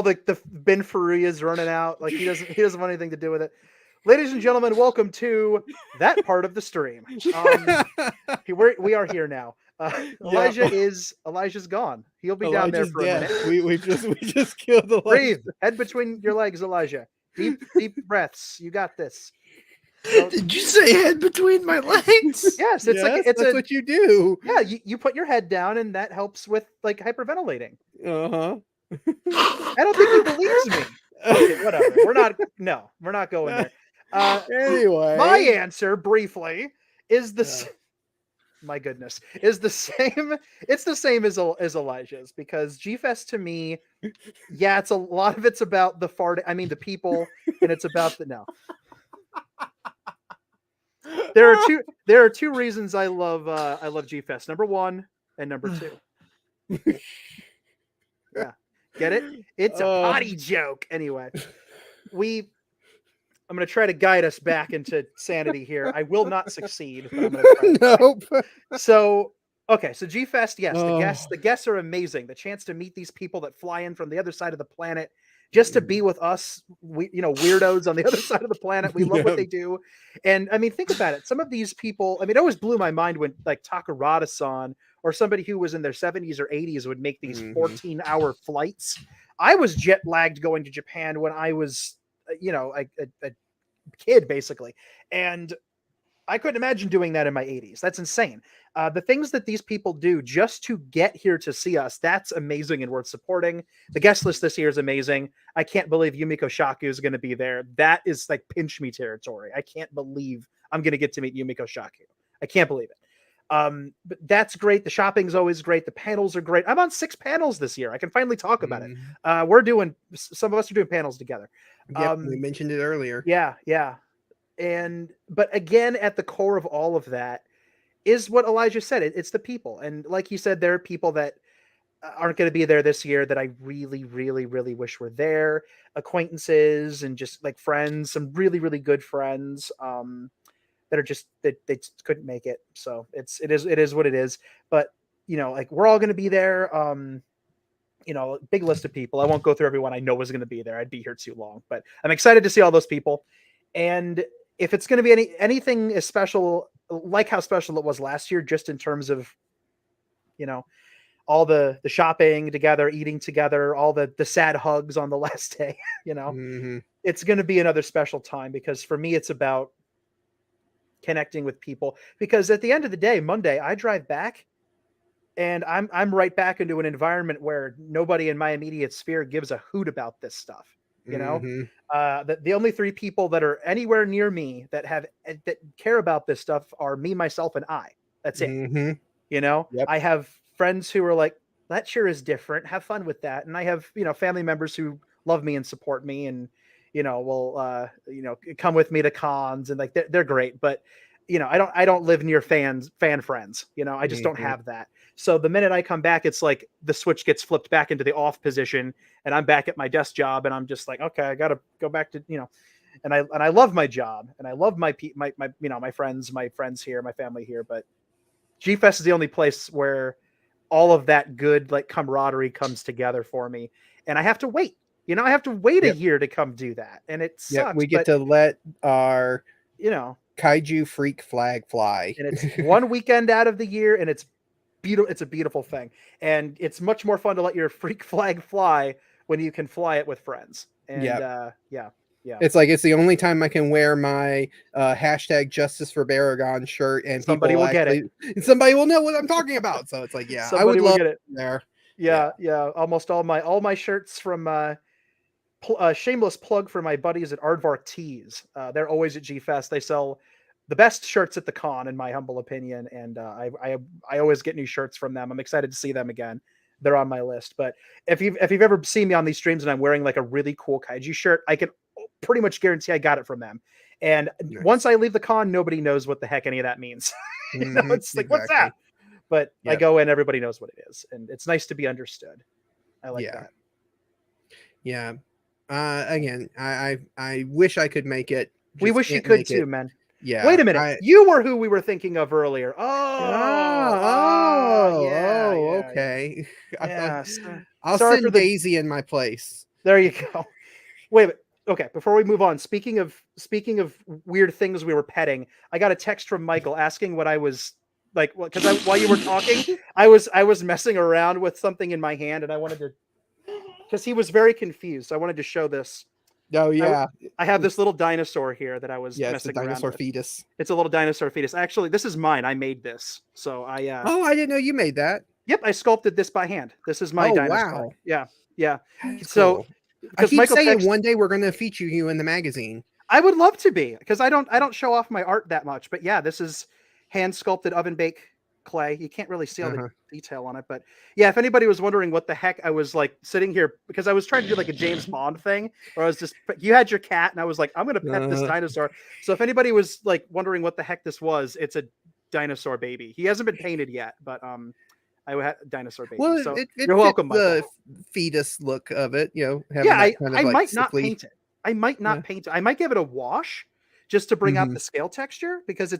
the Ben Faria's running out. Like he doesn't want anything to do with it. Ladies and gentlemen, welcome to that part of the stream. We are here now. Elijah's gone. He'll be down there for a minute. We just killed Elijah. Breathe. Head between your legs, Elijah. Deep breaths. You got this. So, did you say head between my legs? Yes, that's what you do. Yeah, you put your head down, and that helps with like hyperventilating. I don't think he believes me. Okay, whatever. We're not going there. Anyway, my answer briefly is my goodness, is the same. It's the same as Elijah's because G-Fest to me, yeah, it's a lot of it's about the the people, and it's about no. There are two reasons I love G-Fest. Number 1 and number 2. Yeah, get it? It's a potty joke. Anyway, I'm going to try to guide us back into sanity here. I will not succeed. But I'm gonna try. Nope. So G-Fest, yes, the guests are amazing. The chance to meet these people that fly in from the other side of the planet just to be with us, weirdos on the other side of the planet. We love what they do. And I mean, think about it. Some of these people, I mean, it always blew my mind when like Takarada-san or somebody who was in their 70s or 80s would make these 14-hour flights. I was jet lagged going to Japan when I was, a kid basically. And I couldn't imagine doing that in my 80s. That's insane. The things that these people do just to get here to see us, that's amazing and worth supporting. The guest list this year is amazing. I can't believe Yumiko Shaku is going to be there. That is like pinch me territory. I can't believe I'm going to get to meet Yumiko Shaku. I can't believe it. But that's great. The shopping's always great. The panels are great. I'm on 6 panels this year. I can finally talk about it. Some of us are doing panels together. Yep, we mentioned it earlier. Yeah. But again, at the core of all of that is what Elijah said. It's the people. And like he said, there are people that aren't going to be there this year that I really, really, really wish were there. Acquaintances and just like friends, some really, really good friends that are just, that they just couldn't make it. So it is what it is. But, like we're all going to be there. Big list of people. I won't go through everyone I know is going to be there. I'd be here too long, but I'm excited to see all those people. And if it's going to be anything as special, like how special it was last year, just in terms of, all the shopping together, eating together, all the sad hugs on the last day, it's going to be another special time because for me, it's about connecting with people because at the end of the day, Monday, I drive back and I'm right back into an environment where nobody in my immediate sphere gives a hoot about this stuff. The only 3 people that are anywhere near me that care about this stuff are me, myself, and I. That's it. Yep. I have friends who are like, that sure is different. Have fun with that. And I have, family members who love me and support me and, will, come with me to cons and like, they're great. But, I don't live near fan friends, I just don't have that. So the minute I come back, it's like the switch gets flipped back into the off position and I'm back at my desk job and I'm just like, okay, I got to go back to, and I love my job and I love my friends here, my family here, but G-Fest is the only place where all of that good like camaraderie comes together for me. And I have to wait, I have to wait a year to come do that. And it sucks. We get to let our, Kaiju freak flag fly. And it's one weekend out of the year and it's beautiful. It's a beautiful thing. And it's much more fun to let your freak flag fly when you can fly it with friends. And yeah. It's like it's the only time I can wear my hashtag Justice for Baragon shirt, and Somebody people will get actually, somebody will know what I'm talking about. So it's like, yeah, I would Somebody will love get it. there. Yeah. Almost all my shirts from shameless plug for my buddies at Aardvark Tees. They're always at G Fest. They sell the best shirts at the con, in my humble opinion, and I always get new shirts from them. I'm excited to see them again. They're on my list. But if you've ever seen me on these streams and I'm wearing like a really cool kaiju shirt, I can pretty much guarantee I got it from them. And once I leave the con, nobody knows what the heck any of that means. It's like, what's that? But I go in, everybody knows what it is, and it's nice to be understood. I like that. Yeah. Again, I wish I could make it. We wish you could too, man. Yeah. Wait a minute. You were who we were thinking of earlier. Okay. Yeah. I'll send Daisy in my place. There you go. Wait a minute. Okay, before we move on, speaking of weird things we were petting, I got a text from Michael asking what I was like, because while you were talking, I was messing around with something in my hand, and I wanted to, because he was very confused. So I wanted to show this. Oh yeah, I have this little dinosaur here that I was messing it's a dinosaur around with. fetus. It's a little dinosaur fetus. Actually, this is mine. I made this. So I Oh, I didn't know you made that. Yep, I sculpted this by hand. This is my dinosaur. Wow. Yeah. That's so cool. I keep saying one day we're going to feature you in the magazine. I would love to be, because I don't show off my art that much. But yeah, this is hand sculpted oven bake clay. You can't really see all the detail on it, but yeah, if anybody was wondering what the heck I was like sitting here, because I was trying to do like a James Bond thing, where I was just, you had your cat and I was like, I'm gonna pet this dinosaur. So if anybody was like wondering what the heck this was, it's a dinosaur baby. He hasn't been painted yet, but I had a dinosaur baby. Well, so you're welcome. The fetus look of it, I might not paint it. I might not paint it. I might give it a wash just to bring out the scale texture, because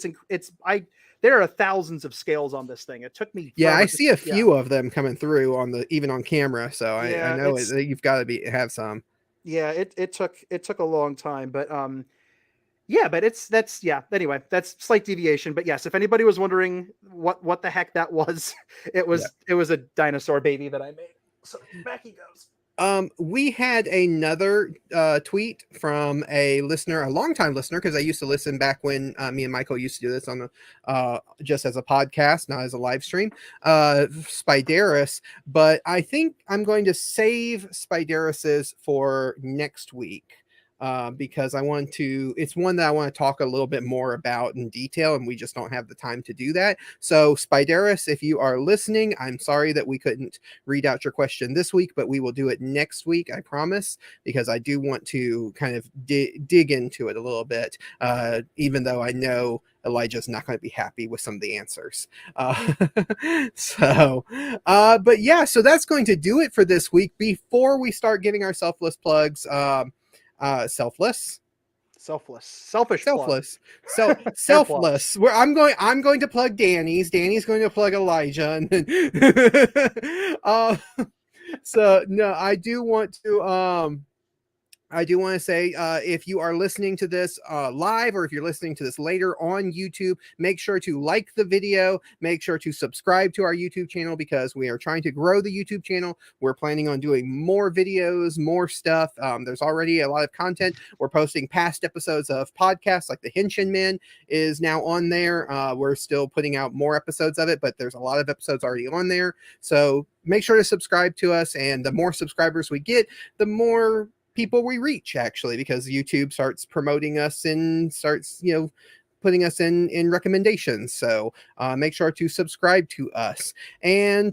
there are thousands of scales on this thing. It took me. Yeah, I see a few of them coming through even on camera. So I know you've got to have some. Yeah, it took a long time, but anyway, that's slight deviation. But yes, if anybody was wondering what the heck that was, it was a dinosaur baby that I made. So back he goes. We had another tweet from a listener, a longtime listener, because I used to listen back when me and Michael used to do this on just as a podcast, not as a live stream, Spideris. But I think I'm going to save Spideris's for next week. Because it's one that I want to talk a little bit more about in detail, and we just don't have the time to do that. So Spideris, if you are listening, I'm sorry that we couldn't read out your question this week, but we will do it next week, I promise, because I do want to kind of dig into it a little bit, even though I know Elijah's not going to be happy with some of the answers. So that's going to do it for this week. Before we start giving our selfless plugs, selfless. Where I'm going to plug Danny's going to plug Elijah, and then so no, I do want to say, if you are listening to this live, or if you're listening to this later on YouTube, make sure to like the video, make sure to subscribe to our YouTube channel, because we are trying to grow the YouTube channel. We're planning on doing more videos, more stuff. There's already a lot of content. We're posting past episodes of podcasts, like the Henshin Men is now on there. We're still putting out more episodes of it, but there's a lot of episodes already on there. So make sure to subscribe to us, and the more subscribers we get, the more people we reach, actually, because YouTube starts promoting us and starts putting us in recommendations. So make sure to subscribe to us, and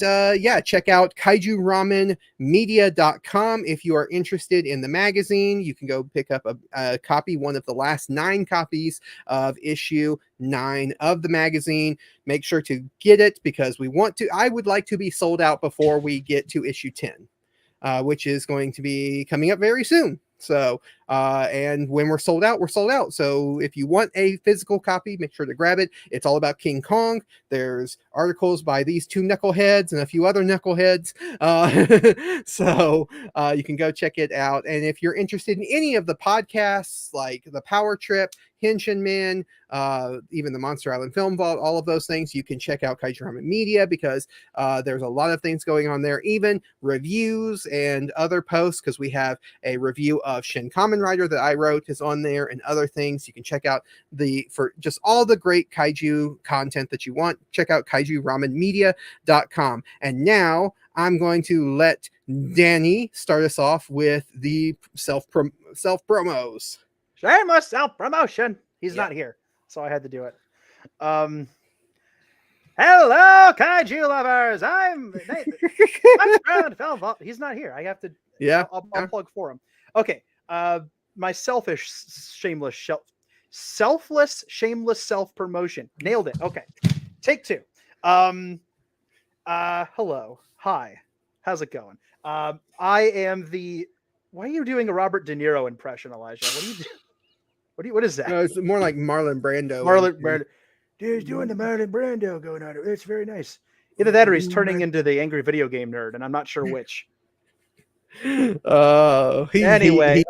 check out kaijuramenmedia.com if you are interested in the magazine. You can go pick up a copy, one of the last 9 copies of issue 9 of the magazine. Make sure to get it, because I would like to be sold out before we get to issue 10. Which is going to be coming up very soon. So And when we're sold out, we're sold out. So if you want a physical copy, make sure to grab it. It's all about King Kong. There's articles by these two knuckleheads and a few other knuckleheads. So you can go check it out. And if you're interested in any of the podcasts like The Power Trip, Henshin Men, even the Monster Island Film Vault, all of those things, you can check out Kaiju Ramen Media, because there's a lot of things going on there, even reviews and other posts, because we have a review of Shin Kamen Rider that I wrote is on there, and other things. You can check out for just all the great kaiju content that you want. Check out kaijuramenmedia.com. And now I'm going to let Danny start us off with the self promos. Shameless self-promotion. He's not here, so I had to do it. Hello, kaiju lovers. I'm Film Vault. He's not here. I have to. Yeah, I'll plug for him. Okay. My selfless, shameless self-promotion. Nailed it. Okay. Take two. Hello. Hi. How's it going? I am the. Why are you doing a Robert De Niro impression, Elijah? What are you doing? What is that? No, it's more like Marlon Brando. Brando. Dude, he's doing the Marlon Brando going on. It's very nice. Either that or he's turning into the angry video game nerd, and I'm not sure which. Anyway,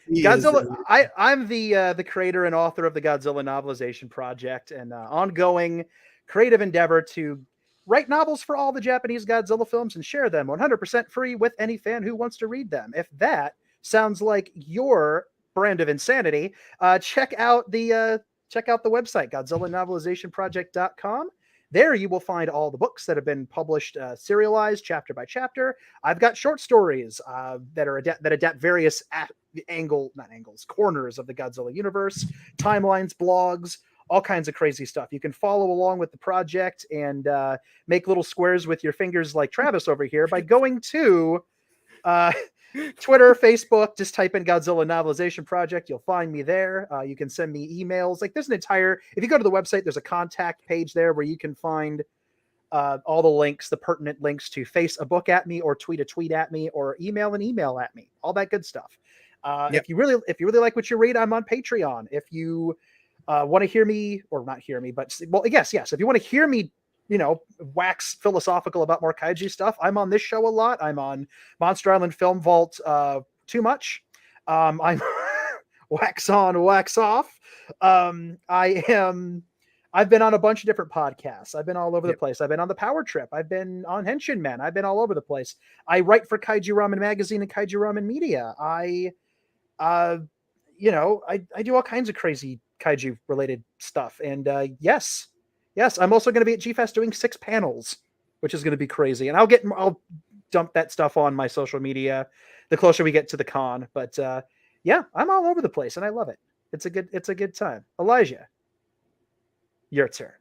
Godzilla. I'm the creator and author of the Godzilla novelization project, and ongoing creative endeavor to write novels for all the Japanese Godzilla films and share them 100% free with any fan who wants to read them. If that sounds like your brand of insanity, check out the website, GodzillaNovelizationProject.com. There you will find all the books that have been published, serialized chapter by chapter. I've got short stories that adapt various corners of the Godzilla universe, timelines, blogs, all kinds of crazy stuff. You can follow along with the project and make little squares with your fingers like Travis over here by going to Twitter, Facebook. Just type in Godzilla Novelization Project. You'll find me there. You can send me emails. Like there's if you go to the website, there's a contact page there where you can find all the links, the pertinent links to face a book at me or tweet a tweet at me or email an email at me. All that good stuff. If you really like what you read, I'm on Patreon. If you want to hear me, or not hear me, but yes. If you want to hear me, wax philosophical about more kaiju stuff, I'm on this show a lot. I'm on Monster Island Film Vault too much. I'm wax on, wax off. I've been on a bunch of different podcasts. I've been all over the place. I've been on the Power Trip. I've been on Henshin Men. I've been all over the place. I write for Kaiju Ramen Magazine and Kaiju Ramen Media. I do all kinds of crazy kaiju related stuff. And yes, I'm also going to be at G-Fest doing 6 panels, which is going to be crazy. And I'll dump that stuff on my social media the closer we get to the con. But I'm all over the place and I love it. It's a good time. Elijah, your turn.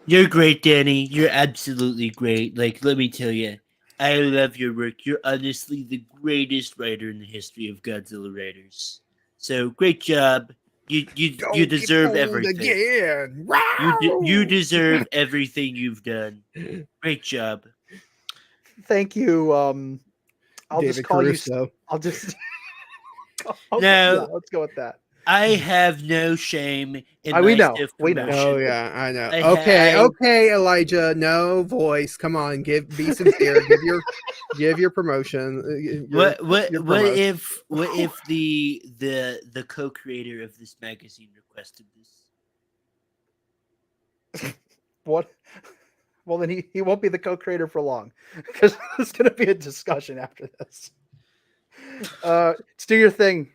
You're great, Danny. You're absolutely great. Like, let me tell you, I love your work. You're honestly the greatest writer in the history of Godzilla writers. So great job. You deserve everything. Again. You deserve everything you've done. Great job. Thank you. I'll David just call Caruso. you. I'll just. Let's go with that. I have no shame in we my know. promotion. Oh yeah, I know. Okay, Elijah, no voice. Come on, be sincere. give your promotion. What if the co-creator of this magazine requested this? What? Well, then he won't be the co-creator for long, because there's going to be a discussion after this. Do your thing.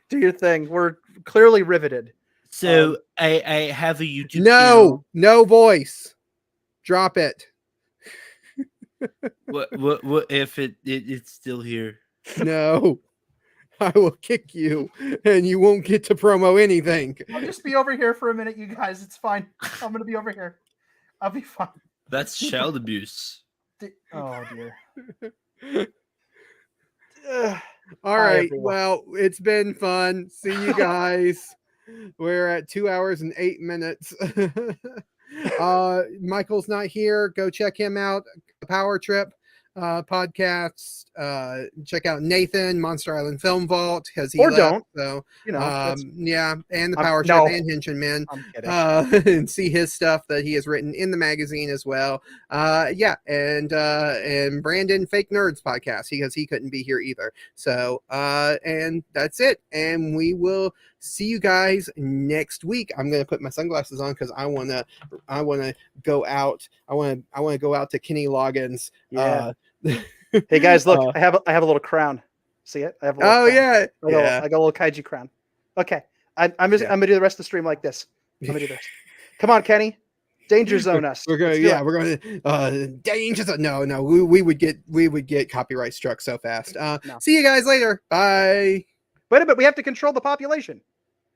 We're clearly riveted. So I have a YouTube channel. No voice. Drop it. What if it's still here? No. I will kick you and you won't get to promo anything. I'll just be over here for a minute, you guys. It's fine. I'm going to be over here. I'll be fine. That's child abuse. Oh dear. All right. Well, it's been fun. See you guys. We're at 2 hours and 8 minutes. Michael's not here. Go check him out. Power Trip. podcasts. Check out Nathan, Monster Island Film Vault, because he Or left, don't. So You know, yeah, and the I'm- Power no. Trip and Henshin Man. I'm kidding. And see his stuff that he has written in the magazine as well. Yeah, and Brandon Fake Nerds podcast, because he couldn't be here either. So and that's it. And we will see you guys next week. I'm gonna put my sunglasses on because I wanna go out. I wanna go out to Kenny Loggins. Yeah. Hey guys, look, I have a little crown. See it? I have a little crown. Yeah, I got a little kaiju crown. Okay. I'm gonna do the rest of the stream like this. I'm gonna do this. Come on, Kenny. Danger zone us. We're going danger zone. No, we would get copyright struck so fast. No. See you guys later. Bye. Wait a minute, we have to control the population.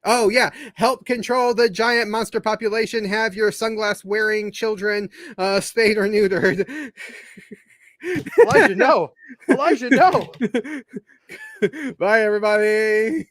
Oh yeah, help control the giant monster population. Have your sunglass wearing children spayed or neutered. Elijah, no. Elijah, no. Bye, everybody.